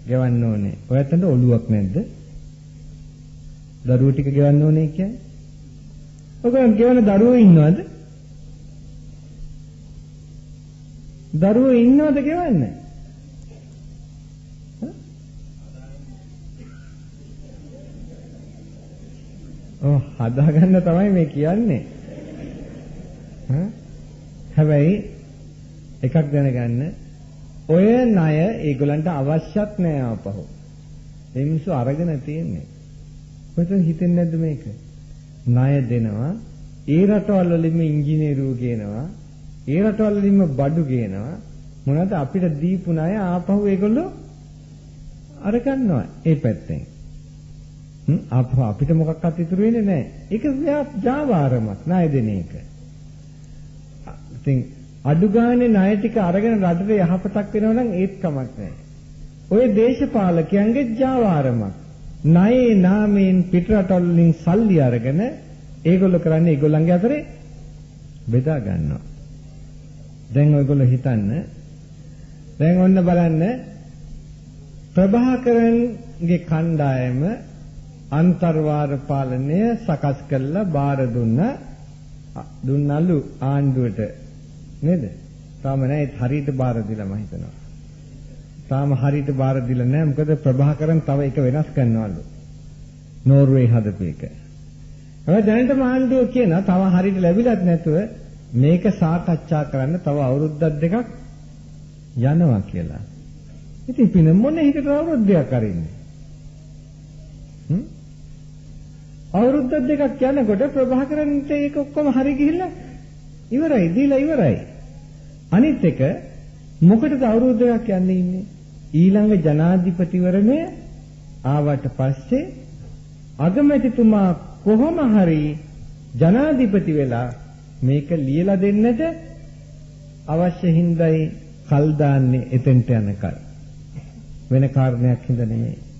ගෙවන්න ඕනේ. ඔයත්තන්ට ඔළුවක් නැද්ද? දරුවෝ ටික ගෙවන්න ඕනේ කියන්නේ? ඔයගොල්ලෝ ගෙවන දරුවෝ ඉන්නවද? දරුවෝ ඉන්නවද ගෙවන්න? හදාගන්න තමයි මේ කියන්නේ. හැබැයි එකක් දැනගන්න ඔය ණය ඒගොල්ලන්ට අවශ්‍යත් නෑ ආපහු. ඒ මිනිස්සු අරගෙන තියෙන්නේ. කොහෙද හිතෙන්නේ නැද්ද මේක? ණය දෙනවා. ඒ රටවල් වලින්ම ඉංජිනේරුවෝ ගේනවා. ඒ රටවල් වලින්ම බඩු ගේනවා. මොනවද අපිට දීපු ණය ආපහු ඒගොල්ලෝ අර ගන්නවා ඒ පැත්තෙන්. අපිට මොකක්වත් ඉතුරු වෙන්නේ නැහැ. ඒක ජාවාරමක් ණය දෙන එක. ඉතින් අඩු ගානේ ණය ටික අරගෙන රටට යහපතක් වෙනවා නම් ඒත් කමක් නැහැ. ඔය දේශපාලකයන්ගේ ජාවාරමක්. ණයේ නාමයෙන් පිටරටවල වලින් සල්ලි අරගෙන ඒගොල්ලෝ කරන්නේ ඒගොල්ලන්ගේ අතරේ බෙදා ගන්නවා. දැන් ඔයගොල්ලෝ හිතන්න. දැන් ඔන්න බලන්න ප්‍රභාකරන්ගේ කණ්ඩායම අන්තර්වාර පාලනය සකස් කළා බාර දුන්නලු ආණ්ඩුවට නේද? තාම නෑ හරියට බාර දීලා මම හිතනවා. තාම හරියට බාර දීලා නෑ මොකද ප්‍රභාකරන් තව එක වෙනස් කරනවලු. නෝර්වේ හදපු එක. හැබැයි දැනටම ආණ්ඩුව කියන තව හරියට ලැබිලත් නැතුව මේක සාකච්ඡා කරන්න තව අවුරුද්දක් දෙකක් යනවා කියලා. ඉතින් පින මොන හිතට අවුරුද්දක් අරින්නේ? අවුරුද්ද දෙකක් යනකොට ප්‍රභාකරන්ට ඒක ඔක්කොම හරි ගිහිල්ලා ඉවරයි දීලා ඉවරයි. අනිත් එක මොකටද අවුරුද්ද දෙකක් යන්නේ ඉන්නේ? ඊළඟ ජනාධිපතිවරණය ආවට පස්සේ අගමැතිතුමා කොහොම හරි ජනාධිපති වෙලා මේක ලියලා දෙන්නට අවශ්‍ය හින්දායි කල් දාන්නේ එතෙන්ට යනකල්. වෙන කාරණයක් හින්දා නෙමෙයි.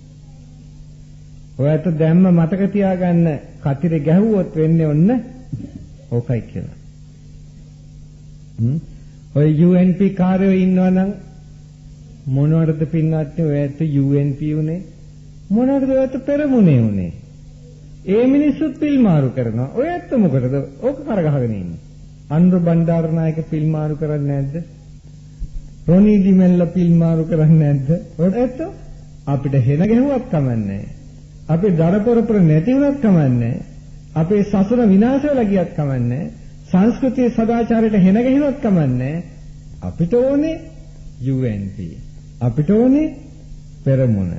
ඔයත් දැම්ම මතක තියාගන්න කතිරේ ගැහුවොත් වෙන්නේ ඔන්න ඕකයි කියලා. ඔය UNP කාර්යෝ ඉන්නවනම් මොනවටද පින්නත් ඔයත් UNP උනේ මොනවටද ඔයත් පෙරමුණේ උනේ? ඒ මිනිස්සුත් පිල් මාරු කරනවා. ඔයත් මොකටද ඕක කරගහගෙන ඉන්නේ? අනුර බණ්ඩාරනායක පිල් මාරු කරන්නේ නැද්ද? රොනී ඩිමෙල්ල පිල් මාරු කරන්නේ නැද්ද? ඔයත් අපිට හෙන ගැහුවත් කමන්නේ. අපේ දරපොරපොර නැති වුණත් කමන්නේ. අපේ සසර විනාශ වෙලා ගියත් කමන්නේ. සංස්කෘතිය සදාචාරයට හෙන ගැහිනොත් කමන්නේ. අපිට ඕනේ UNP. අපිට ඕනේ පෙරමුණ.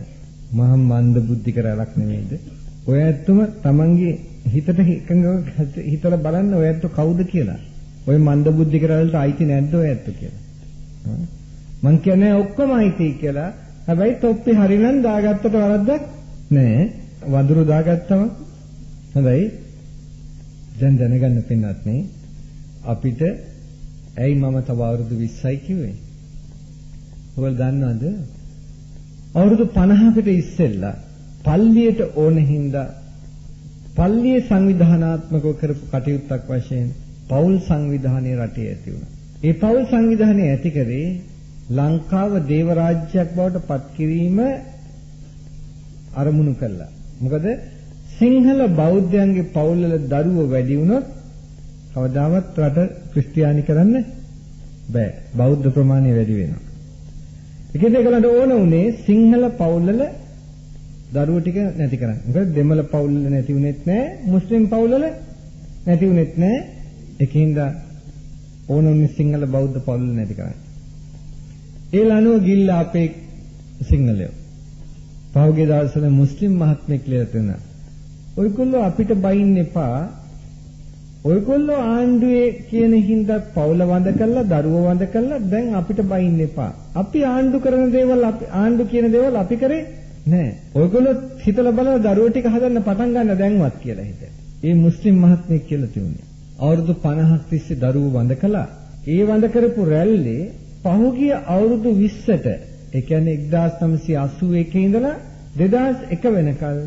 මහා මන්ද බුද්ධික රැලක් නෙමෙයිද? ඔය ඇත්තම තමන්ගේ හිතට එකඟව හිතලා බලන්න ඔය ඇත්ත කවුද කියලා. ඔය මන්ද බුද්ධික රැලට අයිති නැද්ද ඔය ඇත්ත කියලා. මං කියන්නේ ඔක්කොම අයිති කියලා. හැබැයි තොප්පි හරිනම් දාගත්තට වරද්දක් නෑ. වඳුරු දාගත්තම හොඳයි. දැන් දැනගන්න පින්නත් නේ අපිට ඇයි මම තව අවුරුදු 20යි කිව්වේ? ඔයගොල්ලෝ දන්නවද? අවුරුදු 50කට ඉස්සෙල්ලා පල්ලියට ඕන හින්දා පල්ලියේ සංවිධානාත්මකව කරපු කටයුත්තක් වශයෙන් පෞල් සංවිධානය රටේ ඇති වුණා. ඒ පෞල් සංවිධානය ඇති කරේ ලංකාව දේව රාජ්‍යයක් බවට පත් කිරීම අරමුණු කළා. මොකද සිංහල බෞද්ධයන්ගේ පවුල්වල දරුවෝ වැඩි වුණොත් කවදාවත් රට ක්‍රිස්තියානි කරන්න බෑ. බෞද්ධ ප්‍රමාණය වැඩි වෙනවා. ඒකද ඒගොල්ලන්ට ඕන උනේ සිංහල පවුල්වල දරුවෝ ටික නැති කරන්න. මොකද දෙමළ පවුල්වල නැති වුණෙත් නෑ, මුස්ලිම් පවුල්වල නැති වුණෙත් නෑ. ඒකින්ද ඕන උනේ සිංහල බෞද්ධ පවුල්වල නැති කරන්න. ඒ ලනුව ගිල්ල අපේ සිංහලයෝ. පහුගිය දවස්වල මුස්ලිම් මහත්මයෙක් කියලා තුනා. ඔයගොල්ලෝ අපිට බයින්න එපා. ඔයගොල්ලෝ ආණ්ඩුවේ කියන හින්දා පවුල වඳ කළා, දරුවෝ වඳ කළා. දැන් අපිට බයින්න එපා. අපි ආණ්ඩු කරන දේවල් ආණ්ඩු කියන දේවල් අපි කරේ නෑ. ඔයගොල්ලෝ හිතලා බලලා දරුවෝ ටික හදන්න පටන් ගන්න දැන්වත් කියලා හිතේ. ඒ මුස්ලිම් මහත්මයෙක් කියලා තියුනේ. අවුරුදු 50ක් තිස්සේ දරුවෝ වඳ කළා. ඒ වඳ කරපු රැල්ලේ පහුගිය අවුරුදු 20ට, ඒ කියන්නේ 1981 ඉඳලා 2001 වෙනකල්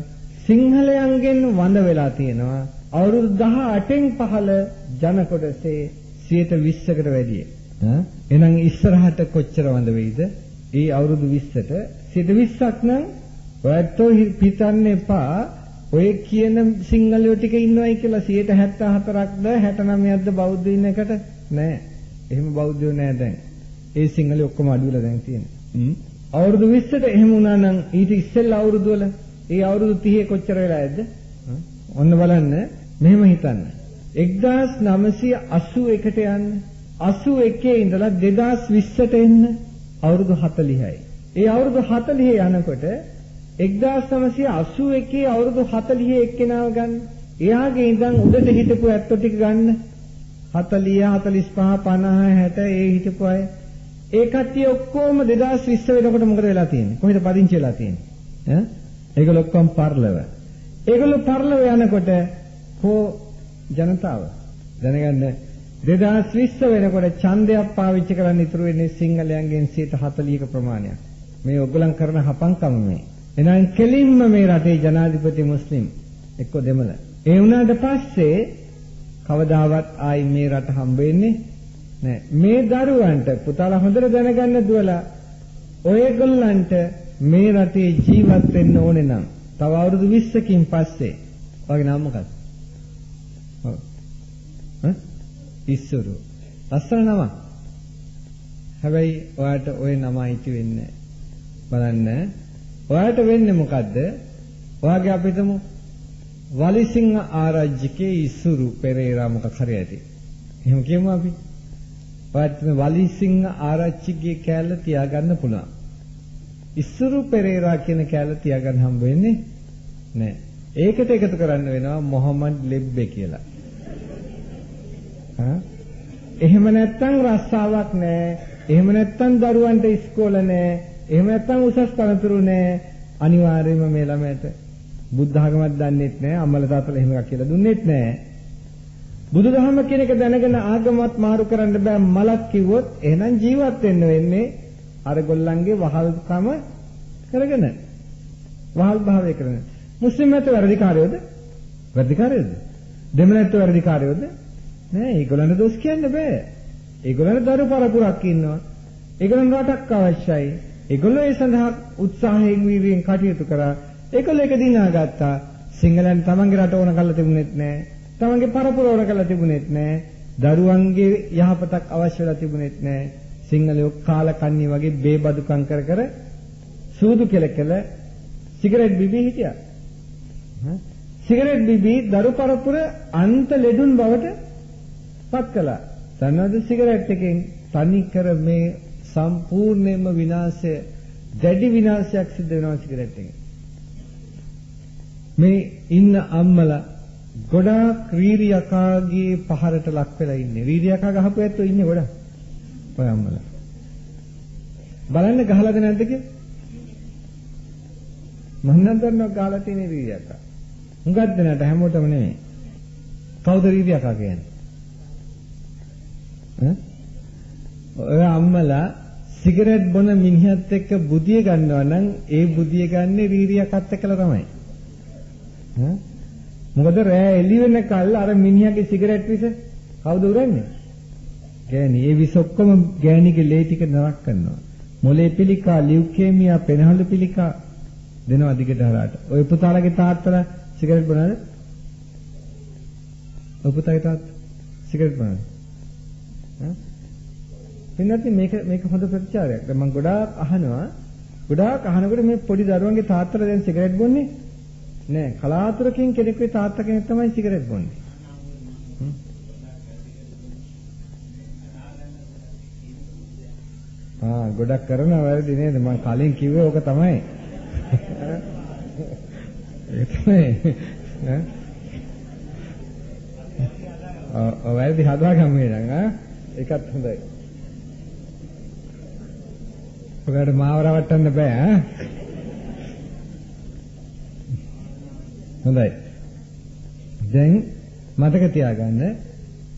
සිංහලයන්ගෙන් වඳ වෙලා තියෙනවා. අවුරුදු 18න් පහළ ජන කොටසේ 20%කට වැඩි. එහෙනම් ඉස්සරහට කොච්චර වඳ වෙයිද? ඒ අවුරුදු 20ට 20%ක් නම් ඔයත් හිතන්න එපා. ඔය කියන සිංහලයෝ ටික ඉන්නවයි කියලා 74%ක්ද 69%ක්ද බෞද්ධ ඉන්න එකට නෑ. එහෙම බෞද්ධයෝ නෑ දැන්. ඒ සිංහලයෝ ඔක්කොම අඩු වෙලා දැන් තියෙන්නේ. අවුරුදු 20ට එහෙම වුණා නම් ඊට ඉස්සෙල්ලා අවුරුදු වල ඒ අවුරුදු 30 කොච්චර වෙලා ඇද්ද? ඔන්න බලන්න මෙහෙම හිතන්න. 1981ට යන්න 81 ඉඳලා 2020ට එන්න අවුරුදු 40යි. ඒ අවුරුදු 40 යනකොට 1981 අවුරුදු 40 එක්කෙනාව ගන්න. එයාගේ ඉඳන් උඩට හිටපු ඇත්තෝ ටික ගන්න. 40 45 50 60 ඒ හිටපු අය. ඒ කට්ටිය ඔක්කොම 2020 වෙනකොට මොකද වෙලා තියෙන්නේ? කොහෙද පදිංචි වෙලා තියෙන්නේ? ඒගොල්ලෝ ඔක්කොම පරලව. ඒගොල්ලෝ පරලව යනකොට කෝ ජනතාව දැනගන්න 2020 වෙනකොට ඡන්දයක් පාවිච්චි කරන්න ඉතුරු වෙන්නේ සිංහලයන්ගෙන් 40%ක ප්‍රමාණයක්. මේ ඔයගොල්ලන් කරන හපංකම මේ. එහෙනම් කෙලින්ම මේ රටේ ජනාධිපති මුස්ලිම් එක්ක දෙමළ. ඒ වුණාට පස්සේ කවදාවත් ආයි මේ රට හම්බ වෙන්නේ නෑ. මේ දරුවන්ට පුතාලා හොඳට දැනගන්න දුවලා ඔයගොල්ලන්ට මේ රටේ ජීවත් වෙන්න ඕනේ නම් තව අවුරුදු 20කින් පස්සේ ඔයගේ නම මොකක්ද? ඉස්සුරු. ලස්සන නම. හැබැයි ඔයාට ওই නම අයිති වෙන්නේ බලන්න. ඔයාට වෙන්නේ මොකද්ද? ඔයාගේ අපිටම වලිසිංහ ආරච්චිගේ ඉස්සුරු පෙරේරා මොකක් හරි ඇති. එහෙම කියමු අපි. ඔයාට මේ වලිසිංහ ආරච්චිගේ කෑල්ල තියාගන්න පුළුවන්. ඉස්සුරු පෙරේරා කියන කෑල්ල තියාගන්න හම්බ වෙන්නේ නෑ. ඒකට එකතු කරන්න වෙනවා මොහමඩ් ලෙබ්බේ කියලා. එහෙම නැත්තම් රස්සාවක් නෑ. එහෙම නැත්තම් දරුවන්ට ඉස්කෝල නෑ. එහෙම නැත්තම් උසස් තනතුරු නෑ. අනිවාර්යයෙන්ම මේ ළමයට බුද්ධ ආගමක් දන්නෙත් නෑ. අම්මලා තාත්තලා එහෙම එකක් කියලා දුන්නෙත් නෑ. බුදුදහම කියන එක දැනගෙන ආගමත් මාරු කරන්න බෑ. මලක් කිව්වොත් එහෙනම් ජීවත් වෙන්න වෙන්නේ අර ගොල්ලන්ගේ වහල්කම කරගෙන. වහල් භාවය කරගෙන. මුස්ලිම් ඇත්ත වැරදිකාරයෝද? වැරදිකාරයෝද? දෙමළැත්ත වැරදිකාරයෝද? නෑ, ඒගොල්ලන්ට දොස් කියන්න බෑ. ඒගොල්ලන්ට දරු පරපුරක් ඉන්නවා. ඒගොල්ලන් රටක් අවශ්‍යයි. ඒගොල්ලෝ ඒ සඳහා උත්සාහයෙන් වීර්යයෙන් කටයුතු කරා. ඒගොල්ලෝ ඒක දිනාගත්තා. සිංහලයන් තමන්ගේ රට ඕන කරලා තිබුණෙත් නෑ. තමන්ගේ පරපුර ඕන කරලා තිබුණෙත් නෑ. දරුවන්ගේ යහපතක් අවශ්‍ය වෙලා තිබුණෙත් නෑ. සිංහලයෝ කාලකන්ණි වගේ බේබදුකම් කර කර සූදු කෙලකල සිගරට් බිබී හිටියා. සිගරට් බිබී දරු පරපුර අන්ත ලෙඩුන් බවට පත් කළා. තනද සිගරට් එකෙන් තනි කර මේ සම්පූර්ණයෙන්ම විනාශය, දැඩි විනාශයක් සිද්ධ වෙනවා සිගරට් එකෙන්. මේ ඉන්න අම්මලා ගොඩාක් රීරියකාගේ පහරට ලක් වෙලා ඉන්නේ. රීරියකා ගහපු ඇත්තෝ ඉන්නේ ගොඩක්. ඔය අම්මලා. බලන්න ගහලාද නැද්ද කියලා? මම නම් දන්නවා ගහලා තියෙන රීරියකා. හුඟක් දෙනාට හැමෝටම නෙමෙයි. කවුද රීරියකා කියන්නේ? ඔය අම්මලා සිගරට් බොන මිනිහත් එක්ක බුදිය ගන්නවා නම් ඒ බුදිය ගන්නේ රීරියකත් එක්කලා තමයි. මොකද රෑ එළි වෙනකල් අර මිනිහාගේ සිගරට් විස කවුද උරන්නේ? ගෑණි. ඒ විස ඔක්කොම ගෑණිගේ ලේ ටික නරක කරනවා. මොලේ පිළිකා, ලියුකේමියා, පෙනහළු පිළිකා දෙනවා දිගට හරහාට. ඔය පුතාලගේ තාත්තලා සිගරට් බොනවද? ඔය පුතාගේ තාත්තා සිගරට් බොනවද? පින්නත් මේක හොඳ ප්‍රතිචාරයක්. දැන් මම ගොඩාක් අහනකොට මේ පොඩි දරුවන්ගේ තාත්තලා දැන් සිගරට් බොන්නේ නෑ. කලාතුරකින් කෙනෙකුගේ තාත්තා කෙනෙක් තමයි සිගරට් බොන්නේ. ගොඩක් කරනවා වැරදි නේද? මම කලින් කිව්වේ ඕක තමයි. ඒක තමයි. වැරදි හදාගමු නේද? ඒකත් හොඳයි. ඔයාලට මාව රවට්ටන්න බෑ ඈ. හොඳයි. දැන් මතක තියාගන්න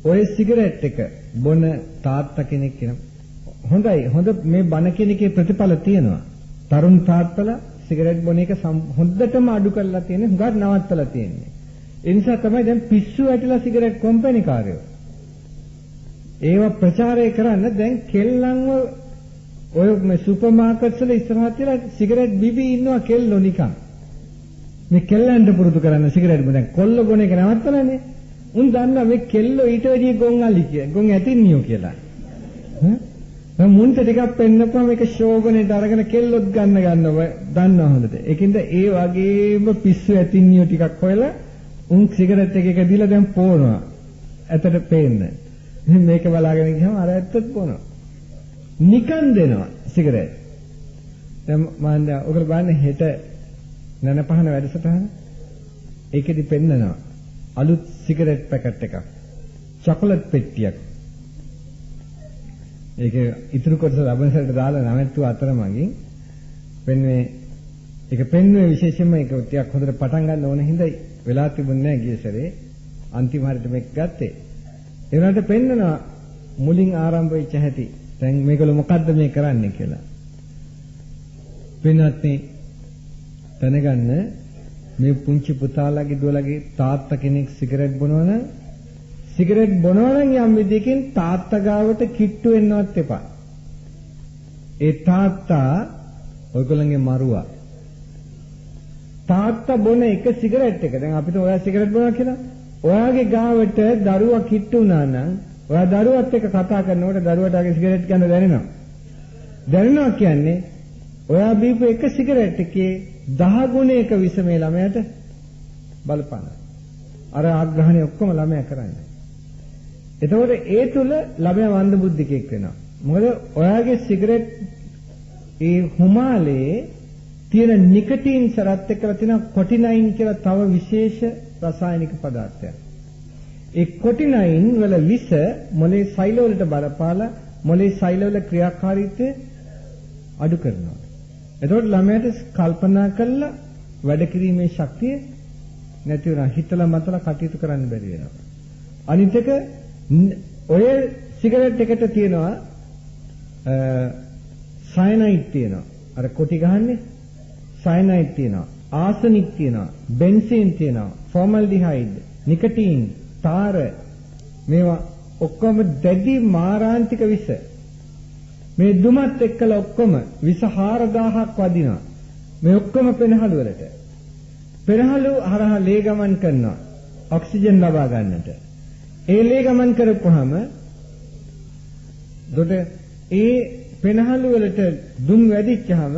ඔය සිගරට් එක බොන තාත්තා කෙනෙක් කියන හොඳයි. හොඳ මේ බණ කියන එකේ ප්‍රතිඵල තියෙනවා. තරුණ තාත්තලා සිගරට් බොන එක හොඳටම අඩු කරලා තියෙන, හුඟක් නවත්තලා තියෙන්නේ. ඒ නිසා තමයි දැන් පිස්සු ඇටලා සිගරට් කම්පැනි කාර්යෝ ඒවා ප්‍රචාරය කරන්න දැන් කෙල්ලන්ව ඔය මේ සුපර් මාකට්ස් වල ඉස්සරහට තියලා සිගරට් බිබී ඉන්නවා කෙල්ලෝ නිකන්. මේ කෙල්ලන්ට පුරුදු කරන්න සිගරට් බොන දැන් කොල්ල බොන එක නවත්තලානේ. උන් දන්නා මේ කෙල්ලෝ ඊට වැඩිය ගොන් අලි කිය. ගොන් ඇතින්නියෝ කියලා. මම මුන්ට ටිකක් පෙන්නපුවා මේක ෂෝගනේට අරගෙන කෙල්ලොත් ගන්නව දන්නවා හොඳට. ඒකින්ද ඒ වගේම පිස්සු ඇතින්නියෝ ටිකක් හොයලා උන් සිගරට් එක දීලා දැන් පොනවා. ඇතට පේන්න. මේක බලාගෙන ගියාම අර ඇත්තත් පොනවා. නිකන් දෙනවා සිගරට්. දැන් මම ඔකට බලන්න හෙට නනපහන වැඩසටහන. ඒකෙදි පෙන්නනවා අලුත් සිගරට් පැකට් එකක්. චොකලට් පෙට්ටියක්. ඒක ඉතුරු කොටස ලබනසට දාලා නැවැත්තුව අතරමඟින් පෙන්වේ. ඒක පෙන්වේ විශේෂයෙන්ම ඒක ටිකක් හොඳට පටන් ගන්න ඕන හින්දා වෙලා තිබුණේ නැහැ ගිය සැරේ. අන්තිම හරියට මේක ගත්තේ. ඒ වුණාට පෙන්නනවා මුලින් ආරම්භ වෙච්ච හැටි. දැන් මේගොල්ලෝ මොකද්ද මේ කරන්නේ කියලා. වෙනත් දැනගන්න මේ පුංචි පුතාලාගේ දුවලාගේ තාත්තා කෙනෙක් සිගරට් බොනවනම් සිගරට් බොනවනම් යම් විදිහකින් තාත්තා ගාවට කිට්ටු වෙන්නවත් එපා. ඒ තාත්තා ඔයගොල්ලන්ගේ මරුවා. තාත්තා බොන එක සිගරට් එක. දැන් අපිට ඔයා සිගරට් බොනවා කියලා. ඔයාගේ ගාවට දරුවා කිට්ටු වුණා නම් ඔයා දරුවත් එක්ක කතා කරනකොට දරුවටගේ සිගරට් ගන්න දැනෙනවා. දැනෙනවා කියන්නේ ඔයා බීපු එක සිගරට් එකේ 10 ගුණයක විස මේ ළමයාට බලපාන. අර ආග්‍රහණය ඔක්කොම ළමයා කරන්නේ. එතකොට ඒ තුල ළමයා වන්ද බුද්ධිකෙක් වෙනවා. මොකද ඔයාගේ සිගරට් ඒ හුමාලේ තියෙන නිකොටින් සරත් එක්කලා තියෙන කොටිනයින් කියලා තව විශේෂ රසායනික පදාර්ථයක්. ඒ කොටිනයින් වල විස මොලේ සෛල වලට බලපාලා මොලේ සෛල වල ක්‍රියාකාරීත්වය අඩු කරනවා. එතකොට ළමයාට කල්පනා කරලා වැඩ කිරීමේ ශක්තිය නැති වෙනවා. හිතලා මතලා කටයුතු කරන්න බැරි වෙනවා. අනිත් එක ඔය සිගරට් එකට තියෙනවා සයනයිඩ් තියෙනවා. අර කොටි ගහන්නේ සයනයිඩ් තියෙනවා. ආසනික් තියෙනවා. බෙන්සීන් තියෙනවා. ෆෝමල්ඩිහයිඩ්, නිකොටින්, තාර මේවා ඔක්කොම දැඩි මාරාන්තික විස. මේ දුමත් එක්කලා ඔක්කොම විස 4000ක් වදිනවා. මේ ඔක්කොම පෙනහළු වලට. පෙනහළු හරහා ලේ ගමන් කරනවා. ඔක්සිජන් ලබා ගන්නට. ඒ ලේ ගමන් කරපුවාම දොඩ ඒ පෙනහළු වලට දුම් වැඩිච්චාම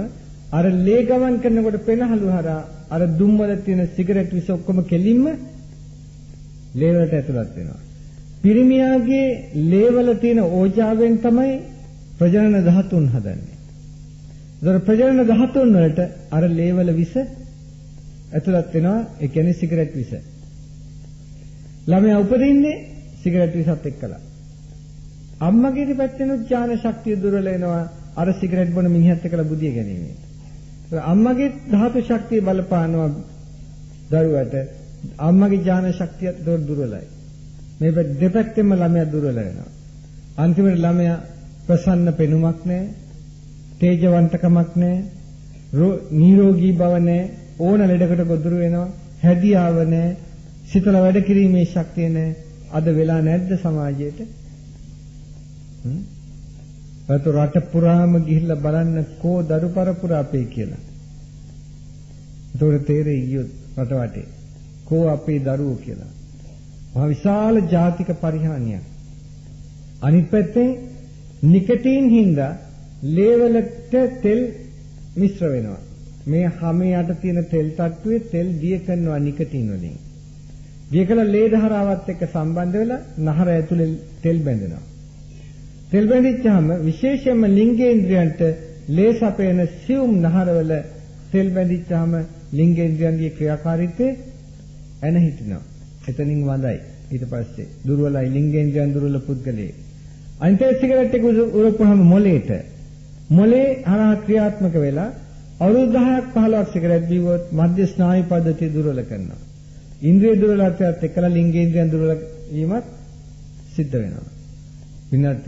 අර ලේ ගමන් කරනකොට පෙනහළු හරහා අර දුම් වල තියෙන සිගරට් විස ඔක්කොම කෙලින්ම ලේ වලට ඇතුළත් වෙනවා. පිරිමියාගේ ලේ වල තියෙන ඕජාවෙන් තමයි ප්‍රජනන ධාතුන් හදන්නේ. ඒතර ප්‍රජනන ධාතුන් වලට අර ලේ වල විස ඇතුළත් වෙනවා. ඒ කියන්නේ සිගරට් විස. ළමයා උපදින්නේ සිගරට් විසත් එක්කලා. අම්මගේ පැත්තෙන් ඥාන ශක්තිය දුර්වල වෙනවා. අර සිගරට් බොන මිනිහත් එක්කලා බුදිය ගැනීම. අම්මගේ ධාතු ශක්තිය බලපානවා දරුවට. අම්මගේ ඥාන ශක්තියත් දුර්වලයි. මේ දෙපැත්තෙම ළමයා දුර්වල වෙනවා. අන්තිමට ළමයා ප්‍රසන්න පෙනුමක් නැහැ, තේජවන්තකමක් නැහැ, නිරෝගී බව නැහැ, ඕන ලෙඩකට ගොදුරු වෙනවා, හැදියාව නැහැ, සිතල වැඩ කිරීමේ ශක්තිය නැහැ. අද වෙලා නැද්ද සමාජයේට? රට පුරාම ගිහිල්ලා බලන්න කෝ දරු පරපුර අපේ කියලා. ඒතකොට තේරෙයි ගියොත් රට වටේ කෝ අපේ දරුවෝ කියලා. මහ විශාල ජාතික පරිහානියක්. අනිත් පැත්තෙන් නිකොටින් හින්දා ලේවලට තෙල් මිශ්‍ර වෙනවා. මේ හැමේ යට තියෙන තෙල් තට්ටුවේ තෙල් දිය කරනවා නිකොටින් වලින්. දිය කළ ලේ ධාරාවත් එක්ක සම්බන්ධ වෙලා නහර ඇතුලේ තෙල් බැඳෙනවා. තෙල් බැඳිච්චාම විශේෂයෙන්ම ලිංගේන්ද්‍රයන්ට ලේ සපයන සියුම් නහරවල තෙල් බැඳිච්චාම ලිංගේන්ද්‍රයන්ගේ ක්‍රියාකාරීත්වය එන හිටිනවා. එතනින් වඳයි. ඊට පස්සේ දුර්වලයි ලිංගේන්ද්‍රයන් දුර්වල පුද්ගලයෙක්. අනිත් සිගරට් එක උරපුවාම මොලේ හරහා ක්‍රියාත්මක වෙලා අවුරුදු 10ක් 15ක් සිගරට් බීවොත් මධ්‍ය ස්නායු පද්ධතිය දුර්වල කරනවා. ඉන්ද්‍රිය දුර්වලත්වයත් එක්කලා ලිංගේන්ද්‍රයන් දුර්වල වීමත් සිද්ධ වෙනවා. විනාත්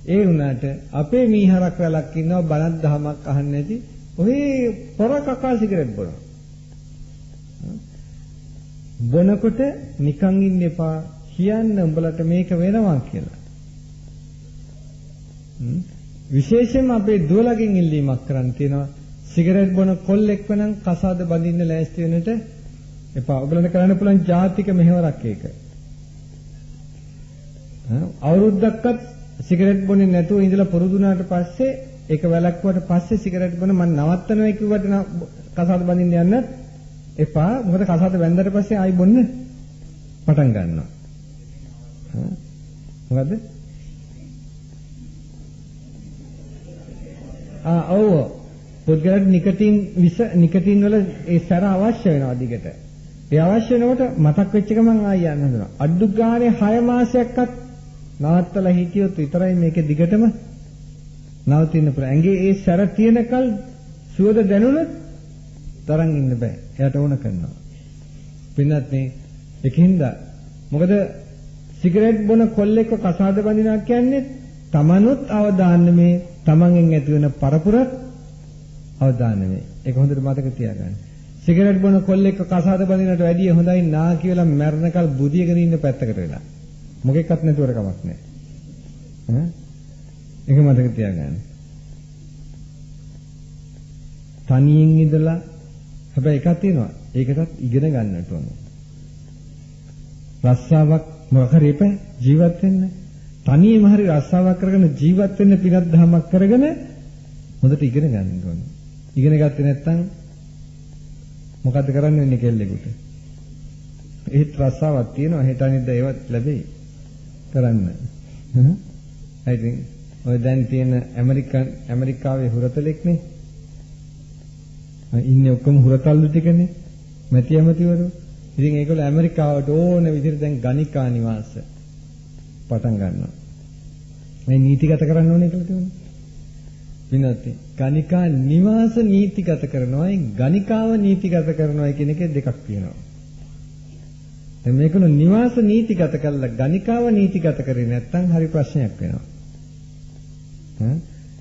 ඒ වුණාට අපේ මීහරක් රැලක් ඉන්නවා බණක් දහමක් අහන්නේ නැති ඔය පොර කකා සිගරට් බොනවා. බොනකොට නිකන් ඉන්න එපා කියන්න උඹලට මේක වෙනවා කියලා. විශේෂයෙන්ම අපේ දුවලගෙන් ඉල්ලීමක් කරන්න තියෙනවා සිගරට් බොන කොල්ලෙක් වෙනම් කසාද බඳින්න ලෑස්ති වෙන්නට එපා. ඔයගලන්ට කරන්න පුළුවන් ජාතික මෙහෙවරක් ඒක. අවුරුද්දක්වත් සිගරට් බොන්නේ නැතුව ඉඳලා පුරුදු වුණාට පස්සේ ඒක වැළක්වුවට පස්සේ සිගරට් බොන මම නවත්තනවා කිව්වට කසාද බඳින්න යන්න එපා. මොකද කසාද වැන්දට පස්සේ ආයි බොන්න පටන් ගන්නවා. මොකද? ඔව්. පුද්ගලයාට නිකටින් වල ඒ සැර අවශ්‍ය වෙනවා දිගට. ඒ අවශ්‍ය වෙනකොට මතක් වෙච්ච ගමන් ආයි යන්න හදනවා. අඩු ගානේ 6 මාසයක්වත් නවත්තලා හිටියොත් විතරයි මේක දිගටම නවතින්න පුළුවන්. ඇඟේ ඒ සැර තියෙනකල් සුවද දැනුණොත් තරන් ඉන්න බෑ. එයාට ඕන කරනවා. පින්නත් මේ එකින්ද මොකද සිගරට් බොන කොල්ලෙක්ව කසාද බඳිනවා කියන්නේ තමනුත් අවදානමේ තමන්ගෙන් ඇති වෙන පරපුරත් අවදානමේ. ඒක හොඳට මතක තියාගන්න. සිගරට් බොන කොල්ලෙක්ව කසාද බඳිනට වැඩිය හොඳයි නා කියලා මැරෙනකල් බුදියගෙන ඉන්න පැත්තකට වෙලා. මොකෙක්වත් නැතුවර කමක් නැහැ. ඒක මතක තියාගන්න. තනියෙන් ඉඳලා හැබැයි එකක් තියෙනවා. ඒකටත් ඉගෙන ගන්නට ඕනේ. රස්සාවක් මොකක් හරි එපා ජීවත් වෙන්න. තනියම හරි රස්සාවක් කරගෙන ජීවත් වෙන්න පිනක් දහමක් කරගෙන හොඳට ඉගෙන ගන්න ඕනේ. ඉගෙන ගත්තේ නැත්නම් මොකද්ද කරන්න වෙන්නේ කෙල්ලෙකුට? ඒත් රස්සාවක් තියෙනවා හෙට අනිද්දා ඒවත් ලැබෙයි. කරන්න. I think ඔය දැන් තියෙන ඇමරිකාවේ හුරතලෙක්නේ. ඉන්නේ ඔක්කොම හුරතල්ලු ටිකනේ. මැති ඇමතිවරු. ඉතින් ඒගොල්ලෝ ඇමරිකාවට ඕන විදිහට දැන් ගණිකා නිවාස පටන් ගන්නවා. මේ නීතිගත කරන්න ඕනේ කියලා තියෙනවා. විනෝති ගණිකා නිවාස නීතිගත කරනවායි ගණිකාව නීතිගත කරනවායි කියන එකේ දෙකක් තියෙනවා. දැන් මේකන නිවාස නීතිගත කළා ගණිකාව නීතිගත කරේ නැත්නම් හරි ප්‍රශ්නයක් වෙනවා.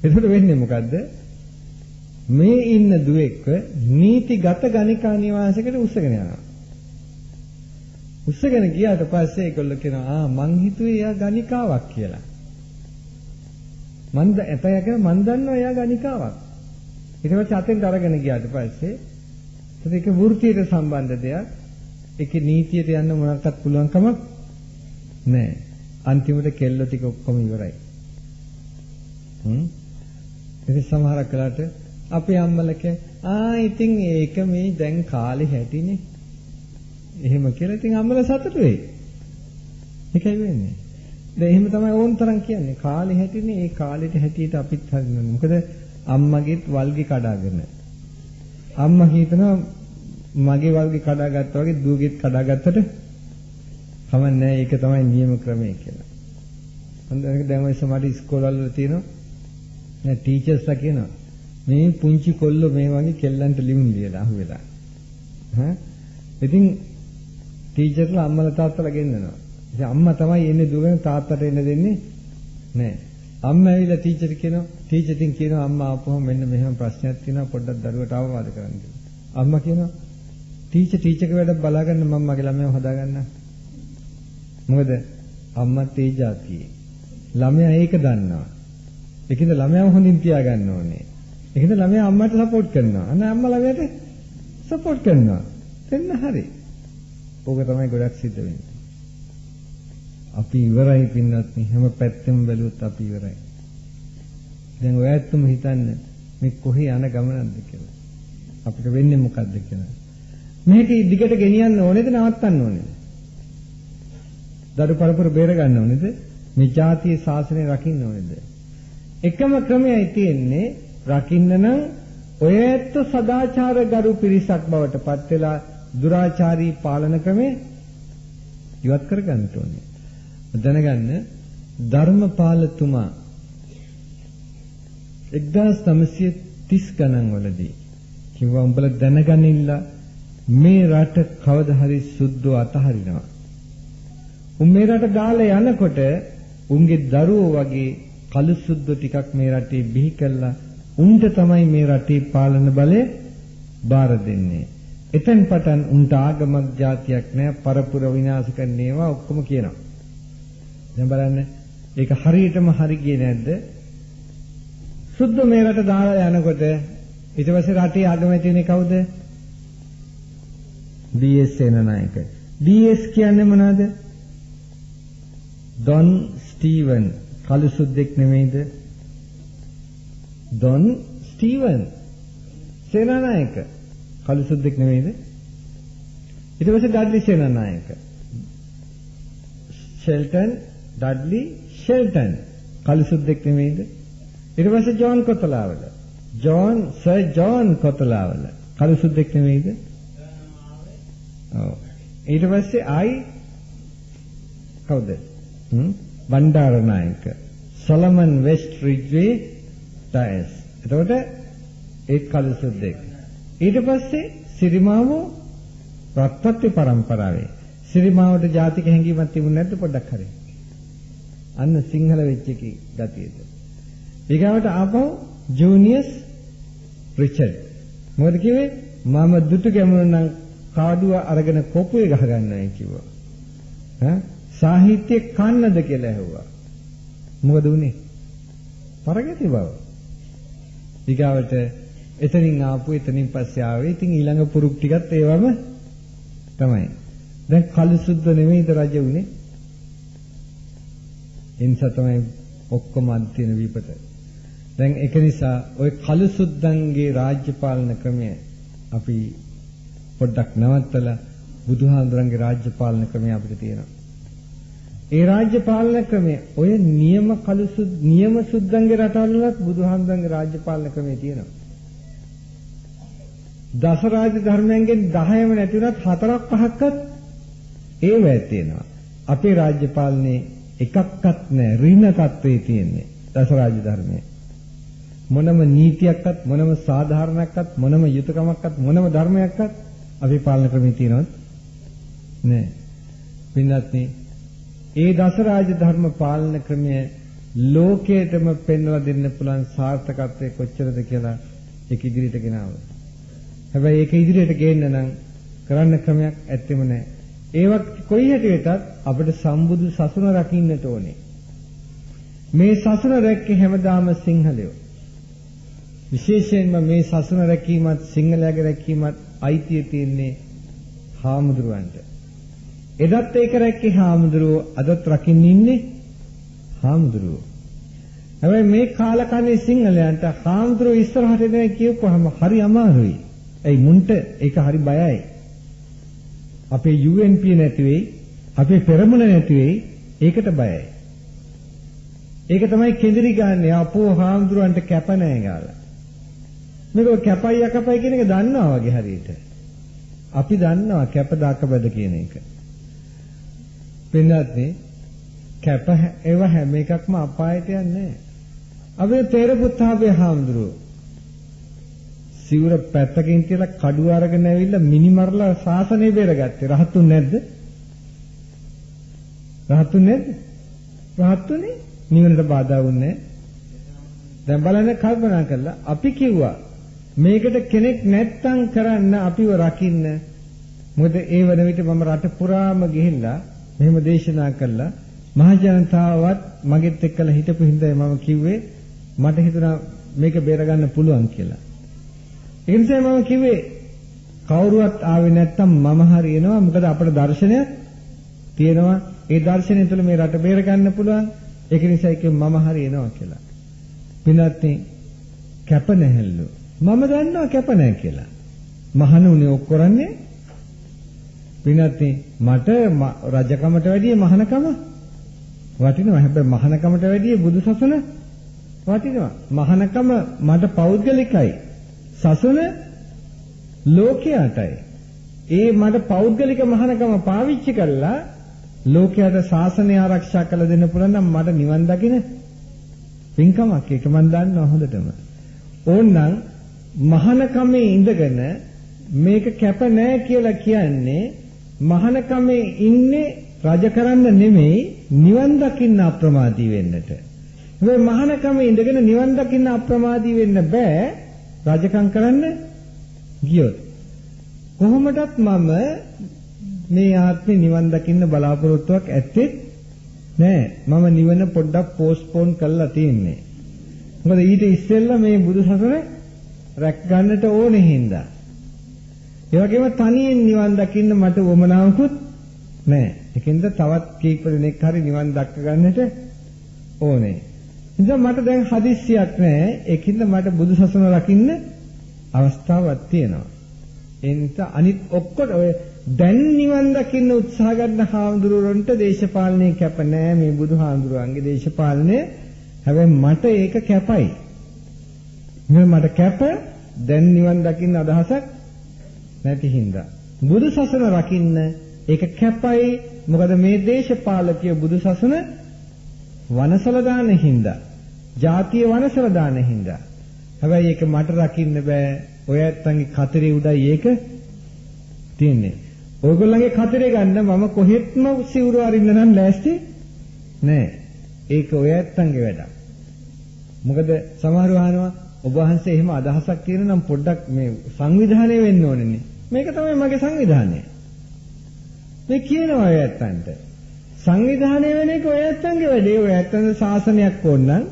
එතකොට වෙන්නේ මොකද්ද? මේ ඉන්න දුවෙක්ව නීතිගත ගණිකා නිවාසයකට උස්සගෙන යනවා. උස්සගෙන ගියාට පස්සේ ඒගොල්ලෝ කියනවා මං හිතුවේ එයා ගණිකාවක් කියලා. මන් දන්නවා එයා ගණිකාවක්. ඊට පස්සේ අතෙන්ට අරගෙන ගියාට පස්සේ ඒක වෘත්තියට සම්බන්ධ දෙයක්. ඒකේ නීතියට යන්න මොනක්වත් පුළුවන් කමක් නැහැ. අන්තිමට කෙල්ල ටික ඔක්කොම ඉවරයි. ඉතින් සමහරක් වෙලාවට අපේ අම්මලක ඉතින් ඒක මේ දැන් කාලේ හැටිනේ. එහෙම කියලා ඉතින් අම්මලා සතුටු වෙයි. ඒකයි වෙන්නේ. දැන් එහෙම තමයි ඕන තරම් කියන්නේ. කාලේ හැටිනේ ඒ කාලෙට හැටියට අපිත් හරිනවා. මොකද අම්මගේත් වල්ගේ කඩාගෙන. අම්මා හිතනවා මගේ වල්ගේ කඩාගත්තා වගේ දුවගේත් කඩාගත්තට කමක් නැහැ. ඒක තමයි නියම ක්‍රමය කියලා. හොඳට දැන් ඔය සමහර ඉස්කෝලවල තියෙනවා. නෑ ටීචර්ස්ලා කියනවා මේ පුංචි කොල්ලෝ මේ වගේ කෙල්ලන්ට ලියුම් ලියලා අහුවෙලා. ඉතින් ටීචර්ලා අම්මලා තාත්තලා ගෙන්නනවා. ඉතින් අම්මා තමයි එන්නේ දුවගෙන තාත්තට එන්න දෙන්නේ නෑ. අම්මා ඇවිල්ලා ටීචර් කියනවා අම්මා ආපුවම මෙන්න මෙහෙම ප්‍රශ්නයක් තියෙනවා පොඩ්ඩක් දරුවට අවවාද කරන්න කියලා. අම්මා කියනවා ටීචර්ගේ වැඩ බලාගන්න මම මගේ ළමයාව හදාගන්න. මොකද අම්මත් ඒ જાතියේ. ළමයා ඒක දන්නවා. ඒකින්ද ළමයාව හොඳින් තියාගන්න ඕනේ. ඒකින්ද ළමයා අම්මට සපෝට් කරනවා. අනේ අම්මා ළමයාට සපෝට් කරනවා. දෙන්න හරි. ඕක තමයි ගොඩක් සිද්ධ වෙන්නේ. අපි ඉවරයි පින්නත් හැම පැත්තෙම බැලුවොත් අපි ඉවරයි. දැන් ඔයත්තුම හිතන්න මේ කොහේ යන ගමනක්ද කියලා. අපිට වෙන්නේ මොකද්ද කියලා. මේක දිගට ගෙනියන්න ඕනේද නවත්තන්න ඕනේද? දරු පරපුර බේර ගන්න ඕනේද? මේ ජාතිය ශාසනය රකින්න ඕනේද? එකම ක්‍රමයයි තියෙන්නේ රකින්න නම් ඔය ඇත්ත සදාචාර ගරු පිරිසක් බවට පත් වෙලා දුරාචාරී පාලන ක්‍රමේ ඉවත් කරගන්න ඕනේ. දැනගන්න ධර්මපාලතුමා 1930 ගණන් වලදී කිව්වා උඹලා දැනගනින්න මේ රට කවදා හරි සුද්ධෝ අතහරිනවා. මේ රට දාලා යනකොට උන්ගේ දරුවෝ වගේ කළු සුද්ධෝ ටිකක් මේ රටේ බිහි කළා. උන්ට තමයි මේ රටේ පාලන බලය බාර දෙන්නේ. එතෙන් පටන් උන්ට ආගමක් જાතියක් නැහැ. පරපුර විනාශ කරන ඒවා ඔක්කොම කියනවා. දැන් බලන්න ඒක හරියටම හරි ගියේ නැද්ද? සුද්ධ මේ රට දාලා යනකොට ඊට පස්සේ රටේ ආගමැති වෙන්නේ කවුද? ඩී.එස්. සේනානායක. ඩී.එස්. කියන්නේ මොනවද? Don Stephen. කළු සුද්දෙක් නෙමෙයිද? Don Stephen Senanayake. කළු සුද්දෙක් නෙමෙයිද? ඊට පස්සේ Dudley Senanayake. Shelton Dudley Shelton කළු සුද්දෙක් නෙමෙයිද? ඊට පස්සේ John Kotelawala. Sir John Kotelawala කළු සුද්දෙක් නෙමෙයිද? ඔව්. ඊට පස්සේ ආයි කවුද? Bandaranaike. Solomon West Ridgeway Dias. එතකොට ඒ කළු සුද්දෙක්. ඊට පස්සේ සිරිමාවෝ රත්පත්ති පරම්පරාවේ. සිරිමාවට ජාතික හැඟීමක් තිබුණ නැද්ද පොඩ්ඩක් හරි? අන්න සිංහල වෙච්ච එකේ ගතියද. ඊගාවට ආපහු ජූනියස් රිචඩ්. මොකද කිව්වේ? මම දුටු ගැමුණු නම් කාඩුව අරගෙන කොපුවේ ගහ ගන්නයි කිව්වා. සාහිත්‍ය කන්නද කියලා ඇහුවා. මොකද උනේ? පරගති බව. ඊගාවට එතනින් ආපු එතනින් පස්සේ ආවේ. ඉතින් ඊළඟ පුරුක් ටිකත් ඒවම තමයි. දැන් කළු සුද්ද නෙමෙයිද රජ උනේ? එනිසා තමයි ඔක්කොම අන්තිම විපත. දැන් ඒක නිසා ওই කළු සුද්දන්ගේ රාජ්‍ය පාලන ක්‍රමය අපි පොඩ්ඩක් නවත්තලා බුදුහාඳුරන්ගේ රාජ්‍ය පාලන ක්‍රමය අපිට තියෙනවා. ඒ රාජ්‍ය පාලන ක්‍රමය ඔය නියම නියම සුද්දන්ගේ රටවලත් බුදුහාඳුරන්ගේ රාජ්‍ය පාලන ක්‍රමය තියෙනවා. දස රාජ්‍ය ධර්මයෙන් 10ම නැති වුණත් 4ක් 5ක්වත් ඒවැය තියෙනවා. අපේ රාජ්‍ය පාලනේ එකක්වත් නැහැ. ඍණ තත්ත්වයේ තියෙන්නේ දස රාජ්‍ය ධර්මයේ. මොනම නීතියක්වත් මොනම සාධාරණයක්වත් මොනම යුතුයකමක්වත් මොනම ධර්මයක්වත් අපේ පාලන ක්‍රමයේ තියෙනවද? නැහැ. පින්වත්නි, ඒ දස රාජ්‍ය ධර්ම පාලන ක්‍රමය ලෝකයටම පෙන්වලා දෙන්න පුළුවන් සාර්ථකත්වය කොච්චරද කියලා ඒක ඉදිරියට ගෙනාවා. හැබැයි ඒක ඉදිරියට ගේන්න නම් කරන්න ක්‍රමයක් ඇත්තෙම නැහැ. ඒවත් කොයි හැටියටත් අපිට සම්බුදු සසුන රකින්නට ඕනේ. මේ සසුන රැක්කේ හැමදාම සිංහලයෝ. විශේෂයෙන්ම මේ සසුන රැකීමත් සිංහලයාගේ රැකීමත් අයිතිය තියෙන්නේ හාමුදුරුවන්ට. එදත් ඒක රැක්කේ හාමුදුරුවෝ, අදත් රකින්න ඉන්නේ හාමුදුරුවෝ. හැබැයි මේ කාලකන්ණි සිංහලයන්ට හාමුදුරුවෝ ඉස්සරහට එනවා කියපුවාම හරි අමාරුයි. ඒ මුන්ට ඒක හරි බයයි. අපේ UNP නැති වෙයි, අපේ පෙරමුණ නැති වෙයි, ඒකට බයයි. ඒක තමයි කෙඳිරි ගන්න. අපෝ හාමුදුරුවන්ට කැප නැහැ ගාලා. මේක කැපයි යකපයි කියන එක දන්නවා වගේ හරියට. අපි දන්නවා කැප දාකබද කියන එක. පින්නත්නේ කැප ඒව හැම එකක්ම අපායට යන්නේ නැහැ. අපි තේරපුත්තාවේ හාමුදුරුවෝ සිවුර පැත්තකින් තියලා කඩුව අරගෙන ඇවිල්ලා මිනිමරලා ශාසනය බේරගත්තේ. රහතුන් නැද්ද? රහතුන් නැද්ද? රහතුනේ නිවනට බාධා වුණේ. දැන් බලන්න කල්පනා කළා. අපි කිව්වා මේකට කෙනෙක් නැත්තම් කරන්න අපිව රකින්න. මොකද ඒ වන විට මම රට පුරාම ගිහිල්ලා මෙහෙම දේශනා කළා. මහ ජනතාවත් මගෙත් එක්කලා හිටපු හින්දා මම කිව්වේ මට හිතුණා මේක බේරගන්න පුළුවන් කියලා. ඒ නිසා මම කිව්වේ කවුරුවත් ආවේ නැත්තම් මම හරි එනවා. මොකද අපේ දර්ශනයක් තියෙනවා. ඒ දර්ශනය තුළ මේ රට බේර ගන්න පුළුවන්. ඒක නිසා කිව්වේ මම හරි එනවා කියලා. පින්වත්නි, කැප නැහැලු. මම දන්නවා කැප නැහැ කියලා. මහණුනේ ඔක් කරන්නේ. පින්වත්නි, මට රජකමට වැඩිය මහානකම වටිනවා. හැබැයි මහානකමට වැඩිය බුදුසසුන වටිනවා. මහානකම මට පෞද්ගලිකයි. සසුන ලෝකයටයි. ඒ මට පෞද්ගලික මහානකම පාවිච්චි කරලා ලෝකයට ශාසනය ආරක්ෂා කළ දෙන්න පුළුවන් නම් මට නිවන් දකින්න පින්කමක් ඒක මම දන්නවා හොඳටම. ඕන්නම් මහානකමේ ඉඳගෙන මේක කැප නෑ කියලා කියන්නේ මහානකමේ ඉන්නේ රජ කරන්න නෙමෙයි නිවන් දකින්න අප්‍රමාදී වෙන්නට. මේ මහානකමේ ඉඳගෙන නිවන් දකින්න අප්‍රමාදී වෙන්න බෑ රජකම් කරන්න ගියොත්. කොහොමදත් මම මේ ආත්මේ නිවන් දකින්න බලාපොරොත්තුවක් ඇත්තේ නෑ. මම නිවන පොඩ්ඩක් පෝස්ට්පෝන් කරලා තියෙන්නේ. මොකද ඊට ඉස්සෙල්ලා මේ බුදුසසුන රැක් ගන්නට ඕනේ හින්දා. ඒ වගේම තනියෙන් නිවන් දකින්න මට වමනාවකුත් නෑ. ඒකෙන්ද තවත් කීප දෙනෙක් හරි නිවන් දක්ක ගන්නට ඕනේ. ඉතින් මට දැන් හදිස්සියක් නෑ. ඒකින්ද මට බුදුසසුන රකින්න අවස්ථාවක් තියෙනවා. ඒ නිසා අනිත් ඔක්කොට ඔය දැන් නිවන් දකින්න උත්සාහ ගන්න හාමුදුරුවන්ට දේශපාලනය කැප නෑ මේ බුදුහාමුදුරුවන්ගේ දේශපාලනය. හැබැයි මට ඒක කැපයි. මට කැප දැන් නිවන් දකින්න අදහසක් නැති හින්දා. බුදුසසුන රකින්න ඒක කැපයි. මොකද මේ දේශපාලකයෝ බුදුසසුන වනසල දාන හින්දා. ජාතිය වනසල දාන හින්දා. හැබැයි ඒක මට රකින්න බෑ. ඔය ඇත්තන්ගේ කතරේ උඩයි ඒක තියන්නේ. ඔයගොල්ලන්ගේ කතරේ ගන්න මම කොහෙත්ම සිවුරු අරින්න නම් ලෑස්ති නෑ. ඒක ඔය ඇත්තන්ගේ වැඩක්. මොකද සමහරව අහනවා ඔබ වහන්සේ එහෙම අදහසක් තියෙන නම් පොඩ්ඩක් මේ සංවිධානය වෙන්න ඕනේනේ. මේක තමයි මගේ සංවිධානය. මේ කියනවා ඔය ඇත්තන්ට. සංවිධානය වෙන එක ඔය ඇත්තන්ගේ වැඩේ. ඔය ඇත්තන්ට ශාසනයක් ඕන නම්,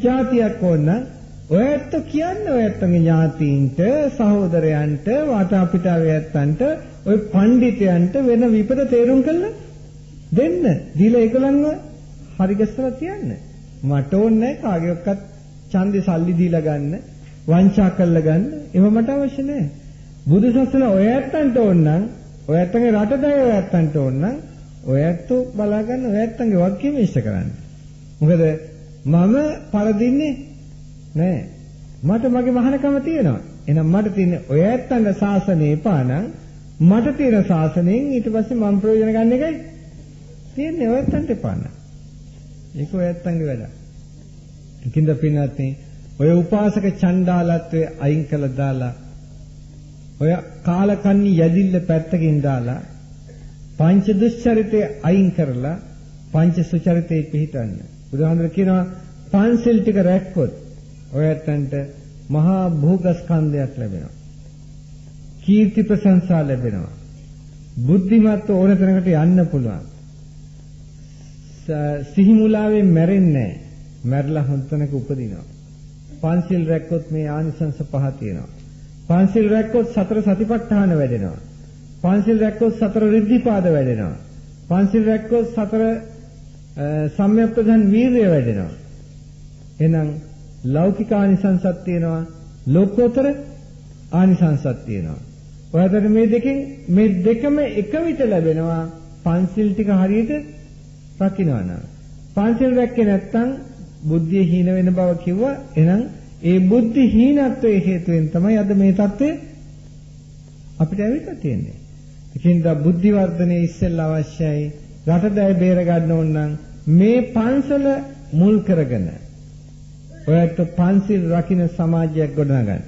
ජාතියක් ඕන නම් ඔය ඇත්ත කියන්නේ ඔය ඇත්තන්ගේ ඥාතීන්ට, සහෝදරයන්ට, වාතාපිටාවේ ඇත්තන්ට, ඔය පඬිතයන්ට වෙන විපද තේරුම් කළා දෙන්න. දීලා ඒගොල්ලන්ව හරි ගැස්සලා තියන්න. මට ඕනේ කාගේවත් ඡන්දේ සල්ලි දීලා ගන්න, වංචා කරලා ගන්න. ඒව මට අවශ්‍ය නැහැ. බුදුසසුන ඔය ඇත්තන්ට ඕන නම්, ඔය ඇත්තන්ගේ රටදය ඔය ඇත්තන්ට ඕන නම්, ඔය ඇත්තෝ බලා ගන්න ඔය ඇත්තන්ගේ වගකීම ඉෂ්ට කරන්න. මොකද මම පරදින්නේ නෑ. මට මගේ මහානකම තියෙනවා. එහෙනම් මට තියෙන්නේ ඔය ඇත්තන්ගේ ශාසනය එපා නම් මට තියෙන ශාසනයෙන් ඊට පස්සේ මම ප්‍රයෝජන ගන්න එකයි තියෙන්නේ. ඔය ඇත්තන්ට එපා නම්. ඒක ඔය ඇත්තන්ගේ වැඩ. කිඳ පින්නත් ඔය උපාසක චණ්ඩාලත්වයේ අයින් කළා දාලා ඔය කාලකන්ණි යදිල්ල පැත්තකින් දාලා පංච දුස්චරිතේ අයින් කරලා පංච සුචරිතේ පිහිටන්න. බුදුහාමුදුරුවෝ කියනවා පංචිල් ටික රැක්කොත් ඔය ඇත්තන්ට මහා භෝගස්කන්ධයක් ලැබෙනවා. කීර්ති ප්‍රශංසා ලැබෙනවා. බුද්ධිමත් ඕන තැනකට යන්න පුළුවන්. සිහිමුලාවේ මැරෙන්නේ නැහැ. මැරලා හොන්තනක උපදිනවා. පංචිල් රැක්කොත් මේ ආනිසංස පහ තියෙනවා. පංචිල් රැක්කොත් සතර සතිපට්ඨාන වැඩෙනවා. පංචිල් රැක්කොත් සතර ඍද්ධිපාද වැඩෙනවා. පංචිල් රැක්කොත් සතර සම්‍යක්ප්‍රධාන වීර්යය වැඩෙනවා. එහෙනම් ලෞකික ආනිසංසත් තියෙනවා, ලෝකෝත්තර ආනිසංසත් තියෙනවා. ඔයාලට මේ දෙකම එක විට ලැබෙනවා පංචිල් ටික හරියට රකින්නවා නම්. පංචිල් රැක්කේ නැත්නම් බුද්ධිය හීන වෙන බව කිව්වා. එහෙනම් ඒ බුද්ධි හීනත්වයේ හේතුවෙන් තමයි අද මේ தත්ත්වය අපිට ඇවිල්ලා තියෙන්නේ. ඒකින්ද බුද්ධි වර්ධනයේ ඉස්සෙල්ලා අවශ්‍යයි. රටදැයි බේර ගන්න ඕන නම් මේ පංචල මුල් කරගෙන ඔයත් පංචිල් රකින්න සමාජයක් ගොඩනගන්න.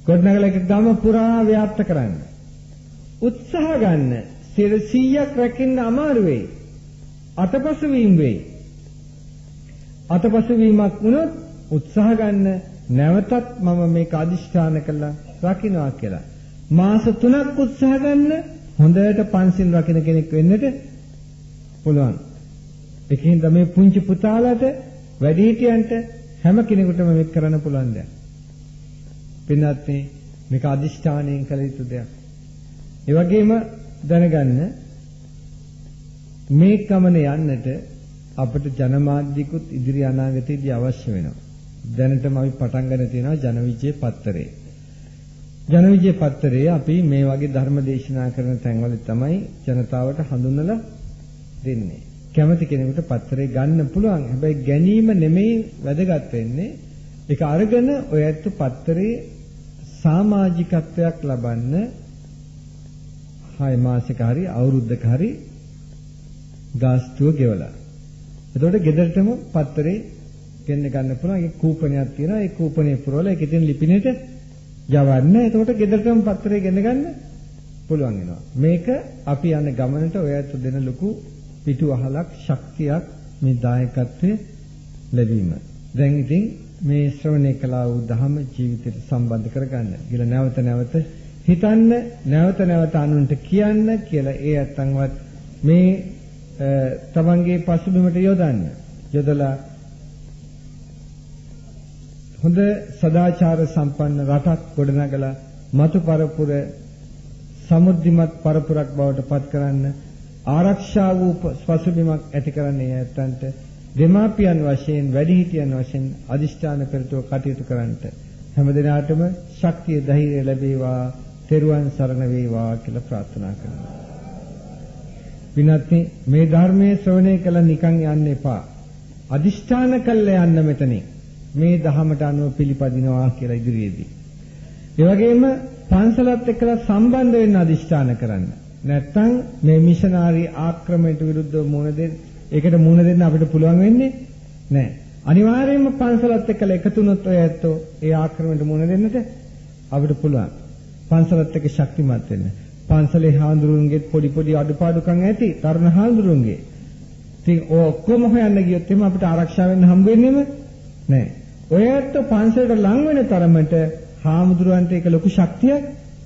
ගොඩනගලා ඒක ගම පුරා ව්‍යාප්ත කරන්න. උත්සාහ ගන්න. 100ක් රකින්න අමාරු වෙයි. අතපසු වීම වෙයි. අතපසු වීමක් වුණොත් උත්සාහ ගන්න නැවතත් මම මේක අදිෂ්ඨාන කළා රකින්නවා කියලා. මාස 3ක් උත්සාහ ගන්න හොඳට පංචිල් රකින්න කෙනෙක් වෙන්නට පුළුවන්. ඒකින්ද මේ පුංචි පුතාලට වැඩිහිටියන්ට හැම කෙනෙකුටම මේක කරන්න පුළුවන් දෙයක්. පින්වත් මේක අදිෂ්ඨානයෙන් කළ යුතු දෙයක්. ඒ වගේම දැනගන්න මේ ගමන යන්නට අපිට ජනමාධ්‍යකුත් ඉදිරි අනාගතයේදී අවශ්‍ය වෙනවා. දැනටම අපි පටන් ගන්න තියෙනවා ජනවිජය පත්තරේ. ජනවිජය පත්තරේ අපි මේ වගේ ධර්ම දේශනා කරන තැන්වල තමයි ජනතාවට හඳුන්වලා දෙන්නේ. කැමති කෙනෙකුට පත්තරේ ගන්න පුළුවන්. හැබැයි ගැනීම නෙමෙයි වැදගත් වෙන්නේ. ඒක අරගෙන ඔය ඇත්ත පත්තරේ සමාජිකත්වයක් ලබන්න 6 මාසෙක හරි අවුරුද්දක හරි ගාස්තුව ගෙවලා. එතකොට ගෙදරටම පත්තරේ ගෙන්න ගන්න පුළුවන්. ඒක කූපනයක් තියෙනවා. ඒ කූපනේ පුරවලා ඒක ඉතින් ලිපිනේට යවන්න. එතකොට ගෙදරටම පත්තරේ ගෙන්න ගන්න පුළුවන් වෙනවා. මේක අපි යන ගමනට ඔයත් දෙන ලොකු පිටුවහලක් ශක්තියක් මේ දායකත්වයේ ලැබීම. දැන් ඉතින් මේ ශ්‍රවණය කළා වූ ධර්ම ජීවිතයට සම්බන්ධ කරගන්න. කියලා නැවත නැවත හිතන්න, නැවත නැවත අනුන්ට කියන්න කියලා ඒ අත්ංවත් මේ තමන්ගේ පසුබිමට යොදන්න. යොදලා හොඳ සදාචාර සම්පන්න රටක් ගොඩනගලා මතු පරපුර සමුද්දිමත් පරපුරක් බවට පත් කරන්න ආරක්ෂා වූ පසුබිමක් ඇති කරන්නේ නැත්තන්ට දෙමාපියන් වශයෙන් වැඩිහිටියන් වශයෙන් අදිෂ්ඨාන කරතෝ කටයුතු කරන්නට හැමදිනාටම ශක්තිය ධෛර්යය ලැබේවා, තෙරුවන් සරණ වේවා කියලා ප්‍රාර්ථනා කරනවා. විනත්නි මේ ධර්මයේ ශ්‍රවණය කළ නිකන් යන්න එපා. අදිෂ්ඨාන කළා යන්න මෙතනින්. මේ ධහමට අනුව පිළිපදිනවා කියලා ඉදිරියේදී. ඒ වගේම පන්සලත් එක්කලා සම්බන්ධ වෙන්න අදිෂ්ඨාන කරන්න. නැත්තම් මේ මිෂනාරි ආක්‍රමණයට විරුද්ධව ඒකට මුහුණ දෙන්න අපිට පුළුවන් වෙන්නේ නැහැ. අනිවාර්යයෙන්ම පන්සලත් එක්කලා එකතු වුණොත් ඔය ඇත්තෝ ඒ ආක්‍රමණයට මුහුණ දෙන්නට අපිට පුළුවන්. පන්සලත් එක්ක ශක්තිමත් වෙන්න. පන්සලේ හාමුදුරුවන්ගේ පොඩි අඩුපාඩුකම් ඇති තරුණ හාමුදුරුවන්ගේ. ඉතින් ඔක්කොම හොයන්න ගියොත් එimhe අපිට ආරක්ෂා වෙන්න හම්බ වෙන්නේම නැහැ. ඔය ඇත්තෝ පන්සලට ලං වෙන තරමට හාමුදුරුවන්ට ඒක ලොකු ශක්තියක්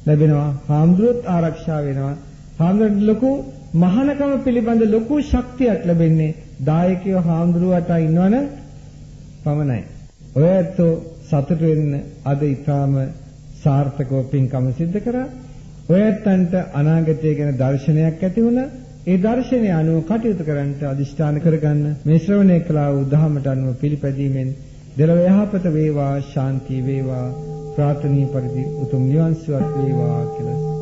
ලැබෙනවා. හාමුදුරුවොත් ආරක්ෂා වෙනවා. හාමුදුරුවන්ට ලොකු මහානකම පිළිබඳ ලොකු ශක්තියක් ලැබෙන්නේ දායකයෝ හාමුදුරුවට ඉන්නවනම් පමණයි. ඔය ඇත්තෝ සතුට වෙන්න අද ඊටාම සාර්ථකව පින්කම සිද්ධ කරා. ඔය ඇත්තන්ට අනාගතය ගැන දර්ශනයක් ඇති වුණා. ඒ දර්ශනය අනුව කටයුතු කරන්නට අදිෂ්ඨාන කරගන්න. මේ ශ්‍රවණය කළා වූ ධහමට අනුව පිළිපැදීමෙන් දෙලොව යහපත වේවා, ශාන්තිය වේවා, ප්‍රාර්ථනීය පරිදි උතුම් නිවන් සුවත් වේවා කියලා